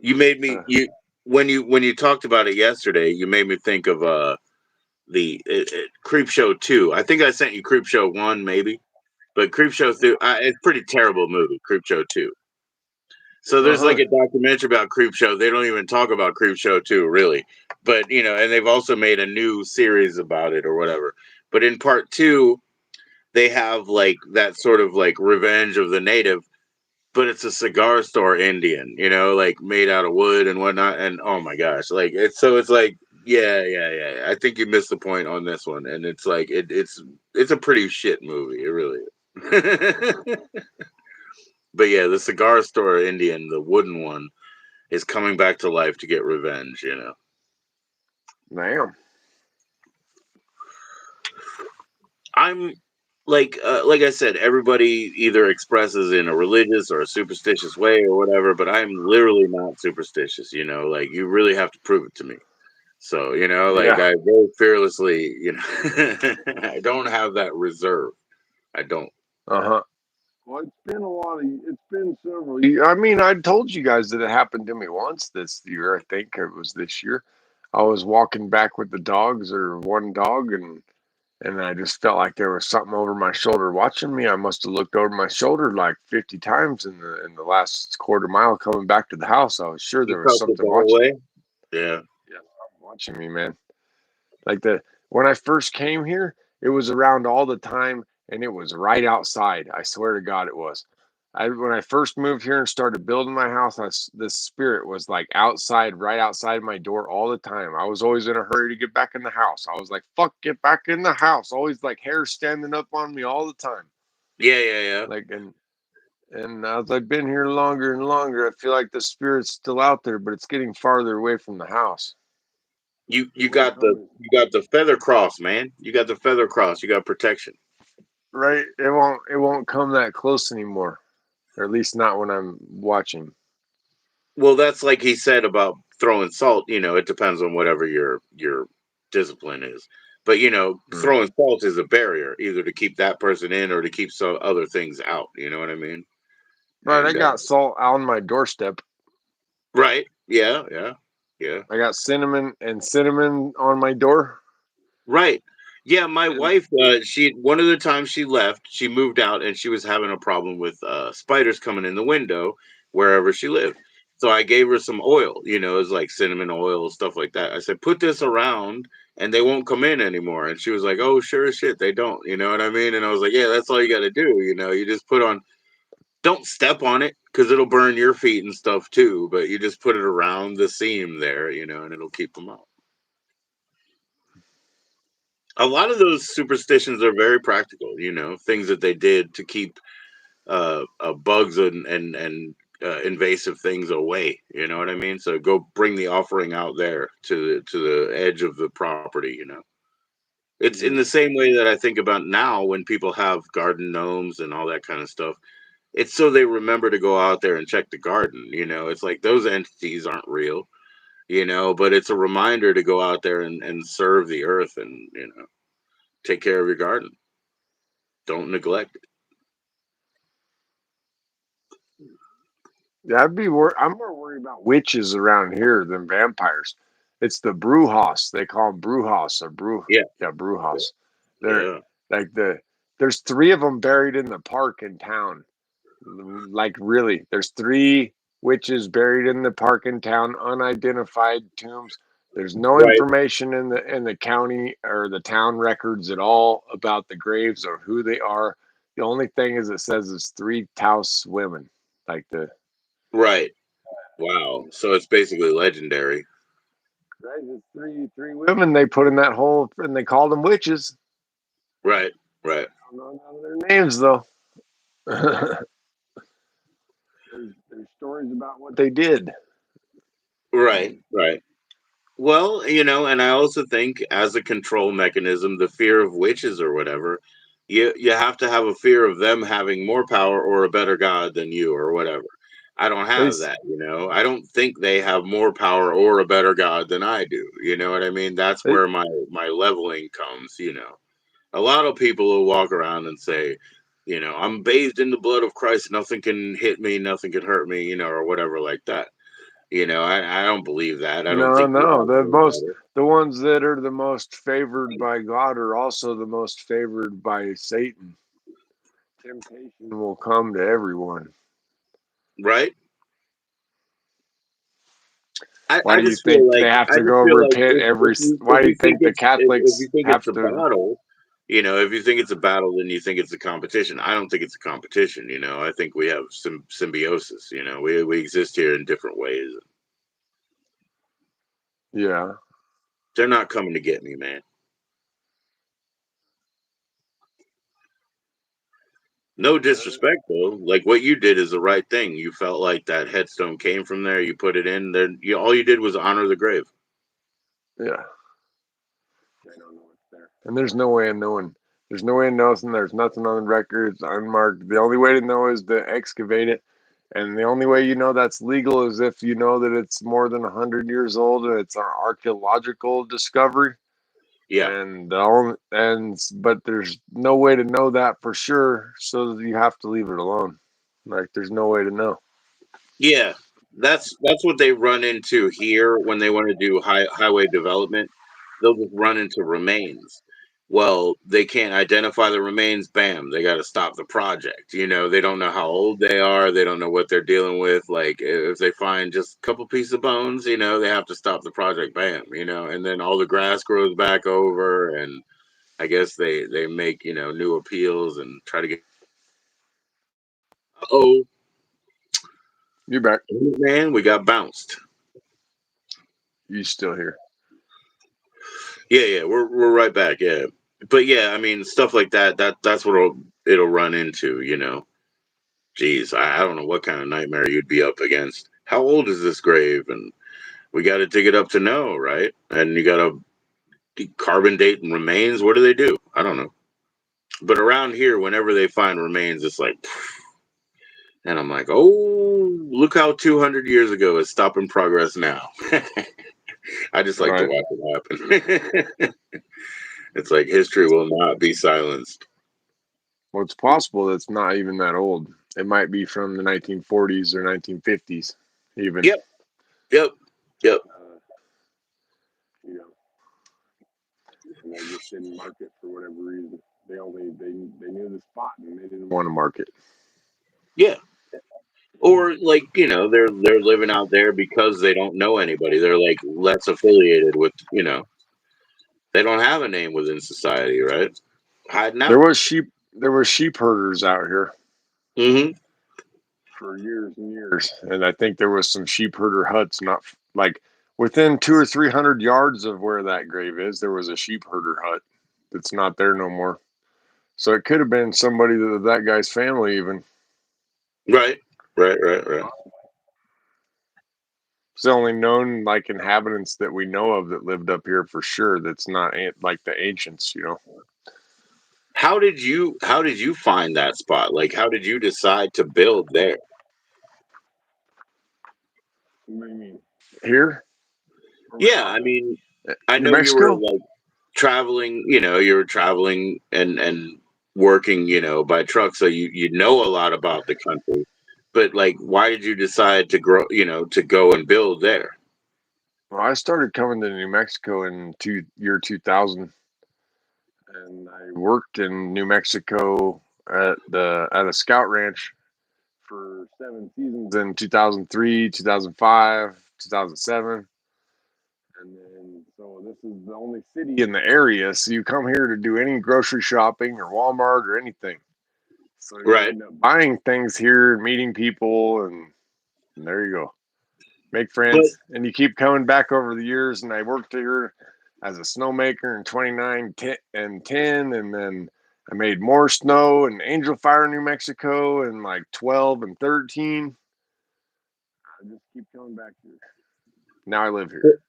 You made me Uh, you when you talked about it yesterday. You made me think of the Creep Show 2. I think I sent you Creep Show 1, maybe, but Creep Show 2. It's a pretty terrible movie. Creep Show 2. So there's like uh-huh. a documentary about Creep Show. They don't even talk about Creep Show 2, really. But, and they've also made a new series about it or whatever. But in part 2, they have like that sort of like Revenge of the Native, but it's a cigar store Indian, like made out of wood and whatnot. And oh my gosh, like it's like, yeah, yeah, yeah. I think you missed the point on this one. And it's like it's a pretty shit movie. It really is. But yeah, the cigar store Indian, the wooden one, is coming back to life to get revenge. Damn. I'm like I said, everybody either expresses in a religious or a superstitious way or whatever, but I'm literally not superstitious. Like you really have to prove it to me. So, you know, like Yeah. I very fearlessly, you know, I don't have that reserve. I don't. Uh-huh. Well, it's been several years. I mean, I told you guys that it happened to me once this year. I think it was this year. I was walking back with the dogs or one dog, and I just felt like there was something over my shoulder watching me. I must have looked over my shoulder like 50 times in the last quarter mile coming back to the house. I was sure You there was felt it the something whole watching. way? Yeah. Yeah, watching me, man. Like the when I first came here, it was around all the time, and it was right outside. I swear to God, it was. When I first moved here and started building my house, the spirit was like outside, right outside my door all the time. I was always in a hurry to get back in the house. I was like, "Fuck, get back in the house!" Always like hair standing up on me all the time. Yeah, yeah, yeah. Like and as I've been here longer and longer, I feel like the spirit's still out there, but it's getting farther away from the house. You It won't got the come. you got the feather cross, man. You got the feather cross. You got protection. Right, it won't come that close anymore, or at least not when I'm watching. Well, that's like he said about throwing salt. You know, it depends on whatever your discipline is. But you know, Hmm. throwing salt is a barrier, either to keep that person in or to keep some other things out. You know what I mean? Right, I And got salt on my doorstep. right, yeah, yeah, yeah. I got cinnamon on my door. Right. Yeah, my And wife, she one of the times she left, she moved out and she was having a problem with spiders coming in the window wherever she lived. So I gave her some oil, you know, it's like cinnamon oil, stuff like that. I said, put this around and they won't come in anymore. And she was like, oh, sure as shit, they don't. You know what I mean? And I was like, yeah, that's all you got to do. You know, you just put on, don't step on it because it'll burn your feet and stuff too. But you just put it around the seam there, you know, and it'll keep them out. A lot of those superstitions are very practical, you know, things that they did to keep bugs and invasive things away. You know what I mean? So go bring the offering out there to the edge of the property. You know, it's in mhm. the same way that I think about now when people have garden gnomes and all that kind of stuff. It's so they remember to go out there and check the garden. You know, it's like those entities aren't real. You know, but it's a reminder to go out there and serve the earth and you know take care of your garden. Don't neglect it. Yeah, I'm more worried about witches around here than vampires. It's the Brewhouse. They call them Brewhouse or Brew. Yeah, Yeah, Brewhouse. They're yeah, like there's three of them buried in the park in town. Like really, there's three witches buried in the park in town, unidentified tombs. There's no right, information in the county or the town records at all about the graves or who they are. The only thing is it says it's three Taos women, like the right. Wow. So it's basically legendary. right, it's three women they put in that hole and they called them witches. Right, right, I don't know none of their names though. there's stories about what they did. right, right. Well, you know, and I also think as a control mechanism, the fear of witches or whatever, you have to have a fear of them having more power or a better god than you or whatever. I don't They have that, you know. I don't think they have more power or a better god than I do. You know what I mean? That's they where my leveling comes, you know. A lot of people will walk around and say, you know, I'm bathed in the blood of Christ, nothing can hit me, nothing can hurt me, you know, or whatever like that. You know, I don't believe that. I don't No, think we no. have any better. The ones that are the most favored by God are also the most favored by Satan. Temptation will come to everyone. Right? Why I do you just feel think like they have I to just go feel like repent every? Why if do you you think think the if Catholics you think have it's a to? battle, you know, if you think it's a battle, then you think it's a competition. I don't think it's a competition. You know, I think we have some symbiosis. You know, we exist here in different ways. Yeah, They're not coming to get me, man. No disrespect though. Like what you did is the right thing. You felt like that headstone came from there. You put it in there. You all you did was honor the grave. yeah. They don't know it's there, and there's no way of knowing. There's no way of knowing. There's nothing on the record. It's unmarked. The only way to know is to excavate it And the only way you know that's legal is if you know that it's more than 100 years old and it's an archaeological discovery. Yeah. But there's no way to know that for sure, so you have to leave it alone. Like there's no way to know. Yeah, that's what they run into here when they want to do highway development. They'll just run into remains. Well, they can't identify the remains. Bam, they got to stop the project. They don't know how old they are. They don't know what they're dealing with. Like if they find just a couple pieces of bones, they have to stop the project. Bam, and then all the grass grows back over, and I guess they make new appeals and try to get. Oh You're back. man, we got bounced. You still here? Yeah, we're right back. Yeah, but yeah, I mean stuff like that. That's what it'll run into. Geez, I don't know what kind of nightmare you'd be up against. How old is this grave? And we got to dig it up to know, right? And you got to carbon date and remains. What do they do? I don't know. But around here, whenever they find remains, it's like, and I'm like, oh, look how 200 years ago is stopping progress now. I just like to Right. watch it happen. It's like history will not be silenced. Well, it's possible that's not even that old. It might be from the 1940s or 1950s, even. Yep, yep, yep. You know, and they just didn't mark it for whatever reason. They knew the spot and they didn't want to mark it. Yeah. Or like, they're living out there because they don't know anybody. They're like less affiliated with. They don't have a name within society, right? Hiding There out. was sheep. There were sheep herders out here Mm-hmm. for years and years, and I think there was some sheep herder huts, not like within 200 or 300 yards of where that grave is. There was a sheep herder hut that's not there no more. So it could have been somebody that guy's family even. Right. Right, right, right. It's the only known like inhabitants that we know of that lived up here for sure. That's not like the ancients. How did you find that spot? Like how did you decide to build there? What do you mean? Here? Yeah, I mean, I New know you were Mexico? like traveling, you were traveling and working, by truck, so you know a lot about the country. But like why did you decide to to go and build there? Well, I started coming to New Mexico in year 2000, and I worked in New Mexico at a scout ranch for 7 seasons in 2003, 2005, 2007. And then, so this is the only city in the area. So you come here to do any grocery shopping or Walmart or anything. So you Right. end up buying things here and meeting people, and there you go. Make But friends. And you keep coming back over the years. And I worked here as a snowmaker in 29 and 10. And then I made more snow in Angel Fire, New Mexico in like 12 and 13. I just keep coming back here. Now I live here.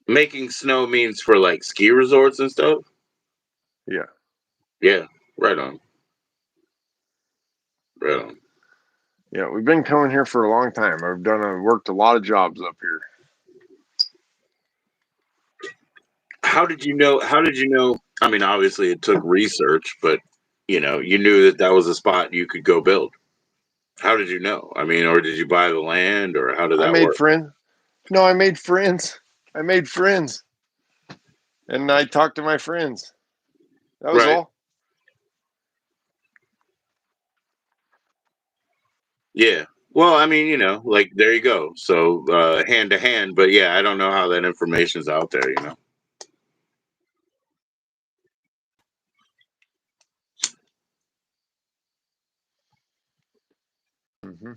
making snow means for like ski resorts and stuff. Yeah. Yeah, right on, right on. Yeah. We've been coming here for a long time. Worked a lot of jobs up here. How did you know? How did you know? I mean, obviously it took research, but you knew that that was a spot you could go build. How did you know? I mean, or did you buy the land, or how did I that made work? friends. No, I made friends. I made friends. And I talked to my friends. That was Right. all. Yeah. Well, I mean, like there you go. So hand to hand, but yeah, I don't know how that information's out there. Mm-hmm.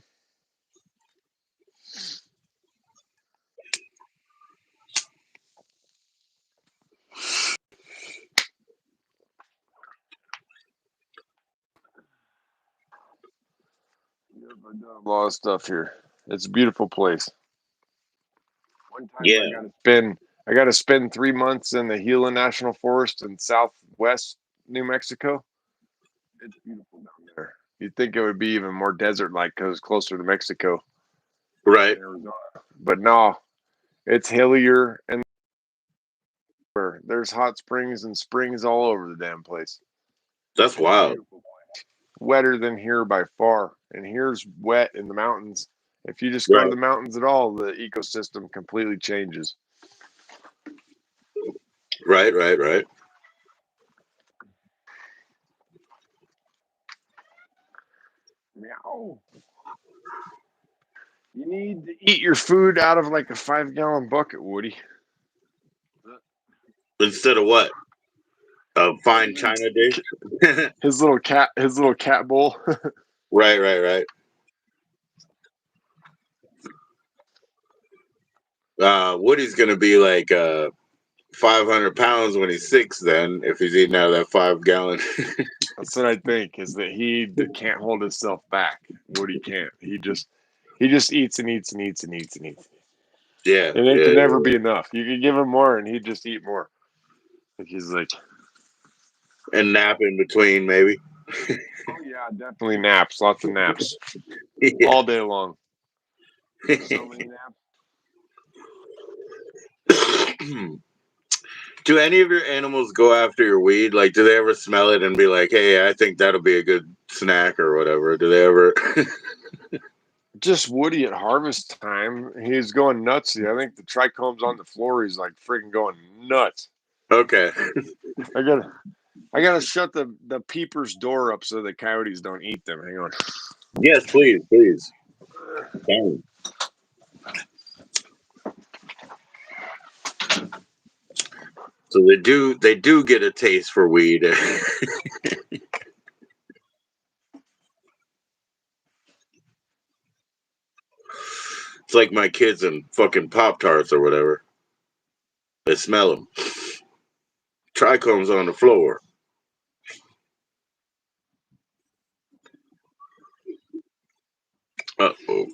Yep, I've done a lot of stuff here. It's a beautiful place. One time Yeah. I got to spend 3 months in the Gila National Forest in southwest New Mexico. It's beautiful down there. You'd think it would be even more desert-like because it's closer to Mexico Right. than Arizona. But no, it's hillier and there's hot springs and springs all over the damn place. That's wild. Wetter than here by far, and here's wet in the mountains. If you just go to Right. the mountains at all, the ecosystem completely changes. Right. Right. Right. Meow. You need to eat your food out of like a 5-gallon bucket, Woody. Instead of what? A fine china dish. His little cat bowl. Right. Right. Right. Woody's gonna be like 500 pounds when he's 6. Then if he's eating out of that 5-gallon. That's what I think, is that he can't hold himself back. Woody can't. He just eats and eats and eats and eats and eats. Yeah. And it Yeah. can never be enough. You could give him more and he'd just eat more. Like he's like, And nap in between, maybe. oh yeah, definitely naps. Lots of naps. Yeah. All day long. So many naps. Do any of your animals go after your weed? Like, do they ever smell it and be like, "Hey, I think that'll be a good snack" or whatever? Do they ever? Just Woody at harvest time. He's going nuts. I think the trichome's on the floor. He's like freaking going nuts. Okay. I gotta shut the peeper's door up so the coyotes don't eat them. Hang on. Yes, please, please. Fine. So they do get a taste for weed. It's like my kids and fucking Pop Tarts or whatever. They smell them. Trichomes on the floor. Uh-oh.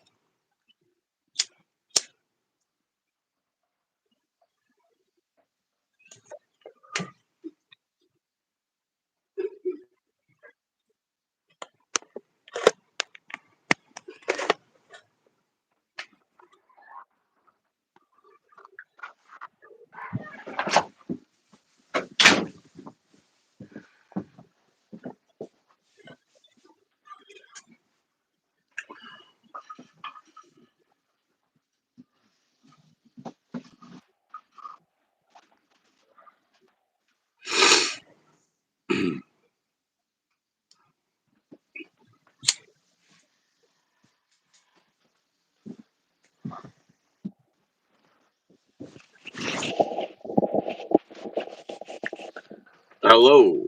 Hello.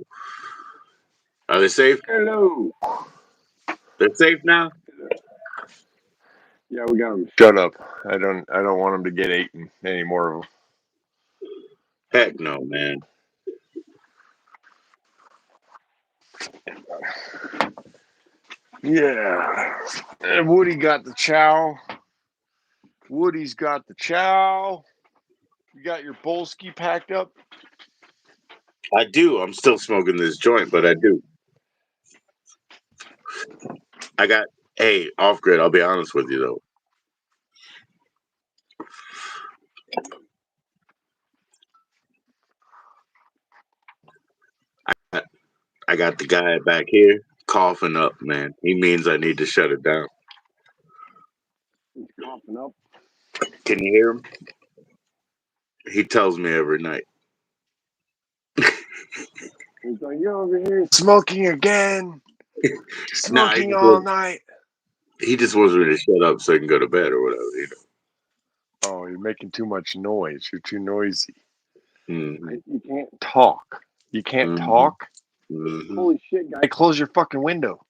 Are they safe? Hello. They're safe now? Yeah, we got him. Shut up. I don't want him to get eaten any more of them. Heck no, man. Yeah. And Woody got the chow. Woody's got the chow. You got your Bolski packed up? I do. I'm still smoking this joint, but I do. I got, hey, off grid. I'll be honest with you, though. I got the guy back here coughing up, man. He means I need to shut it down. He's coughing up. Can you hear him? He tells me every night. He's like, you're over here smoking again. Nah, Smoking all night. he just wants me to shut up so he can go to bed or whatever, you know. Oh, you're making too much noise. You're too noisy. Mm-hmm. You can't talk. You can't Mm-hmm. talk? Mm-hmm. Holy shit, guy. Close your fucking window.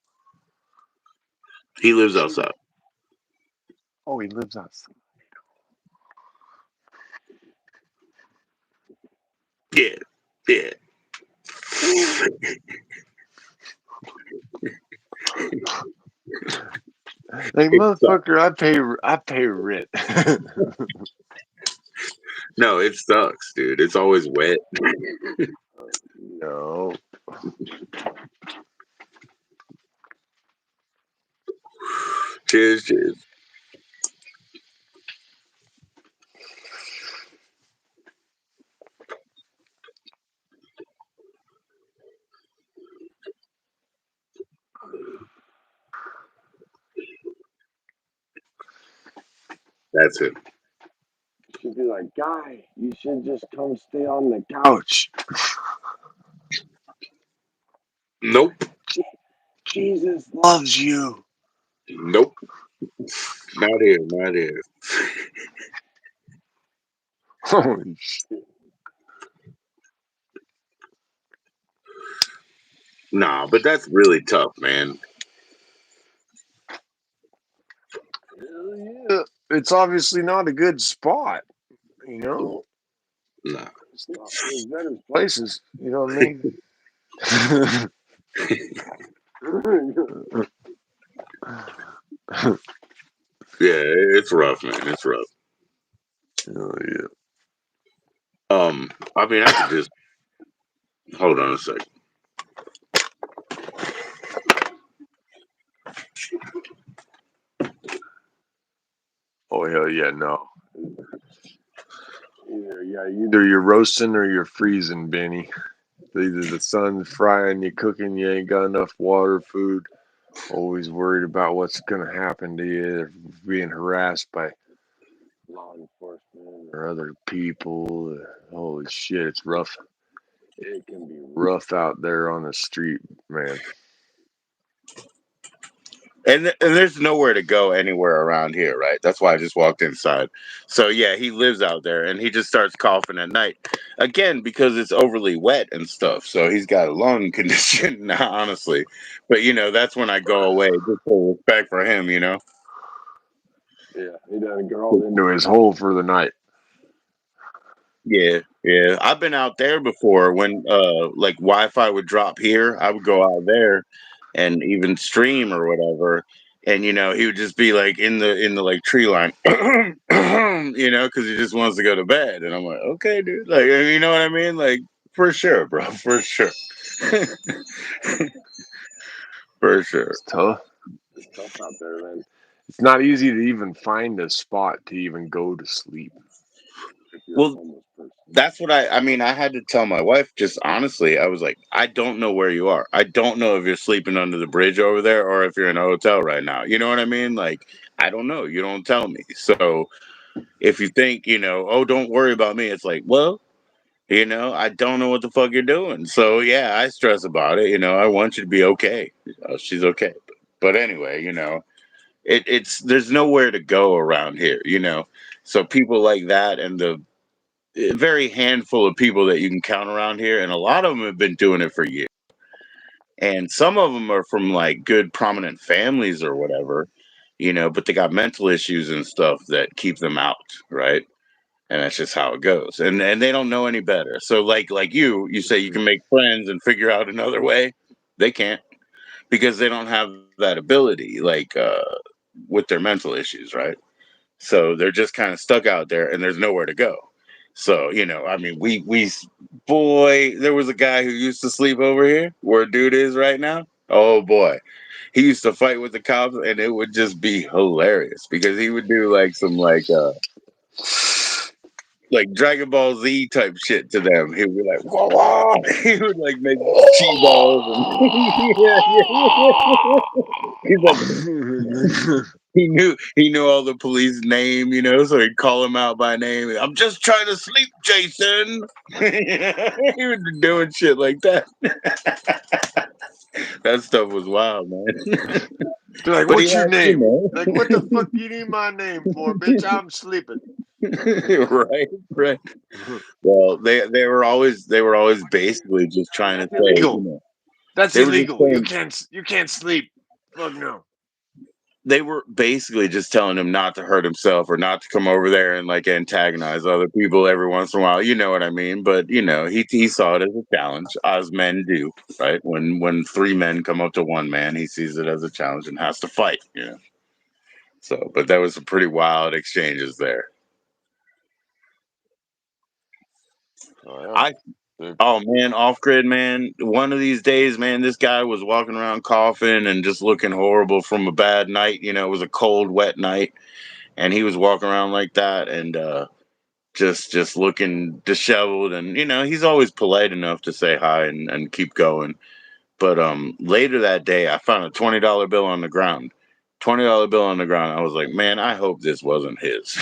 He lives outside. Oh, he lives outside. Yeah. Yeah. Like, motherfucker, I pay rent. No, it sucks, dude. It's always wet. No. Cheers, cheers. That's it. She'd be like, "Guy, you should just come stay on the couch. Nope. Jesus loves you." Nope. Not here. Not here. Holy shit. Nah, but that's really tough, man. Hell yeah. It's obviously not a good spot, you know? Nah. It's not. There's better places, you know what I mean? Yeah, it's rough, man. It's rough. Oh yeah. I mean, I could just hold on a second. Oh hell yeah, no. Either you're roasting or you're freezing, Benny. Either the sun's frying, you cooking, you ain't got enough water, food. Always worried about what's gonna happen to you, being harassed by law enforcement or other people. Holy shit, it's rough. It can be rough out there on the street, man. And there's nowhere to go anywhere around here, right? That's why I just walked inside. So yeah, he lives out there, and he just starts coughing at night, again because it's overly wet and stuff. So he's got a lung condition, honestly. But that's when I go away, just for respect for him. Yeah, he done crawled into his hole for the night. Yeah, yeah. I've been out there before when like Wi-Fi would drop here. I would go out there and even stream or whatever. And he would just be like in the like tree line, because he just wants to go to bed. And I'm like, okay, dude. Like, you know what I mean? Like, for sure, bro, for sure, for sure. It's tough. It's tough out there, man. It's not easy to even find a spot to even go to sleep if you're a Well, homeless person. that's what I mean, I had to tell my wife, just honestly. I was like, I don't know where you are. I don't know if you're sleeping under the bridge over there or if you're in a hotel right now. You know what I mean? Like, I don't know. You don't tell me. So if you think, oh, don't worry about me, it's like, well, I don't know what the fuck you're doing. So yeah, I stress about it. I want you to be okay. She's okay. But anyway, it's there's nowhere to go around here. So people like that, and the very handful of people that you can count around here, and a lot of them have been doing it for years. And some of them are from like good, prominent families or whatever, but they got mental issues and stuff that keep them out, right? And that's just how it goes. And they don't know any better. So like you say you can make friends and figure out another way. They can't, because they don't have that ability, like with their mental issues, right? So they're just kind of stuck out there, and there's nowhere to go. So I mean, we boy, there was a guy who used to sleep over here where a dude is right now. Oh boy, he used to fight with the cops, and it would just be hilarious because he would do like some like Dragon Ball Z type shit to them. He would be like, whoa, whoa. He would like make chi balls and yeah, yeah. He's like, he knew all the police name, so he'd call him out by name. I'm just trying to sleep, Jason. He would be doing shit like that. That stuff was wild, man. They're like, But he "What's your had, name?" Like, "What the fuck you need my name for, bitch? I'm sleeping." right, right. Well, they were always basically just trying to That's say, illegal. That's they were just illegal. You saying can't sleep. Fuck no. they were basically just telling him not to hurt himself or not to come over there and like antagonize other people every once in a while. You know what I mean? But he saw it as a challenge, as men do, right? When three men come up to one man, he sees it as a challenge and has to fight. So, but that was some pretty wild exchanges there. Oh yeah. I Oh man, off grid, man. One of these days, man, this guy was walking around coughing and just looking horrible from a bad night. You know, it was a cold, wet night, and he was walking around like that, and just looking disheveled. And you know, he's always polite enough to say hi and keep going. But later that day, I found a $20 bill on the ground. $20 bill on the ground. I was like, man, I hope this wasn't his,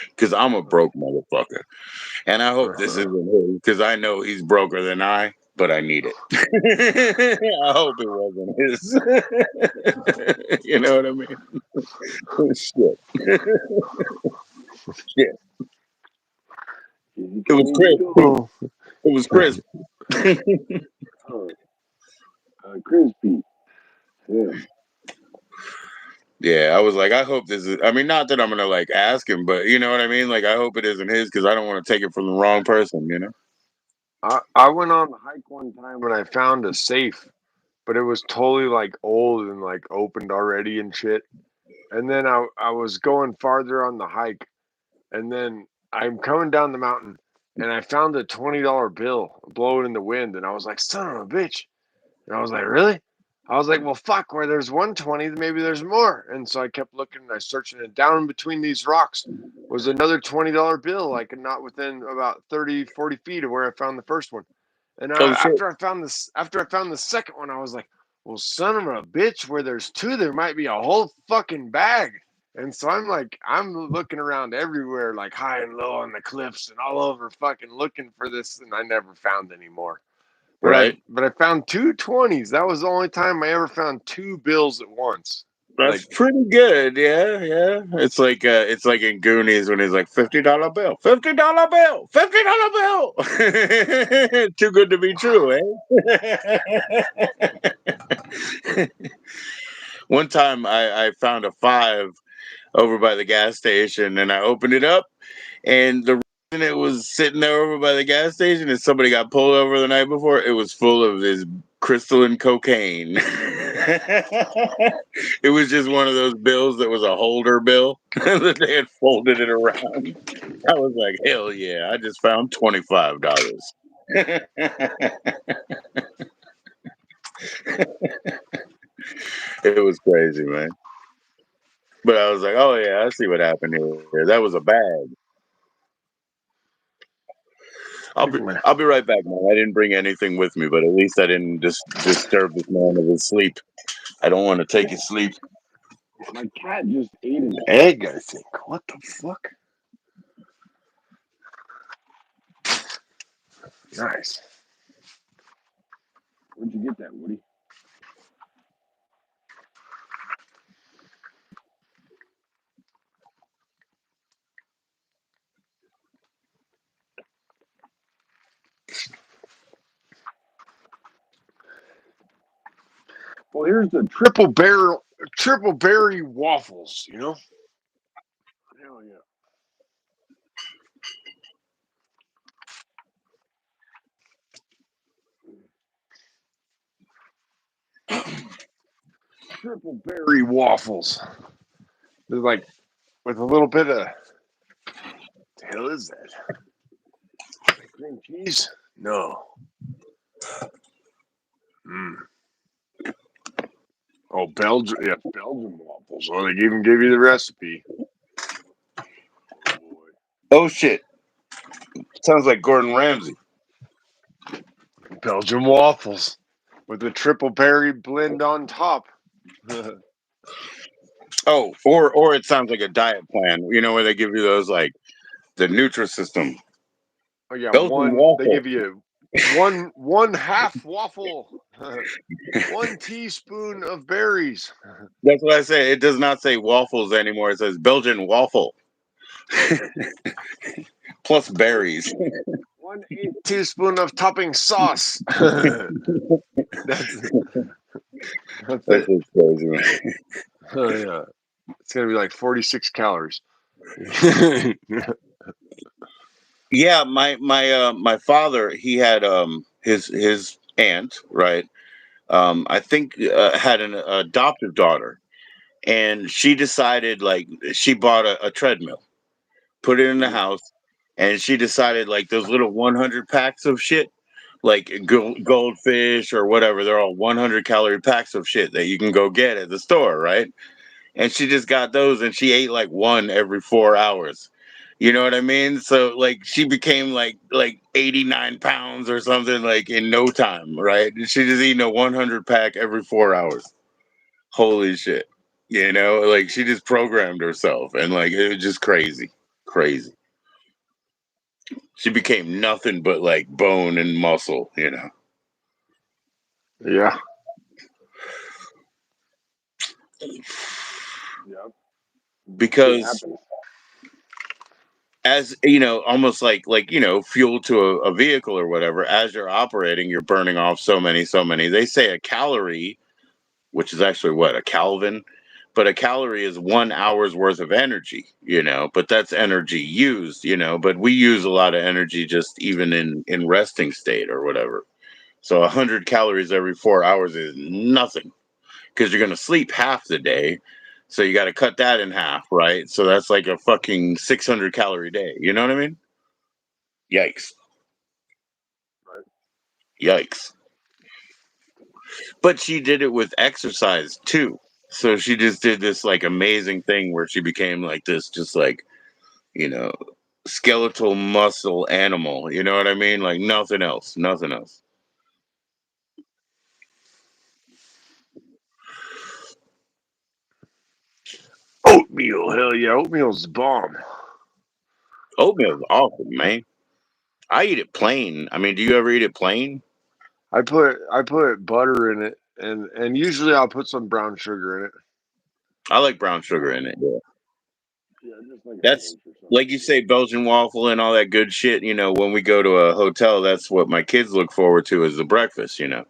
because I'm a broke motherfucker. And I hope this isn't him because I know he's broker than I, but I need it. I hope it wasn't his. You know what I mean? Shit. Shit. It was Chris. It was Chris. Crispy. Yeah. Yeah, I was like, I hope this is. I mean, not that I'm gonna like ask him, but you know what I mean. Like, I hope it isn't his because I don't want to take it from the wrong person. You know. I went on the hike one time and I found a safe, but it was totally like old and like opened already and shit. And then I was going farther on the hike, and then I'm coming down the mountain, and I found a $20 bill blowing in the wind, and I was like, son of a bitch. And I was like, really? I was like, well, fuck, where there's 120, maybe there's more. And so I kept looking and I searching, and down in between these rocks was another $20 bill, like not within about 30, 40 feet of where I found the first one. And Oh shit! after I found the second one, I was like, well, son of a bitch, where there's two, there might be a whole fucking bag. And so I'm looking around everywhere, like high and low on the cliffs and all over, fucking looking for this, and I never found any more. Right. But I found two 20s. That was the only time I ever found two bills at once. That's Like, pretty good. Yeah, yeah. It's like in Goonies when he's like $50 bill, $50 bill, $50 bill. Too good to be true, eh? One time I found a five over by the gas station and I opened it up, and the reason it was sitting there over by the gas station is somebody got pulled over the night before. It was full of this crystalline cocaine. It was just one of those bills that was a holder bill that they had folded it around. I was like, hell yeah, I just found $25. It was crazy, man. But I was like, oh yeah, I see what happened here. That was a bag. I'll be right back, man. I didn't bring anything with me, but at least I didn't just disturb this man of his sleep. I don't want to take his sleep. my cat just ate an egg, I think. What the fuck? Nice. Where'd you get that, Woody? Well, here's the triple berry waffles, you know? Hell yeah. Triple berry waffles. They're like with a little bit of, what the hell is that? Cream cheese? No. Mm. Oh, Belgium. Yeah, Belgian waffles. Oh, they even give you the recipe. Boy. Oh shit! Sounds like Gordon Ramsay. Belgian waffles with the triple berry blend on top. Oh, or it sounds like a diet plan. You know where they give you those like the Nutrisystem Oh yeah, Belgian they waffle. give you one half waffle, 1 teaspoon of berries. That's what I say. It does not say waffles anymore. It says Belgian waffle plus berries. 1/8 teaspoon of topping sauce. that's that's That's it. just crazy, man. Oh yeah, it's gonna be like 46 calories. Yeah, my father, he had his aunt, right? I think had an adoptive daughter, and she decided like she bought a treadmill, put it in the house, and she decided like those little 100 packs of shit, like goldfish or whatever, they're all 100 calorie packs of shit that you can go get at the store, right? And she just got those and she ate like one every 4 hours. You know what I mean? So like she became like 89 pounds or something like in no time, right? She just eating a 100 pack every 4 hours. Holy shit. You know, like she just programmed herself and like it was just crazy. Crazy. She became nothing but like bone and muscle, you know. Yeah. Yeah. It Because happens. as you know, almost like you know, fuel to a vehicle or whatever, as you're operating, you're burning off so many. They say a calorie, which is actually what, a Kelvin, but a calorie is 1 hour's worth of energy, you know, but that's energy used, you know, but we use a lot of energy just even in resting state or whatever. So 100 calories every 4 hours is nothing because you're going to sleep half the day. So you got to cut that in half, right? So that's like a fucking 600 calorie day. You know what I mean? Yikes. Right. Yikes. But she did it with exercise too. So she just did this like amazing thing where she became like this, just like, you know, skeletal muscle animal. You know what I mean? Like nothing else. Nothing else. Oatmeal, hell yeah, oatmeal's the bomb. Oatmeal is awesome, man. I eat it plain. I mean, do you ever eat it plain? I put butter in it, and usually I'll put some brown sugar in it. I like brown sugar in it. Yeah. Yeah, just like an That's inch or like something. you say, Belgian waffle and all that good shit. You know, when we go to a hotel, that's what my kids look forward to is the breakfast. You know,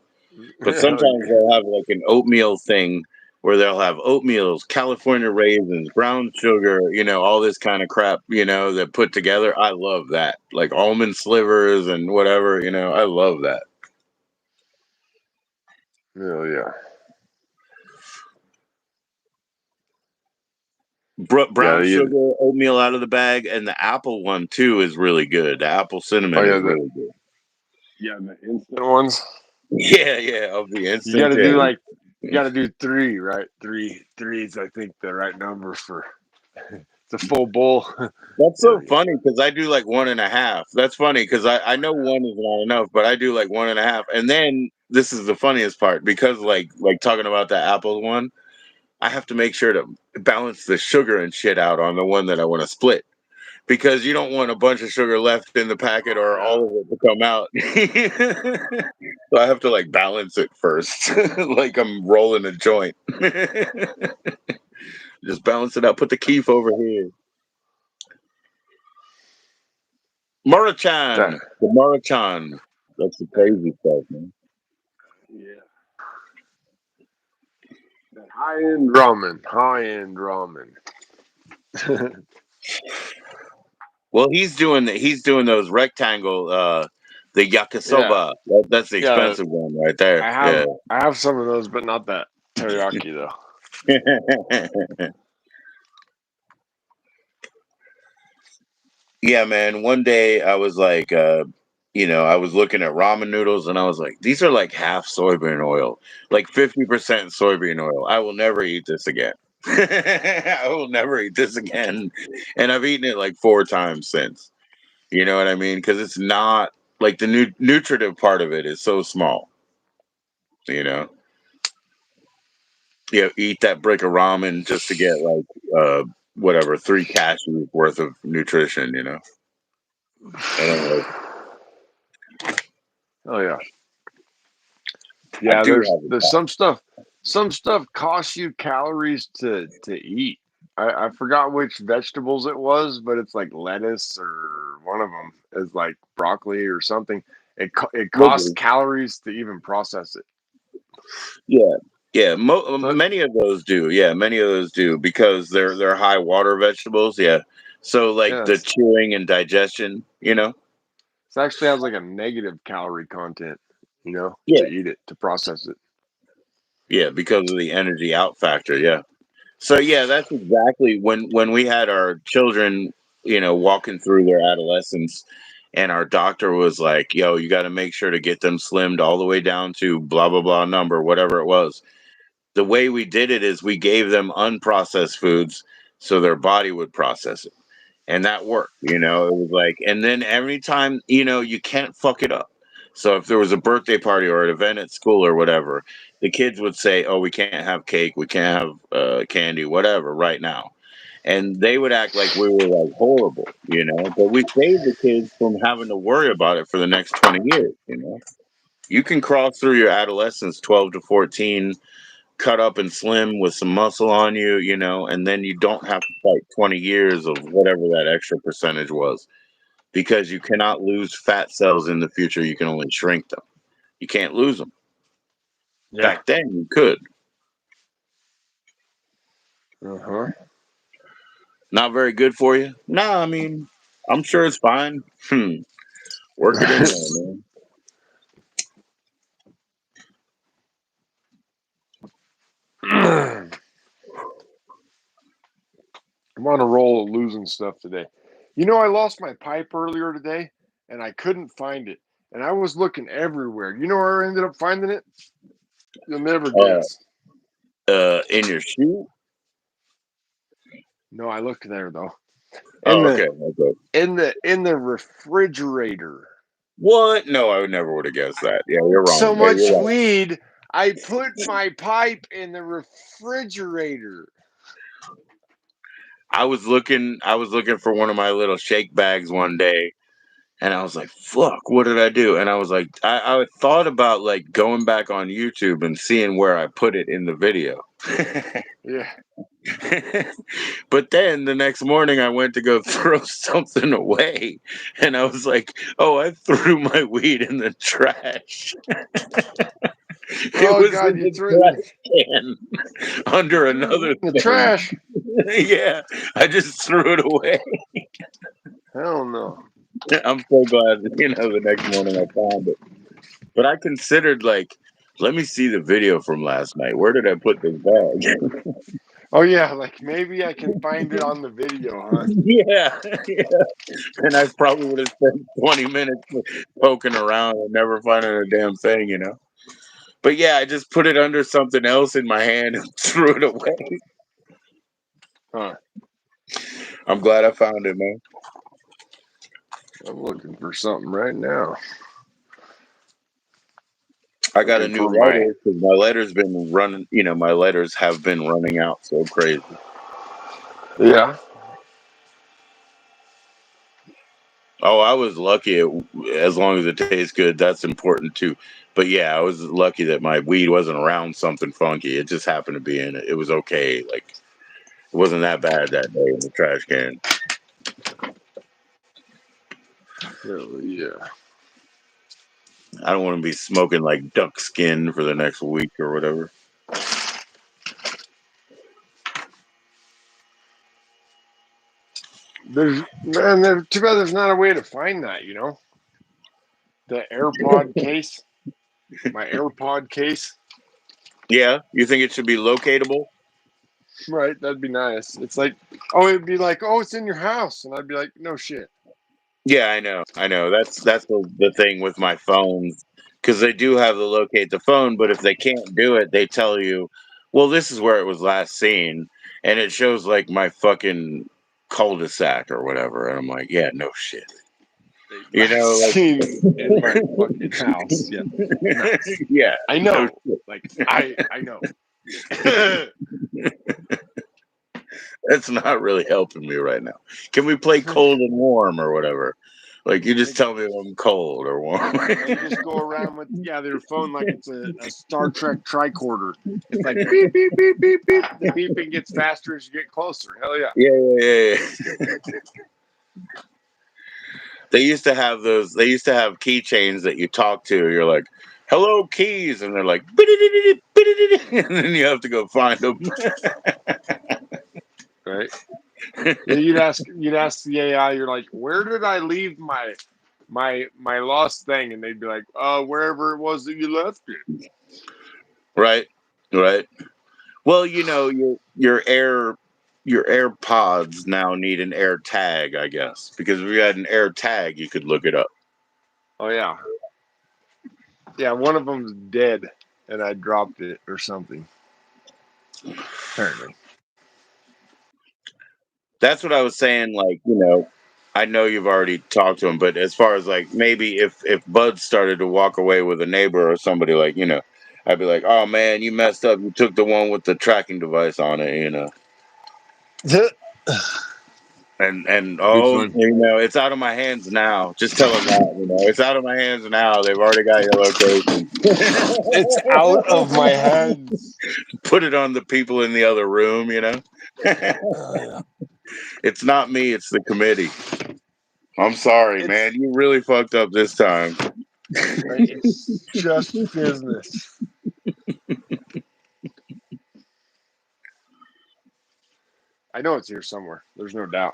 but Hell sometimes yeah. they'll have like an oatmeal thing where they'll have oatmeals, California raisins, brown sugar. You know, all this kind of crap. You know, that put together. I love that. Like almond slivers and whatever. You know, I love that. Hell yeah. Yeah, Brown sugar oatmeal out of the bag, and the apple one too is really good. The apple oh cinnamon yeah, is really good. the instant ones. Yeah, yeah, of the You got instant. to Yeah. do like you got to do three, right? Three is I think the right number for it's a full bowl. That's Hell so yeah. funny because I do like 1.5. That's funny because I know one is not enough, but I do like 1.5. And then this is the funniest part because like talking about the apple one, I have to make sure to balance the sugar and shit out on the one that I want to split because you don't want a bunch of sugar left in the packet Oh or all of it to come out. So I have to like balance it first, like I'm rolling a joint. Just balance it out. Put the keef over here. yeah. Murachan, the Murachan. That's the crazy stuff, man. Yeah. That high end ramen. High end ramen. Well, he's doing those rectangle, the Yeah. yakisoba. That's the Yeah. expensive one right there. Yeah. I have some of those, but not that teriyaki though. Yeah, man. One day I was like, you know, I was looking at ramen noodles and I was like, these are like half soybean oil, like 50% soybean oil. I will never eat this again. I will never eat this again. And I've eaten it like 4 times since. You know what I mean? Because it's not like the nutritive part of it is so small. You know, you eat that brick of ramen just to get like whatever 3 cashews worth of nutrition. You know, I don't know. Oh yeah. I Yeah, do there's have there's some stuff costs you calories to eat. I forgot which vegetables it was, but it's like lettuce or one of them is like broccoli or something. It costs a. calories to even process it. Yeah, yeah. So Many of those do. Yeah, many of those do because they're high water vegetables. Yeah, so like yeah, the chewing and digestion. You know. it actually has like a negative calorie content, to Yeah, eat it, to process it. yeah, because of the energy out factor. Yeah. So yeah, that's exactly when we had our children. walking through their adolescence, and our doctor was like, "Yo, you got to make sure to get them slimmed all the way down to blah blah blah number, whatever it was." The way we did it is we gave them unprocessed foods so their body would process it, and that worked. It was like, and then every time, you can't fuck it up. So if there was a birthday party or an event at school or whatever, the kids would say, "Oh, we can't have cake, we can't have candy, whatever, right now." And they would act like we were like horrible, but we saved the kids from having to worry about it for the next 20 years. You can cross through your adolescence, 12 to 14, cut up and slim with some muscle on you, and then you don't have to fight 20 years of whatever that extra percentage was, because you cannot lose fat cells in the future. You can only shrink them. You can't lose them. Yeah. Back then you could. Not very good for you. Nah, I mean, I'm sure it's fine. Work it in there, man. I'm on a roll of losing stuff today. I lost my pipe earlier today, and I couldn't find it. And I was looking everywhere. You know where I ended up finding it? You'll never guess. In your shoe? No, I looked there though. Okay. In the refrigerator. What? No, I never would have guessed that. Yeah, you're wrong. So Yeah, much you're right. weed. I put my pipe in the refrigerator. I was looking for one of my little shake bags one day, and I was like, fuck, what did I do? And I was like, I thought about like going back on YouTube and seeing where I put it in the video. Yeah. But then the next morning I went to go throw something away, and I was like, oh, I threw my weed in the trash. It was God, in you the threw it trash can under another in the thing. trash. Yeah, I just threw it away. Hell no. I'm so glad, the next morning I found it. But I considered, like, let me see the video from last night. Where did I put this bag? Oh yeah, like maybe I can find it on the video, huh? Yeah. And I probably would have spent 20 minutes poking around and never finding a damn thing. But yeah, I just put it under something else in my hand and threw it away. Huh. I'm glad I found it, man. I'm looking for something right now. I got a new lighter because my letter's been running. My letters have been running out so crazy. Yeah. Oh, I was lucky. As long as it tastes good, that's important too. But yeah, I was lucky that my weed wasn't around something funky. It just happened to be in it. It was okay. Like, it wasn't that bad that day in the trash can. Hell yeah. I don't want to be smoking like duck skin for the next week or whatever. Too bad there's not a way to find that, The AirPod case. My AirPod case. Yeah, you think it should be locatable? Right, that'd be nice. It's like, it'd be like, it's in your house. And I'd be like, no shit. Yeah, I know. That's the thing with my phones, because they do have the locate the phone, but if they can't do it, they tell you, well, this is where it was last seen, and it shows like my fucking cul-de-sac or whatever, and I'm like, yeah, no shit. Last seen in my fucking house. Yeah. Nice. Yeah. I know. No, like I know. that's not really helping me right now. Can we play cold and warm or whatever? Like, you just tell me if I'm cold or warm. You just go around with their phone like it's a Star Trek tricorder. It's like beep beep beep beep beep. The beeping gets faster as you get closer. Hell yeah. Yeah. They used to have those. They used to have keychains that you talk to. You're like, "Hello, keys," and they're like, and then you have to go find them. Right. You'd ask the AI. You're like, where did I leave my lost thing? And they'd be like, wherever it was that you left it. Right. Well, your air. your AirPods now need an Air Tag, I guess, because if you had an Air Tag, you could look it up. Oh yeah, yeah. One of them's dead, and I dropped it or something. Apparently. That's what I was saying. Like, you know, I know you've already talked to him, but as far as like maybe if Bud started to walk away with a neighbor or somebody, like, you know, I'd be like, oh man, you messed up. You took the one with the tracking device on it, you know. And Be oh, fun. you know, it's out of my hands now. Just tell them that, you know, it's out of my hands now. They've already got your location. It's out of my hands. Put it on the people in the other room, you know. It's not me, it's the committee. I'm sorry, man. It's You really fucked up this time. it's just business. I know it's here somewhere. There's no doubt.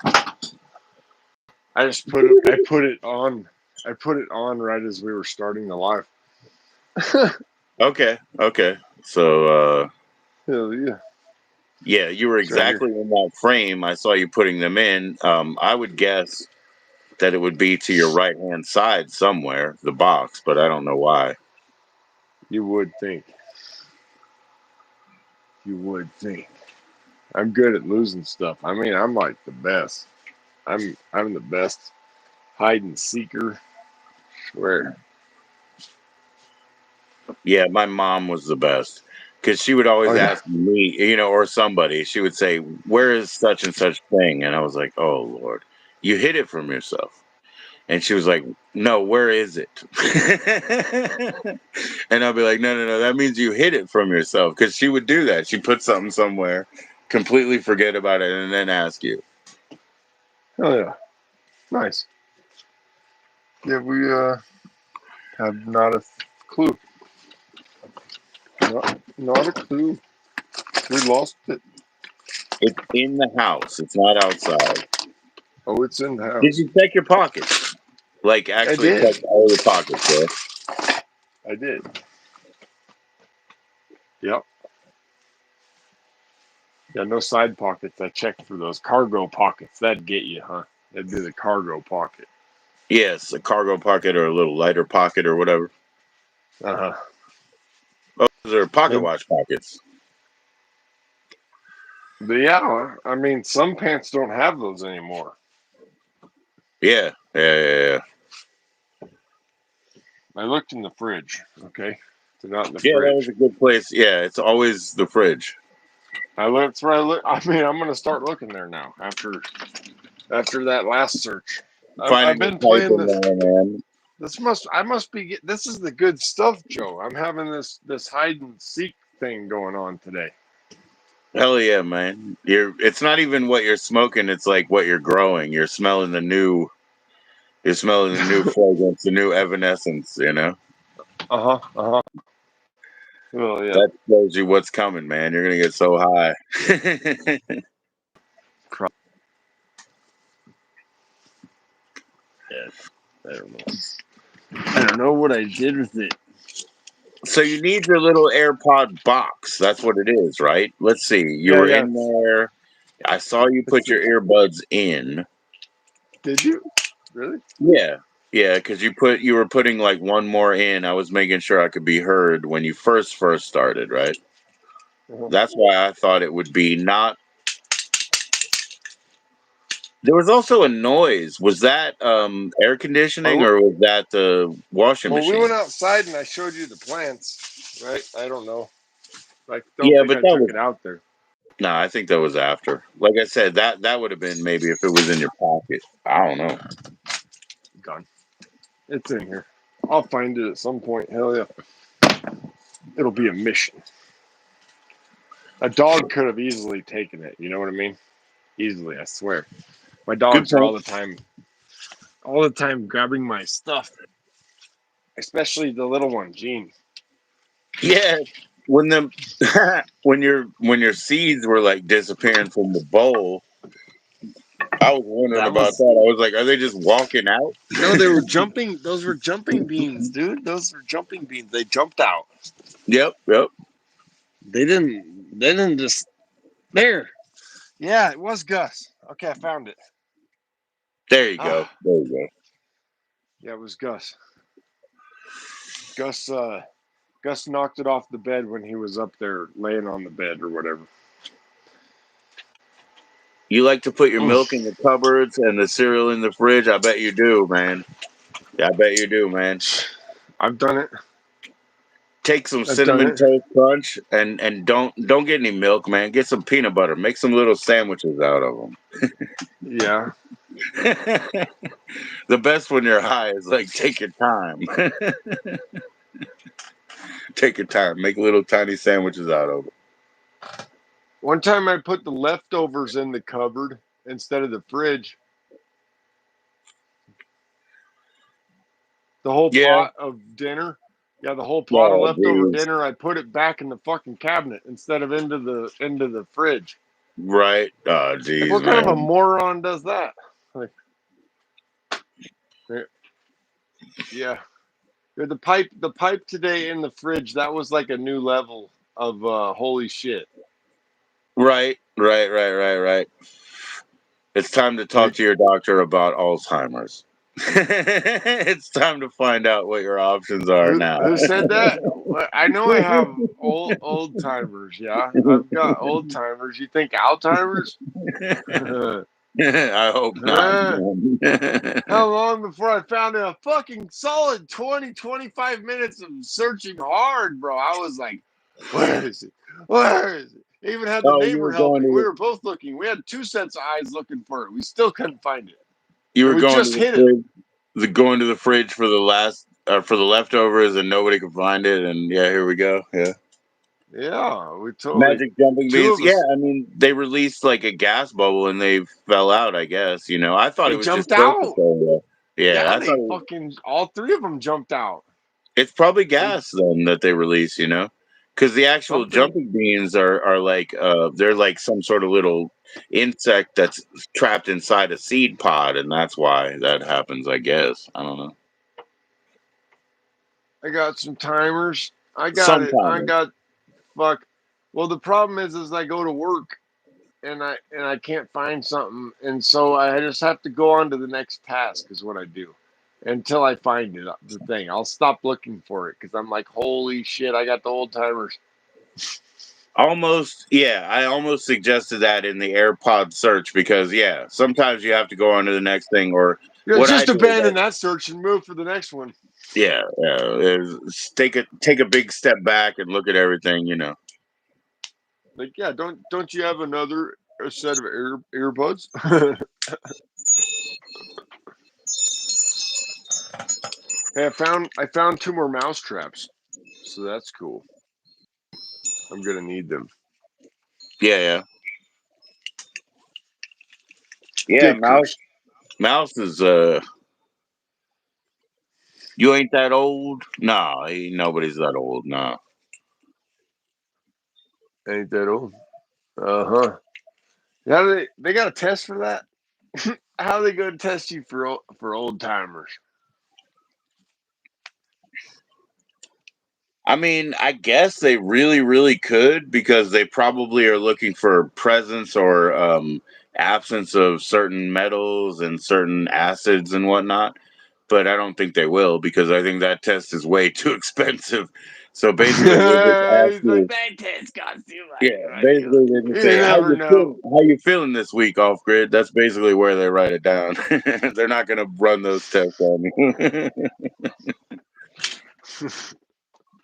I just put it. I put it on. I put it on right as we were starting the live. Okay, okay. So Hell yeah! yeah, you were It's right here. exactly in that frame. I saw you putting them in. I would guess that it would be to your right hand side somewhere, the box, but I don't know why. You would think. You would think. I'm good at losing stuff. I mean, I'm like the best. I'm the best hide and seeker. Swear. Yeah, my mom was the best because she would always Oh yeah. ask me, you know, or somebody. She would say, "Where is such and such thing?" And I was like, "Oh Lord, you hid it from yourself." And she was like, "No, where is it?" And I'll be like, "No, no, no. That means you hid it from yourself." Because she would do that. She put something somewhere, completely forget about it, and then ask you. Oh yeah. Nice. Yeah, we have not a clue. Not a clue. We lost it. It's in the house. It's not outside. Oh, it's in the Did house. you check your pockets? Like I actually did. check all your pockets, yeah? I did. Yep. Got no side pockets. I checked for those cargo pockets. That'd get you, huh? That'd be the cargo pocket. Yes, a cargo pocket or a little lighter pocket or whatever. Uh huh. Oh, those are pocket Maybe. watch pockets. But yeah, I mean, some pants don't have those anymore. Yeah, yeah. I looked in the fridge. Okay, they're not in the Yeah, that was fridge. a good place. Yeah, it's always the fridge. I looked. That's where I look. I mean, I'm gonna start looking there now after that last search. I've Finding a been type playing in this. there, man. I must be. This is the good stuff, Joe. I'm having this hide and seek thing going on today. Hell yeah, man. It's not even what you're smoking, it's like what you're growing. You're smelling the new fragrance, the new evanescence, you know? Uh huh. Uh huh. Well, yeah. That shows you what's coming, man. You're gonna get so high. Yeah. I don't know. I don't know what I did with it. So you need your little AirPod box. That's what it is, right? Let's see. You Yeah. were Yeah. in there. I saw you It's put the. your earbuds in. Did you really? Yeah. Yeah, because you were putting like one more in. I was making sure I could be heard when you first started, right? Uh-huh. That's why I thought it would be not. There was also a noise. Was that air conditioning Oh, or was that the washing well, we machine? went outside and I showed you the plants, right? I don't know. I don't Yeah, think but I that took was it out there. no. I think that was after. Like I said, that would have been maybe if it was in your pocket. I don't know. Gone. It's in here. I'll find it at some point. Hell yeah. It'll be a mission. A dog could have easily taken it. You know what I mean? Easily, I swear. My Good dogs are point. all the time grabbing my stuff, especially the little one, Gene. Yeah, when the when your seeds were like disappearing from the bowl, I was wondering That about was that. I was like, are they just walking out? no, they were jumping. Those were jumping beans, dude. Those were jumping beans. They jumped out. Yep, yep. They didn't. They didn't just there. Yeah, it was Gus. Okay, I found it. There you go. Ah, There you yeah, it was Gus. Gus Gus knocked it off the bed when he was up there laying on the bed or whatever. You like to put your milk in the cupboards and the cereal in the fridge? I bet you do, man. Yeah, I bet you do, man. I've done it. Take some I've done cinnamon it. toast crunch and don't get any milk, man. Get some peanut butter. Make some little sandwiches out of Yeah. them. The best when you're high is like take your time. Take your time. Make little tiny sandwiches out of it. One time I put the leftovers in the cupboard instead of the fridge. The whole Yeah. pot of dinner. Yeah, the whole pot of Oh, leftover geez. dinner, I put it back in the fucking cabinet instead of into the fridge. Right. Oh, Like, geez, what kind of a man. moron does that? Like, yeah. The pipe today in the fridge, that was like a new level of holy shit. Right. Right. Right. Right. Right. It's time to talk Like, to your doctor about Alzheimer's. It's time to find out what your options are now. who said that? I know I have old timers. Yeah, I've got old timers. You think Alzheimer's? I hope not. Huh? How long before I found a fucking solid 20, 25 minutes of searching hard, bro? I was like, where is it? Where is it? I even had the Oh, you neighbor were going helping. We to were both looking. We had two sets of eyes looking for it. We still couldn't find it. you And were we going to just the hit it. fridge, going to the fridge for the for the leftovers, and nobody could find it. And yeah, here we go. Yeah, Yeah, we totally. magic jumping Two beans. of Yeah, us. I mean they released like a gas bubble and they fell out. I guess I thought it They was just jumped surface out. area. Yeah, Yeah, I thought they fucking, all three of them jumped out. it's probably They gas then that they release. Because the actual something. jumping beans are like they're like some sort of little insect that's trapped inside a seed pod, and that's why that happens. I guess I don't know. I got some timers. I got it. I Sometimes. got fuck. Well, the problem is I go to work and I can't find something, and so I just have to go on to the next task. Is what I do until I find it. The thing. I'll stop looking for it because I'm like, holy shit! I got the old timers. Almost, yeah. I almost suggested that in the AirPod search because, yeah, sometimes you have to go on to the next thing. Or Yeah, what I just do is, abandon that search and move for the next one. yeah, is take a big step back and look at everything. Like, yeah, don't you have another set of earbuds? Hey, I found two more mouse traps, so that's cool. I'm gonna need them. Yeah, yeah, yeah. Mouse, Stickers. mouse is you ain't that old. Nah, ain't nobody's that old. Nah. Ain't that old? Uh-huh. Yeah, they got a test for that. How are they going to test you for old timers? I mean, I guess they really, really could because they probably are looking for presence or absence of certain metals and certain acids and whatnot. But I don't think they will because I think that test is way too expensive. So basically, they just ask He's like, you, that test costs too yeah, much money. basically they just You say never know. how you feeling this week off grid. That's basically where they write it down. They're not going to run those tests on you.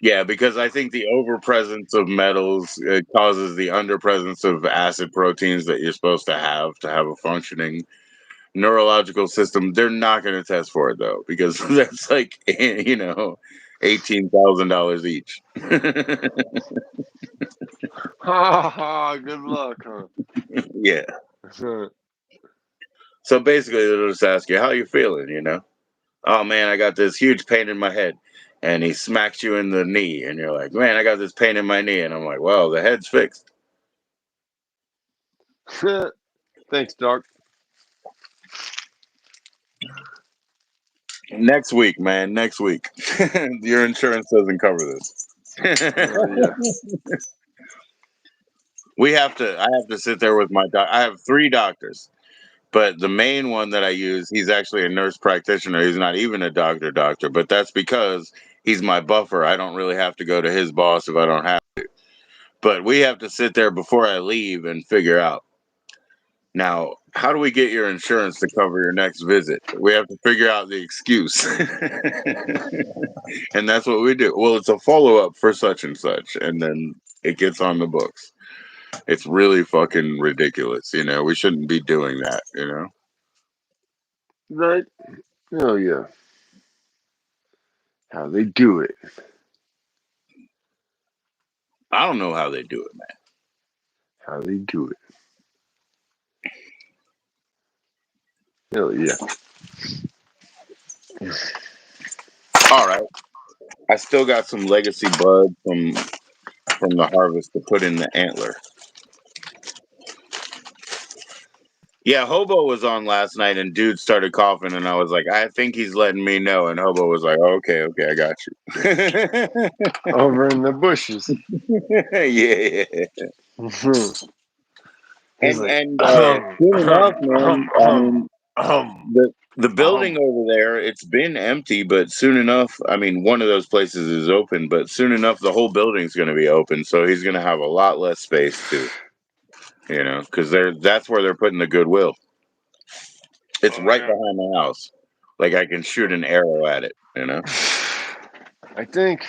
Yeah, because I think the overpresence of metals causes the underpresence of acid proteins that you're supposed to have a functioning neurological system. They're not going to test for it though, because that's like $18,000 each. Ha ha! Good luck, huh? Yeah. So basically, they'll just ask you how you feeling. Oh man, I got this huge pain in my head. And he smacks you in the knee, and you're like, man, I got this pain in my knee. And I'm like, well, the head's fixed. Thanks, Doc. Next week, man. Next week. Your insurance doesn't cover this. Yeah. I have to sit there with my doc. I have 3 doctors, but the main one that I use, he's actually a nurse practitioner. He's not even a doctor, but that's because he's my buffer. I don't really have to go to his boss if I don't have to. But we have to sit there before I leave and figure out, now, how do we get your insurance to cover your next visit? We have to figure out the excuse. And that's what we do. Well, it's a follow up for such and such, and then it gets on the books. It's really fucking ridiculous. We shouldn't be doing that. Right? Oh yeah. How they do it. I don't know how they do it, man. How they do it. Hell yeah. All right. I still got some legacy bud from the harvest to put in the antler. Yeah, Hobo was on last night, and dude started coughing, and I was like, I think he's letting me know. And Hobo was like, okay, I got you. Over in the bushes. Yeah. He's And like, soon enough, man. I mean, um. the building over there, it's been empty, but soon enough, I mean, one of those places is open, but soon enough, the whole building's going to be open, so he's going to have a lot less space too. Because that's where they're putting the Goodwill. It's right behind my house. Like I can shoot an arrow at it. I think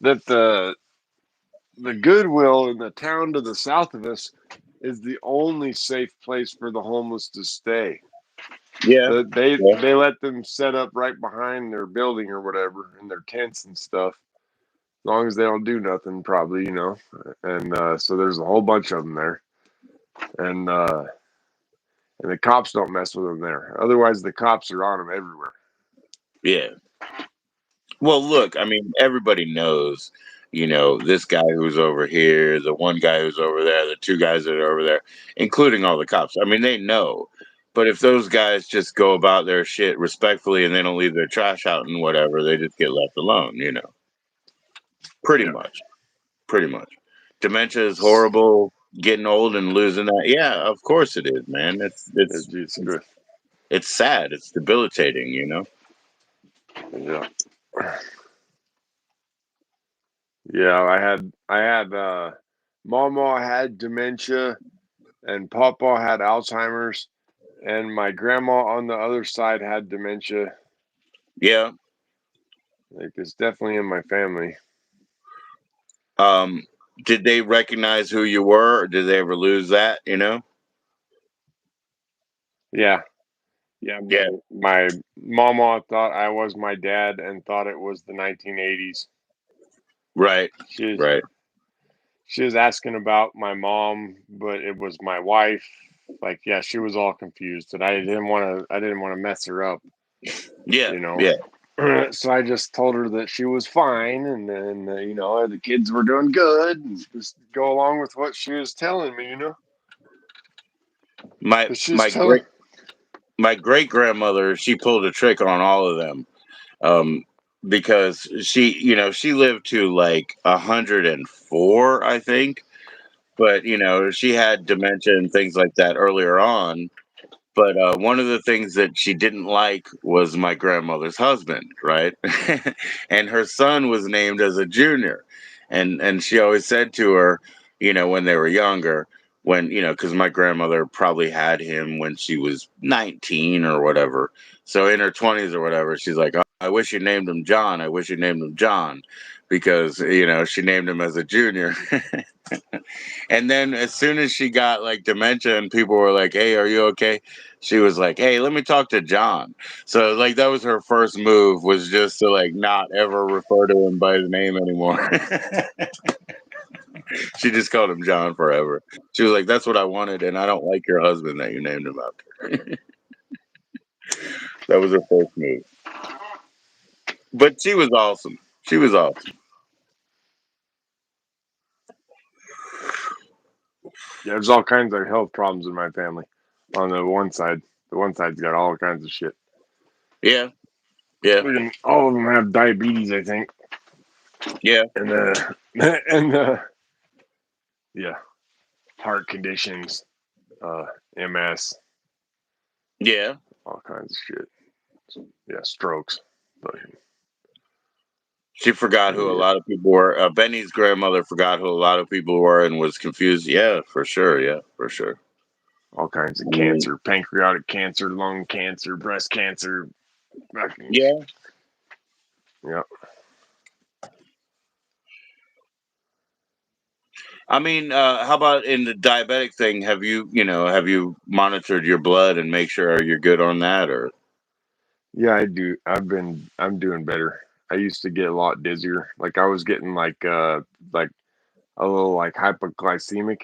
that the Goodwill in the town to the south of us is the only safe place for the homeless to stay. Yeah. They let them set up right behind their building or whatever in their tents and stuff. As long as they don't do nothing, probably, And so there's a whole bunch of them there, and the cops don't mess with them there. Otherwise, the cops are on them everywhere. Yeah. Well, look, I mean, everybody knows, this guy who's over here, the one guy who's over there, the 2 guys that are over there, including all the cops. I mean, they know. But if those guys just go about their shit respectfully and they don't leave their trash out and whatever, they just get left alone. Pretty Yeah. much. Pretty much. Dementia is horrible. Getting old and losing that. Yeah, of course it is, man. It's good. It's sad. It's debilitating, Yeah. Yeah, I had Mama had dementia and Papa had Alzheimer's and my grandma on the other side had dementia. Yeah. Like it's definitely in my family. Did they recognize who you were, or did they ever lose that? Yeah. Yeah, Yeah. my mama thought I was my dad and thought it was the 1980s. Right. She was, Right. she was asking about my mom, but it was my wife. Like, yeah, she was all confused, and I didn't want to mess her up, Yeah. you know. Yeah. So I just told her that she was fine, and then the kids were doing good, and just go along with what she was telling me. My 'Cause she was my telling. great my great grandmother, she pulled a trick on all of them. Because she lived to like 104, I think. But she had dementia and things like that earlier on. But one of the things that she didn't like was my grandmother's husband, right? And her son was named as a junior, and she always said to her, when they were younger, when because my grandmother probably had him when she was 19 or whatever, so in her 20s or whatever, she's like, oh, I wish you named him John. I wish you named him John, because she named him as a junior. And then as soon as she got like dementia and people were like, hey, are you okay? She was like, hey, let me talk to John. So like that was her first move, was just to like not ever refer to him by his name anymore. She just called him John forever. She was like, that's what I wanted, and I don't like your husband that you named him after. That was her first move. But she was awesome. She was awesome. Yeah, there's all kinds of health problems in my family. On the one side, got all kinds of shit. Yeah. Yeah. All of them have diabetes, I think. Yeah. and the yeah, heart conditions, MS, Yeah. all kinds of shit. Yeah, strokes. But She forgot who a yeah, lot of people were. Benny's grandmother forgot who a lot of people were and was confused. Yeah, for sure. Yeah, for sure. all kinds of Mm, cancer, pancreatic cancer, lung cancer, breast cancer. yeah. Yeah. I mean, how about in the diabetic thing? Have you monitored your blood and make sure you're good on that? Or Yeah, I do. I'm doing better. I used to get a lot dizzier. Like I was getting like a little like hypoglycemic,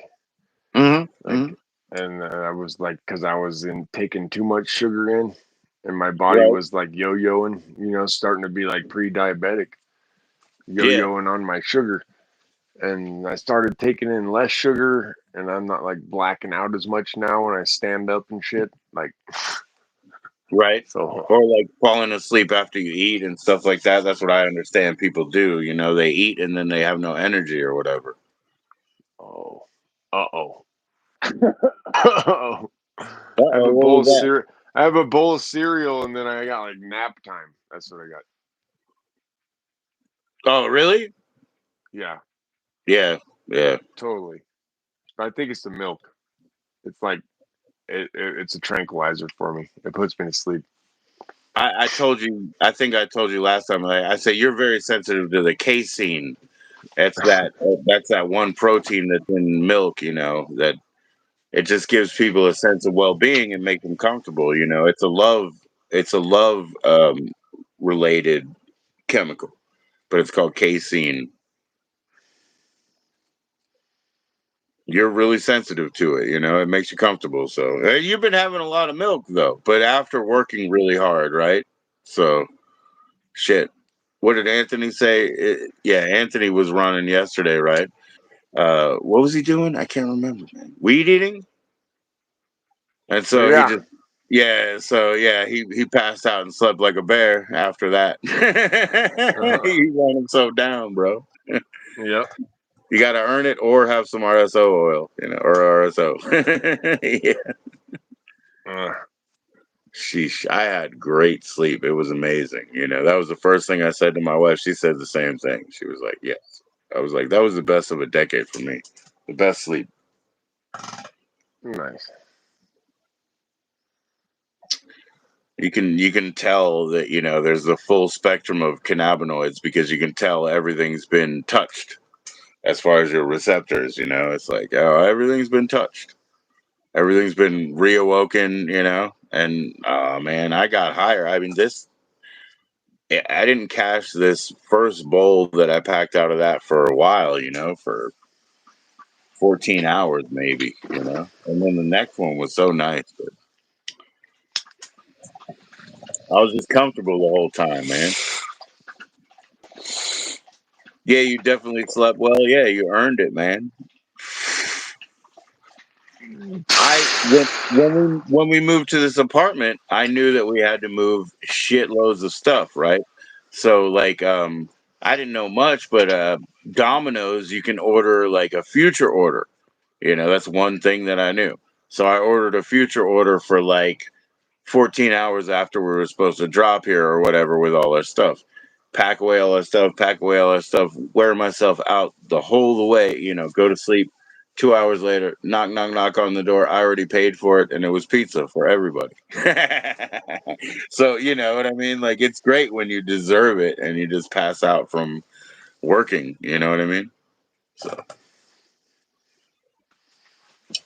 hmm like, and I was like, because I was in taking too much sugar in, and my body right? was like yo-yoing, starting to be like pre-diabetic, Yeah, yo-yoing on my sugar. And I started taking in less sugar, and I'm not like blacking out as much now when I stand up and shit. Like, right. so, Or like falling asleep after you eat and stuff like that. That's what I understand people do. They eat and then they have no energy or whatever. oh, uh-oh. Uh-oh. Uh oh, what was that? I have a bowl of cereal, and then I got like nap time. That's what I got. Oh, really? Yeah, Yeah, yeah. totally. But I think it's the milk. It's like it's a tranquilizer for me. It puts me to sleep. I told you. I think I told you last time. I say you're very sensitive to the casein. That's that one protein that's in milk. That it just gives people a sense of well-being and make them comfortable. It's a love related chemical, but it's called casein. You're really sensitive to it. It makes you comfortable. So you've been having a lot of milk though, but after working really hard, right? So shit. What did Anthony say? Yeah, Anthony was running yesterday, right? What was he doing? I can't remember, man. Weed eating? And so he Yeah. just, yeah, so yeah, he passed out and slept like a bear after that. He ran himself down, bro. Yep. You got to earn it or have some RSO oil, or RSO. Yeah. Uh, Sheesh. I had great sleep. It was amazing. That was the first thing I said to my wife. She said the same thing. She was like, yes. I was like, that was the best of a decade for me. The best sleep. nice. You can tell that there's the full spectrum of cannabinoids because you can tell everything's been touched as far as your receptors. It's like, oh, everything's been touched, everything's been reawoken. And man, I got higher. I mean, I didn't cash this first bowl that I packed out of that for a while. For 14 hours maybe. And then the next one was so nice. But I was just comfortable the whole time, man. Yeah, you definitely slept well. Yeah, you earned it, man. I when we moved to this apartment, I knew that we had to move shitloads of stuff, right? So like I didn't know much, but Domino's you can order like a future order. That's one thing that I knew. So I ordered a future order for like 14 hours after we were supposed to drop here or whatever with all our stuff. Pack away all our stuff, pack away all our stuff, wear myself out the whole way, go to sleep. 2 hours later, knock, knock, knock on the door. I already paid for it, and it was pizza for everybody. So, you know what I mean? Like, it's great when you deserve it and you just pass out from working. You know what I mean? So,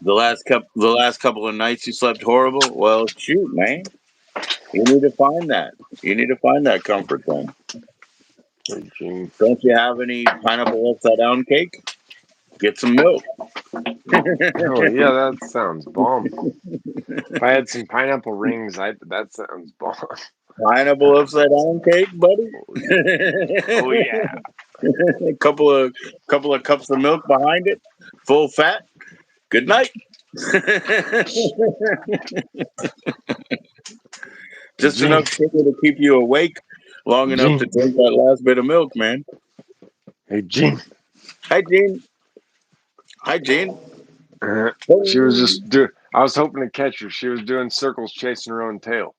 the last couple of nights you slept horrible. Well, shoot, man. You need to find that. You need to find that comfort zone. Gene. Don't you have any pineapple upside down cake? Get some milk. Oh yeah, that sounds bomb. If I had some pineapple rings, that sounds bomb. Pineapple upside down cake, buddy. Oh yeah. Oh yeah. A couple of cups of milk behind it, full fat. Good night. Just Gene. enough sugar to keep you awake long enough to Gene. drink that last bit of milk, man. Hey, Gene. Hi, Gene. Hi, Gene. She was just doing. I was hoping to catch her. She was doing circles, chasing her own tail.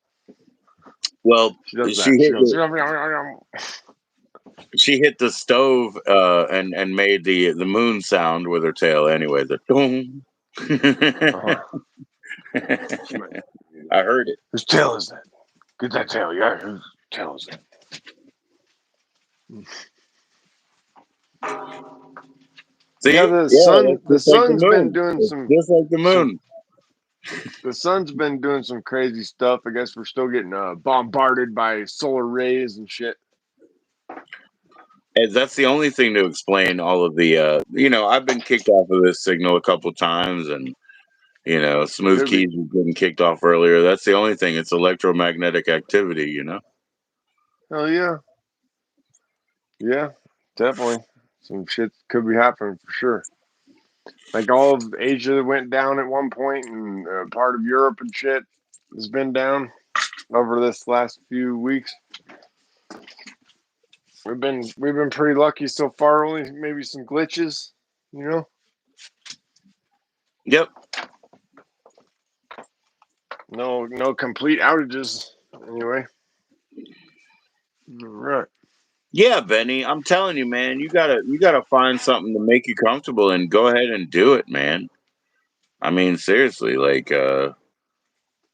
Well, She does she that. She hit goes. the stove and made the moon sound with her tail. Anyway, the dong. Uh-huh. I heard it. Whose tail is that? Get that tail. Yeah, whose tail is that? See, Yeah, that's the just like the sun's been moon. doing It's just like the some. moon. The sun's been doing some crazy stuff. I guess we're still getting bombarded by solar rays and shit. And that's the only thing to explain all of the. I've been kicked off of this signal a couple times, and Smooth Could be. Keys was getting kicked off earlier. That's the only thing. It's electromagnetic activity. Hell yeah. Yeah, definitely. Some shit could be happening for sure. Like all of Asia went down at one point, and part of Europe and shit has been down over this last few weeks. We've been pretty lucky so far. Only maybe some glitches, you know. Yep. No complete outages anyway. All right. Yeah, Benny. I'm telling you, man. You gotta find something to make you comfortable and go ahead and do it, man. I mean, seriously, like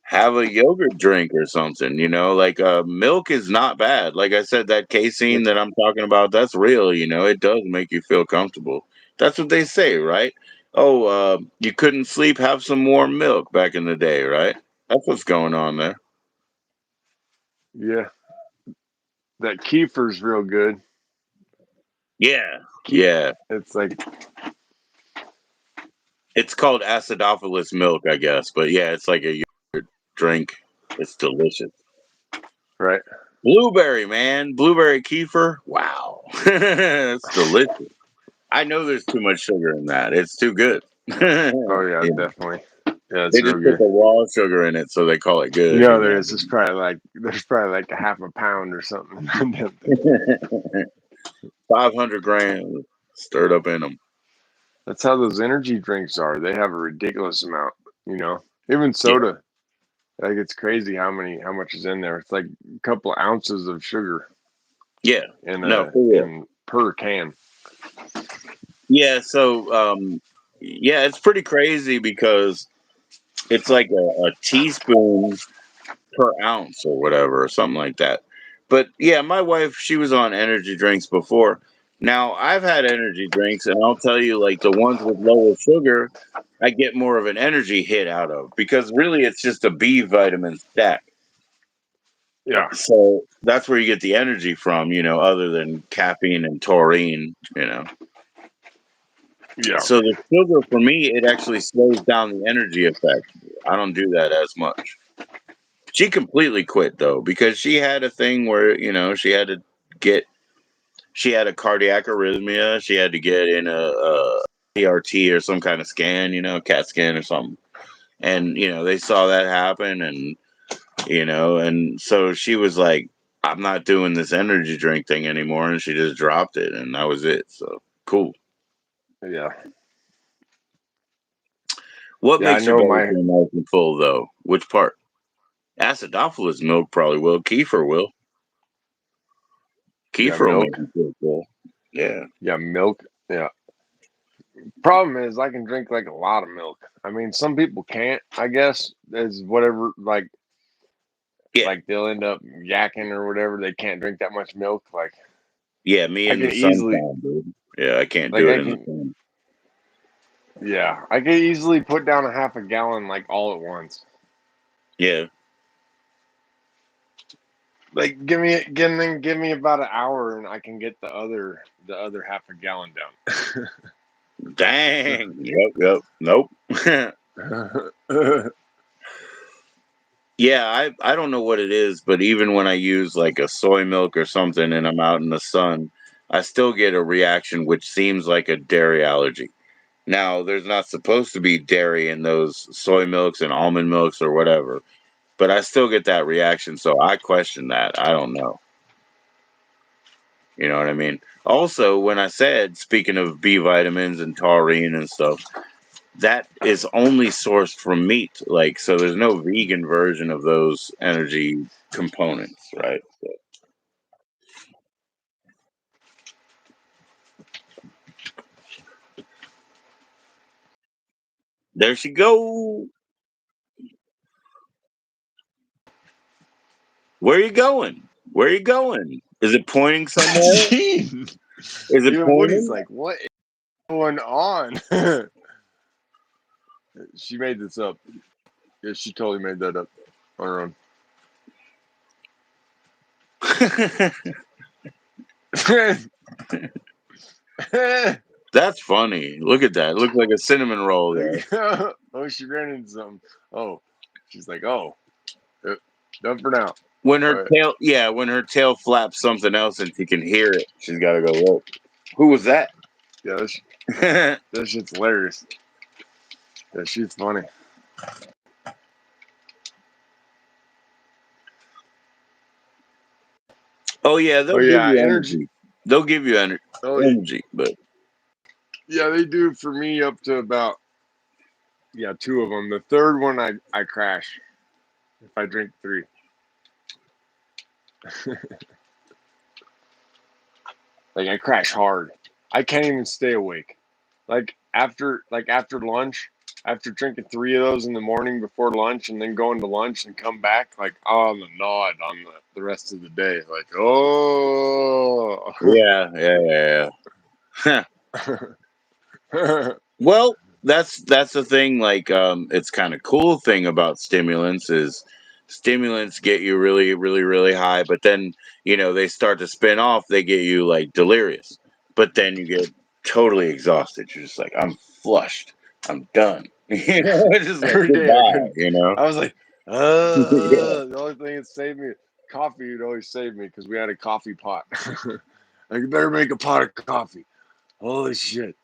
have a yogurt drink or something. Like milk is not bad. Like I said, that casein that I'm talking about, that's real. It does make you feel comfortable. That's what they say, right? Oh, you couldn't sleep, have some warm milk back in the day, right? That's what's going on there. Yeah, that kefir's real good. Yeah, Ke- yeah. it's like It's called acidophilus milk, I guess. But yeah, it's like a yogurt drink. It's delicious. right. Blueberry, man. Blueberry kefir. Wow. It's delicious. I know there's too much sugar in that. It's too good. Oh yeah, Yeah. definitely. Yeah, They it's just real put good. the raw sugar in it, so they call it You good. know, there's probably like a half a pound or something. 500 grams stirred up in them. That's how those energy drinks are. They have a ridiculous amount. You know, even Yeah. soda. Like it's crazy how much is in there. It's like a couple of ounces of sugar Yeah. in No, a for real. in per can. Yeah. So, yeah, it's pretty crazy because it's like a teaspoon per ounce or whatever, or something like that. But yeah, my wife, she was on energy drinks before. Now, I've had energy drinks, and I'll tell you, like the ones with lower sugar, I get more of an energy hit out of because really it's just a B vitamin stack. Yeah, So that's where you get the energy from, other than caffeine and taurine. yeah, So the sugar for me, it actually slows down the energy effect. I don't do that as much. She completely quit though because she had a thing where get she had a cardiac arrhythmia. She had to get in a CRT or some kind of scan, CAT scan or something. And they saw that happen, and so she was like, "I'm not doing this energy drink thing anymore," and she just dropped it, and that was it. So cool. yeah, What yeah. I makes your know belly my feel nice and full though? Which part? Acidophilus milk probably will. Kefir will. yeah Kefir will make milk. you feel full. Yeah. Yeah, milk. Yeah. Problem is, I can drink like a lot of milk. I mean, some people can't. I guess is whatever. Yeah. Like they'll end up yakking or whatever. They can't drink that much milk. Like Yeah, me I in can the easily, sunshine, dude. Yeah, I can't like do it I in the can, sun. yeah, I can easily put down a half a gallon like all at once. Yeah. Like give me about an hour and I can get the other half a gallon down. Dang. Yep. Nope. Yeah, I don't know what it is, but even when I use like a soy milk or something and I'm out in the sun, I still get a reaction which seems like a dairy allergy. Now, there's not supposed to be dairy in those soy milks and almond milks or whatever, but I still get that reaction, so I question that. I don't know. You know what I mean? Also, when I said, speaking of B vitamins and taurine and stuff, that is only sourced from meat. Like, so there's no vegan version of those energy components, right? So, there she go. Where are you going? Where are you going? Is it pointing somewhere? Gene. Is it Even Woody's pointing? like, what is going on? She made this up. Yeah, she totally made that up on her own. That's funny. Look at that. It looks like a cinnamon roll there. Oh, she ran into something. Oh, she's like, oh, done for now. When her But tail, yeah, when her tail flaps something else and she can hear it, she's got to go look. Who was that? yeah, that shit's hilarious. That shit's funny. Oh yeah, Oh they'll give yeah, you energy. energy. They'll give you Oh energy, but yeah, they do for me up to about two of them. The third one, I crash if I drink three. Like I crash hard. I can't even stay awake. After lunch, after drinking three of those in the morning before lunch, and then going to lunch and come back like on the nod on the rest of the day. Like oh. yeah. Well, that's the thing. Like, it's kind of cool thing about stimulants is stimulants get you really, really, really high, but then they start to spin off. They get you like delirious, but then you get totally exhausted. You're just like, I'm flushed. I'm done. It's just like Every day I goodbye. couldn't. I was like, Yeah. the only thing that saved me, coffee would always save me because we had a coffee pot. Like, you better make a pot of coffee. Holy shit.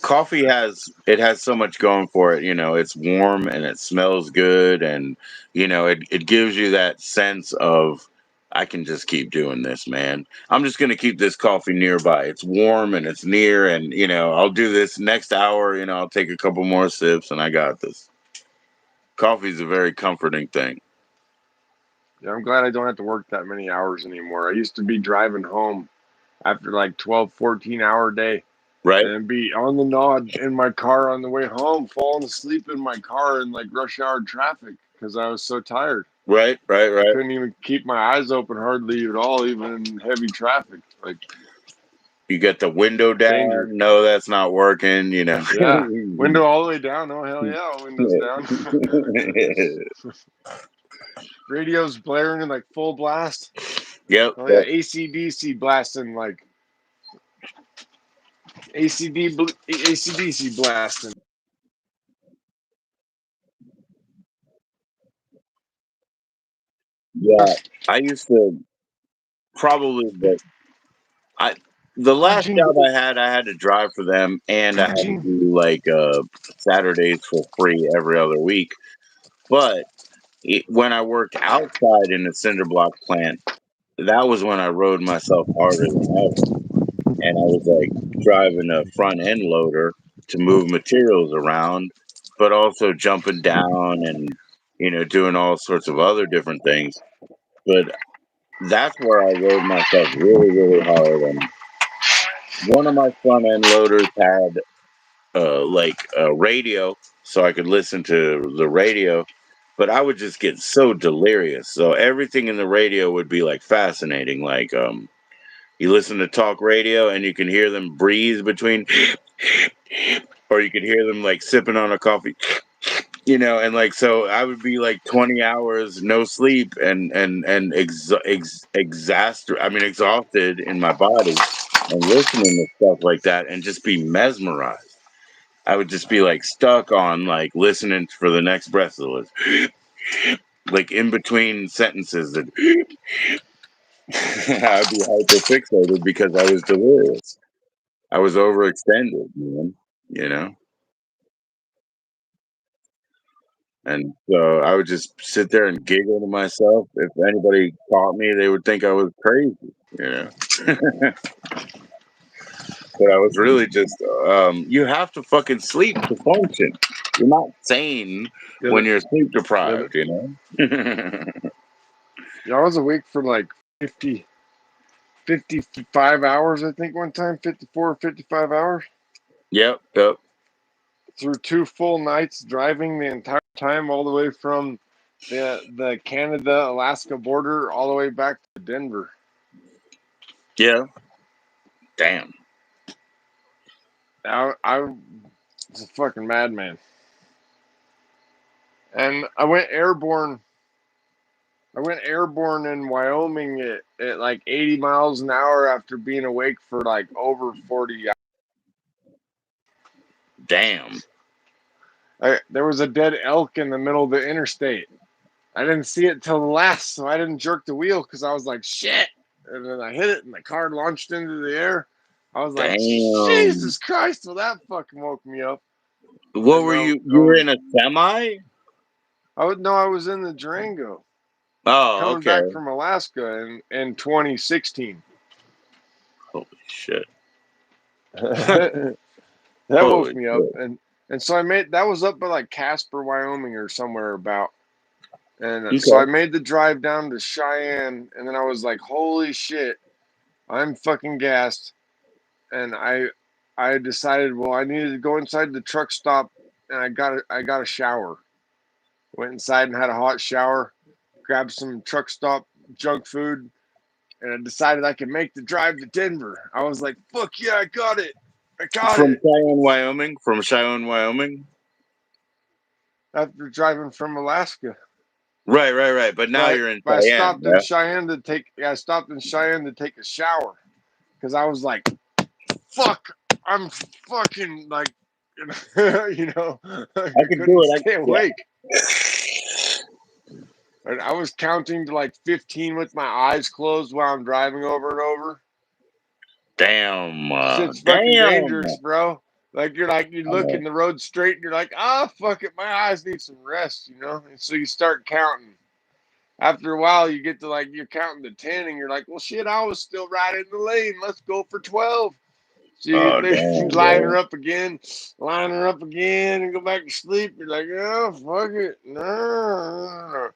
Coffee has so much going for it. It's warm and it smells good, and it gives you that sense of, I can just keep doing this, man. I'm just gonna keep this coffee nearby. It's warm and it's near, and I'll do this next hour. I'll take a couple more sips, and I got this. Coffee is a very comforting thing, Yeah, I'm glad I don't have to work that many hours anymore. I used to be driving home after like 12, 14-hour day right? and be on the nod in my car on the way home, falling asleep in my car in like rush hour traffic because I was so tired. Right, right, I right. couldn't even keep my eyes open hardly at all, even in heavy traffic. Like You get the window danger. down. No, that's not working. Yeah. Window all the way down. Oh hell yeah, windows down. Radio's blaring in like full blast. Yep. Oh yeah, ACDC blasting like ACDC blasting. Yeah. I used to probably, but I the Come on, last Gene. job I had to drive for them, and I Come on, had to Gene. do like Saturdays for free every other week. But when I worked outside in the cinder block plant, that was when I rode myself harder than ever, and I was like driving a front end loader to move materials around, but also jumping down and doing all sorts of other different things. But that's where I rode myself really, really hard. And one of my front end loaders had like a radio, so I could listen to the radio, but I would just get so delirious. So everything in the radio would be like fascinating. Like, you listen to talk radio and you can hear them breathe between, or you could hear them like sipping on a coffee, and like, so I would be like 20 hours no sleep and exhausted in my body, and listening to stuff like that and just be mesmerized. I would just be like stuck on like listening for the next breath of it, like in between sentences that I'd be hyper fixated because I was delirious. I was overextended, man. You know? And so I would just sit there and giggle to myself. If anybody caught me, they would think I was crazy, you know. But I was really just, you have to fucking sleep to function. You're not sane The when other, you're sleep the other, deprived, you know. yeah, I was awake for like 50, 55 hours, I think, one time, 54, 55 hours. Yep, yep. Through 2 full nights driving the entire time, all the way from the Canada Alaska border all the way back to Denver. Yeah. Damn. I was a fucking madman. And I went airborne. I went airborne in Wyoming at like 80 miles an hour after being awake for like over 40 hours. Damn. There was a dead elk in the middle of the interstate. I didn't see it till the last, so I didn't jerk the wheel because I was like, shit. And then I hit it and the car launched into the air. I was like, Damn. Jesus Christ. Well, that fucking woke me up. What And were you? I You were was, in a semi? I would know I was in the Durango Oh, coming back okay. from Alaska in 2016. Holy shit. That woke Holy me up. shit. And so I made, that was up by like Casper, Wyoming or somewhere about. And so I Okay. made the drive down to Cheyenne. And then I was like, holy shit, I'm fucking gassed. And I decided, well, I needed to go inside the truck stop, and I got a shower. Went inside and had a hot shower, grabbed some truck stop junk food, and I decided I could make the drive to Denver. I was like, fuck yeah, I got it. I got From it. Cheyenne, Wyoming? From Cheyenne, Wyoming? After driving from Alaska. Right, right, right. But now But you're in I Cheyenne, stopped in yeah? Cheyenne to take I stopped in Cheyenne to take a shower because I was like, fuck, I'm fucking like you know, I I can do couldn't it. stay Yeah. awake. And I was counting to like 15 with my eyes closed while I'm driving over and over. Damn. Shit's fucking Damn. dangerous, bro. Like you look in the road straight and you're like, ah, fuck it, my eyes need some rest, you know. And so you start counting. After a while, you get to like you're counting to 10, and you're like, well, shit, I was still right in the lane. Let's go for 12. So Oh, you damn, line her bro. up again, and go back to sleep. You're like, oh, fuck it. No.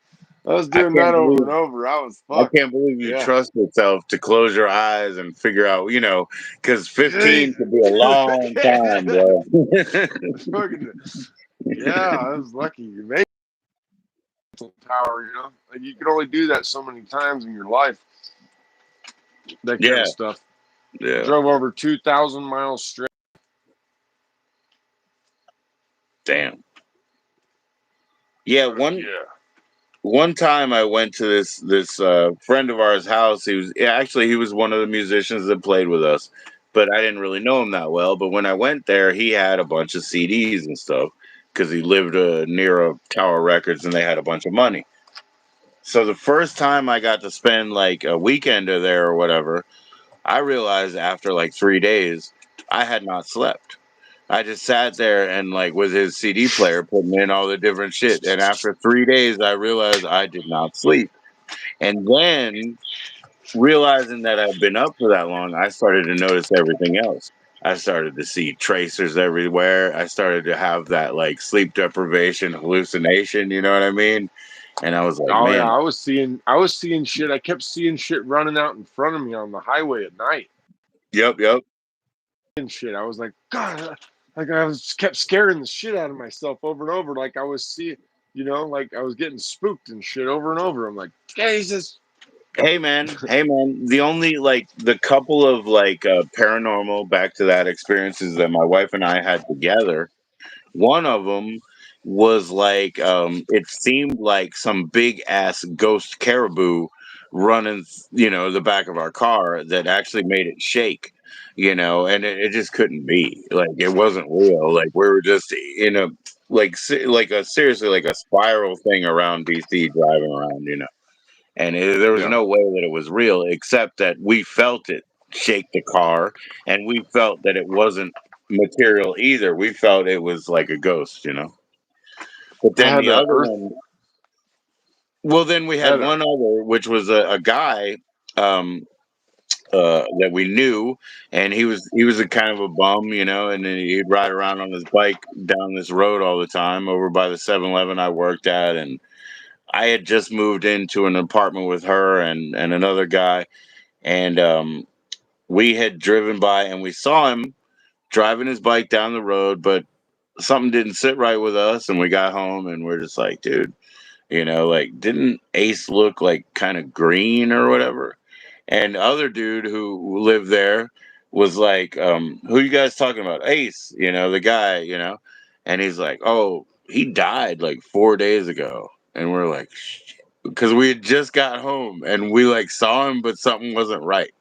I was I doing can't that over believe and over. I was I fucked. can't believe you Yeah. trust yourself to close your eyes and figure out, because 15 could be a long time, bro. Fucking, yeah, I was lucky. You made power, you know? Like, you can only do that so many times in your life. That kind of Yeah, stuff. yeah. Drove over 2,000 miles straight. Damn. Yeah, Yeah. one time I went to this friend of ours house. He was one of the musicians that played with us, but I didn't really know him that well. But when I went there, he had a bunch of CDs and stuff because he lived near a Tower Records and they had a bunch of money. So the first time I got to spend like a weekender there or whatever, I realized after like 3 days I had not slept. I just sat there and like with his CD player putting in all the different shit. And after 3 days, I realized I did not sleep. And then realizing that I'd been up for that long, I started to notice everything else. I started to see tracers everywhere. I started to have that like sleep deprivation hallucination. You know what I mean? And I was like, Oh yeah, man, I was seeing shit. I kept seeing shit running out in front of me on the highway at night. yep, yep. And shit. I was like, God, like I was kept scaring the shit out of myself over and over. Like I was seeing, like I was getting spooked and shit over and over. I'm like, Jesus. Hey man, the only like the couple of like paranormal back to that experiences that my wife and I had together. One of them was like it seemed like some big ass ghost caribou running, the back of our car that actually made it shake, and it just couldn't be. Like it wasn't real. Like we were just in a like a seriously like a spiral thing around DC driving around, and there was Yeah. no way that it was real except that we felt it shake the car, and we felt that it wasn't material either. We felt it was like a ghost. But I then had the a other Earth. one, well, then we I had had a, one other, which was a guy um, that we knew, and he was a kind of a bum, and then he'd ride around on his bike down this road all the time over by the 7-Eleven I worked at, and I had just moved into an apartment with her and another guy, and we had driven by and we saw him driving his bike down the road, but something didn't sit right with us, and we got home and we're just like, dude, like didn't Ace look like kind of green or whatever? And the other dude who lived there was like, who you guys talking about? Ace, the guy, and he's like, oh, he died like 4 days ago. And we're like, because we had just got home and we like saw him, but something wasn't right.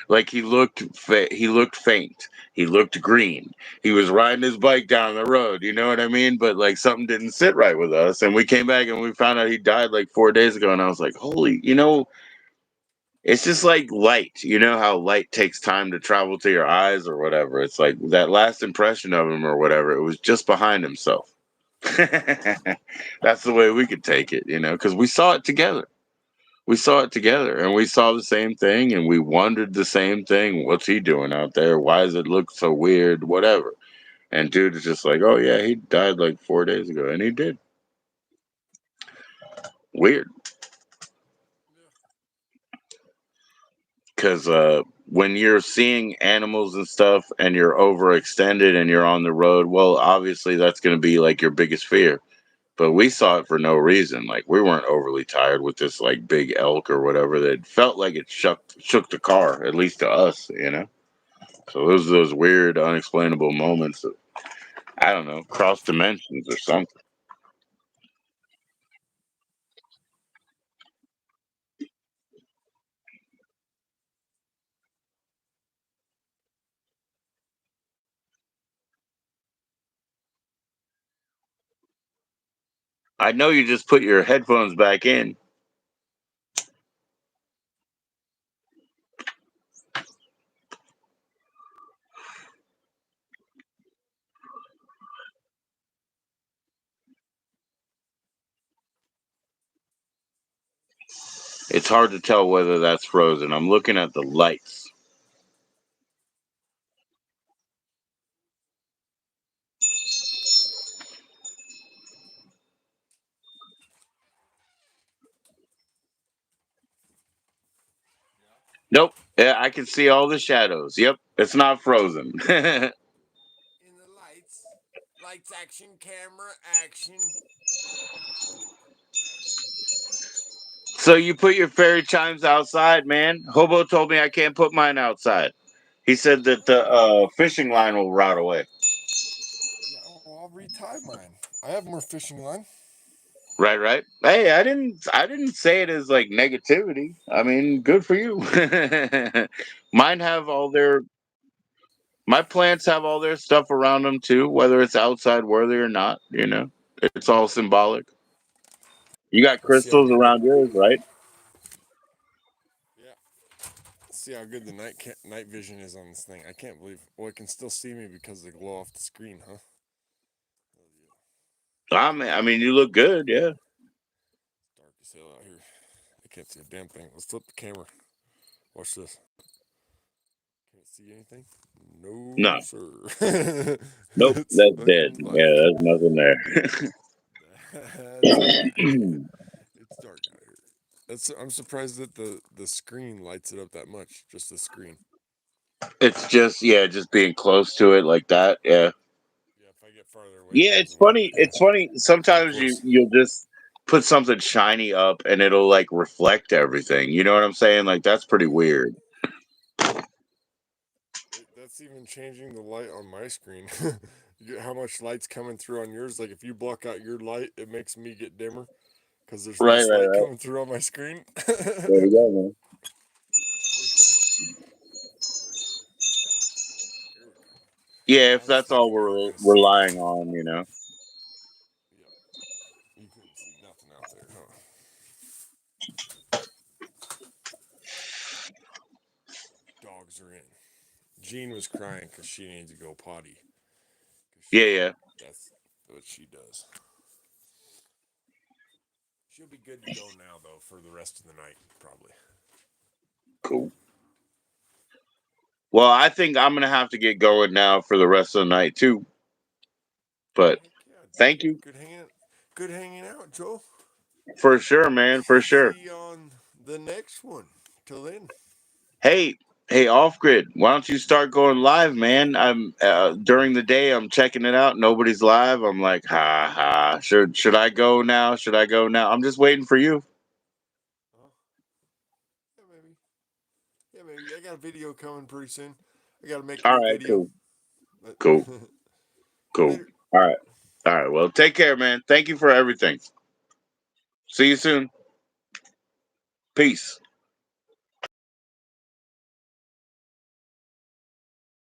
Like he looked faint. He looked green. He was riding his bike down the road. You know what I mean? But like something didn't sit right with us, and we came back and we found out he died like 4 days ago. And I was like, holy, it's just like light. You know how light takes time to travel to your eyes or whatever. It's like that last impression of him or whatever. It was just behind himself. That's the way we could take it, because we saw it together. We saw it together and we saw the same thing and we wondered the same thing. What's he doing out there? Why does it look so weird? Whatever. And dude is just like, oh yeah, he died like 4 days ago. And he did. Weird. Because when you're seeing animals and stuff and you're overextended and you're on the road, well, obviously that's going to be like your biggest fear. But we saw it for no reason. Like we weren't overly tired with this like big elk or whatever that felt like it shook the car, at least to us. So those weird, unexplainable moments of, I don't know, cross dimensions or something. I know you just put your headphones back in. It's hard to tell whether that's frozen. I'm looking at the lights. Nope. Yeah, I can see all the shadows. Yep, it's not frozen. in the lights. Lights, action, camera, action. Action. So you put your fairy chimes outside, man. Hobo told me I can't put mine outside. He said that the fishing line will rot away. Yeah, well, I'll retie mine. I have more fishing line. Right, right. Hey, I didn't say it as like negativity. I mean, good for you. Mine have all their My plants have all their stuff around them too, whether it's outside worthy or not. It's all symbolic. You got Let's see how crystals good the around yours, right? yeah. Let's see how good the night vision is on this thing. I can't believe. Well, it can still see me because they glow off the screen, huh? I mean, you look good, yeah. It's dark as hell out here. I can't see a damn thing. Let's flip the camera. Watch this. Can't see anything? No, No, sir. nope, It's that's dead. fucking Yeah, black. there's nothing there. That's right. It's dark out here. I'm surprised that the screen lights it up that much. Just the screen. It's just, yeah, just being close to it like that. Yeah, Yeah, if I get farther away, it yeah. goes It's away. But funny. yeah, It's funny. getting Sometimes close. you'll just put something shiny up and it'll like reflect everything. You know what I'm saying? Like that's pretty Yeah, weird. that's even changing the light on my screen. You get how much light's coming through on yours? Like if you block out your light, it makes me get dimmer because there's Right, less right, light right. coming through on my screen. There you go, man. Here we go. Yeah, I if was that's all thinking you were we're gonna see. relying on. Yep, you couldn't see nothing out there, huh? Dogs are in. Jean was crying because she needs to go potty. Cause Yeah, yeah. that's what she does. She'll be good to go now, though, for the rest of the night, probably. Cool. Well, I think I'm gonna have to get going now for the rest of the night too. But Heck yeah. thank you Good hanging out, Joe. for sure, man. For sure. See you on the next one. Till then. Hey, hey, off grid. Why don't you start going live, man? I'm during the day. I'm checking it out. Nobody's live. I'm like, ha ha. Should I go now? Should I go now? I'm just waiting for you. Oh, yeah, maybe. Yeah, maybe. I got a video coming pretty soon. I got to make a All new right, video. cool, But cool, cool. later. All right, all right. Well, take care, man. Thank you for everything. See you soon. Peace.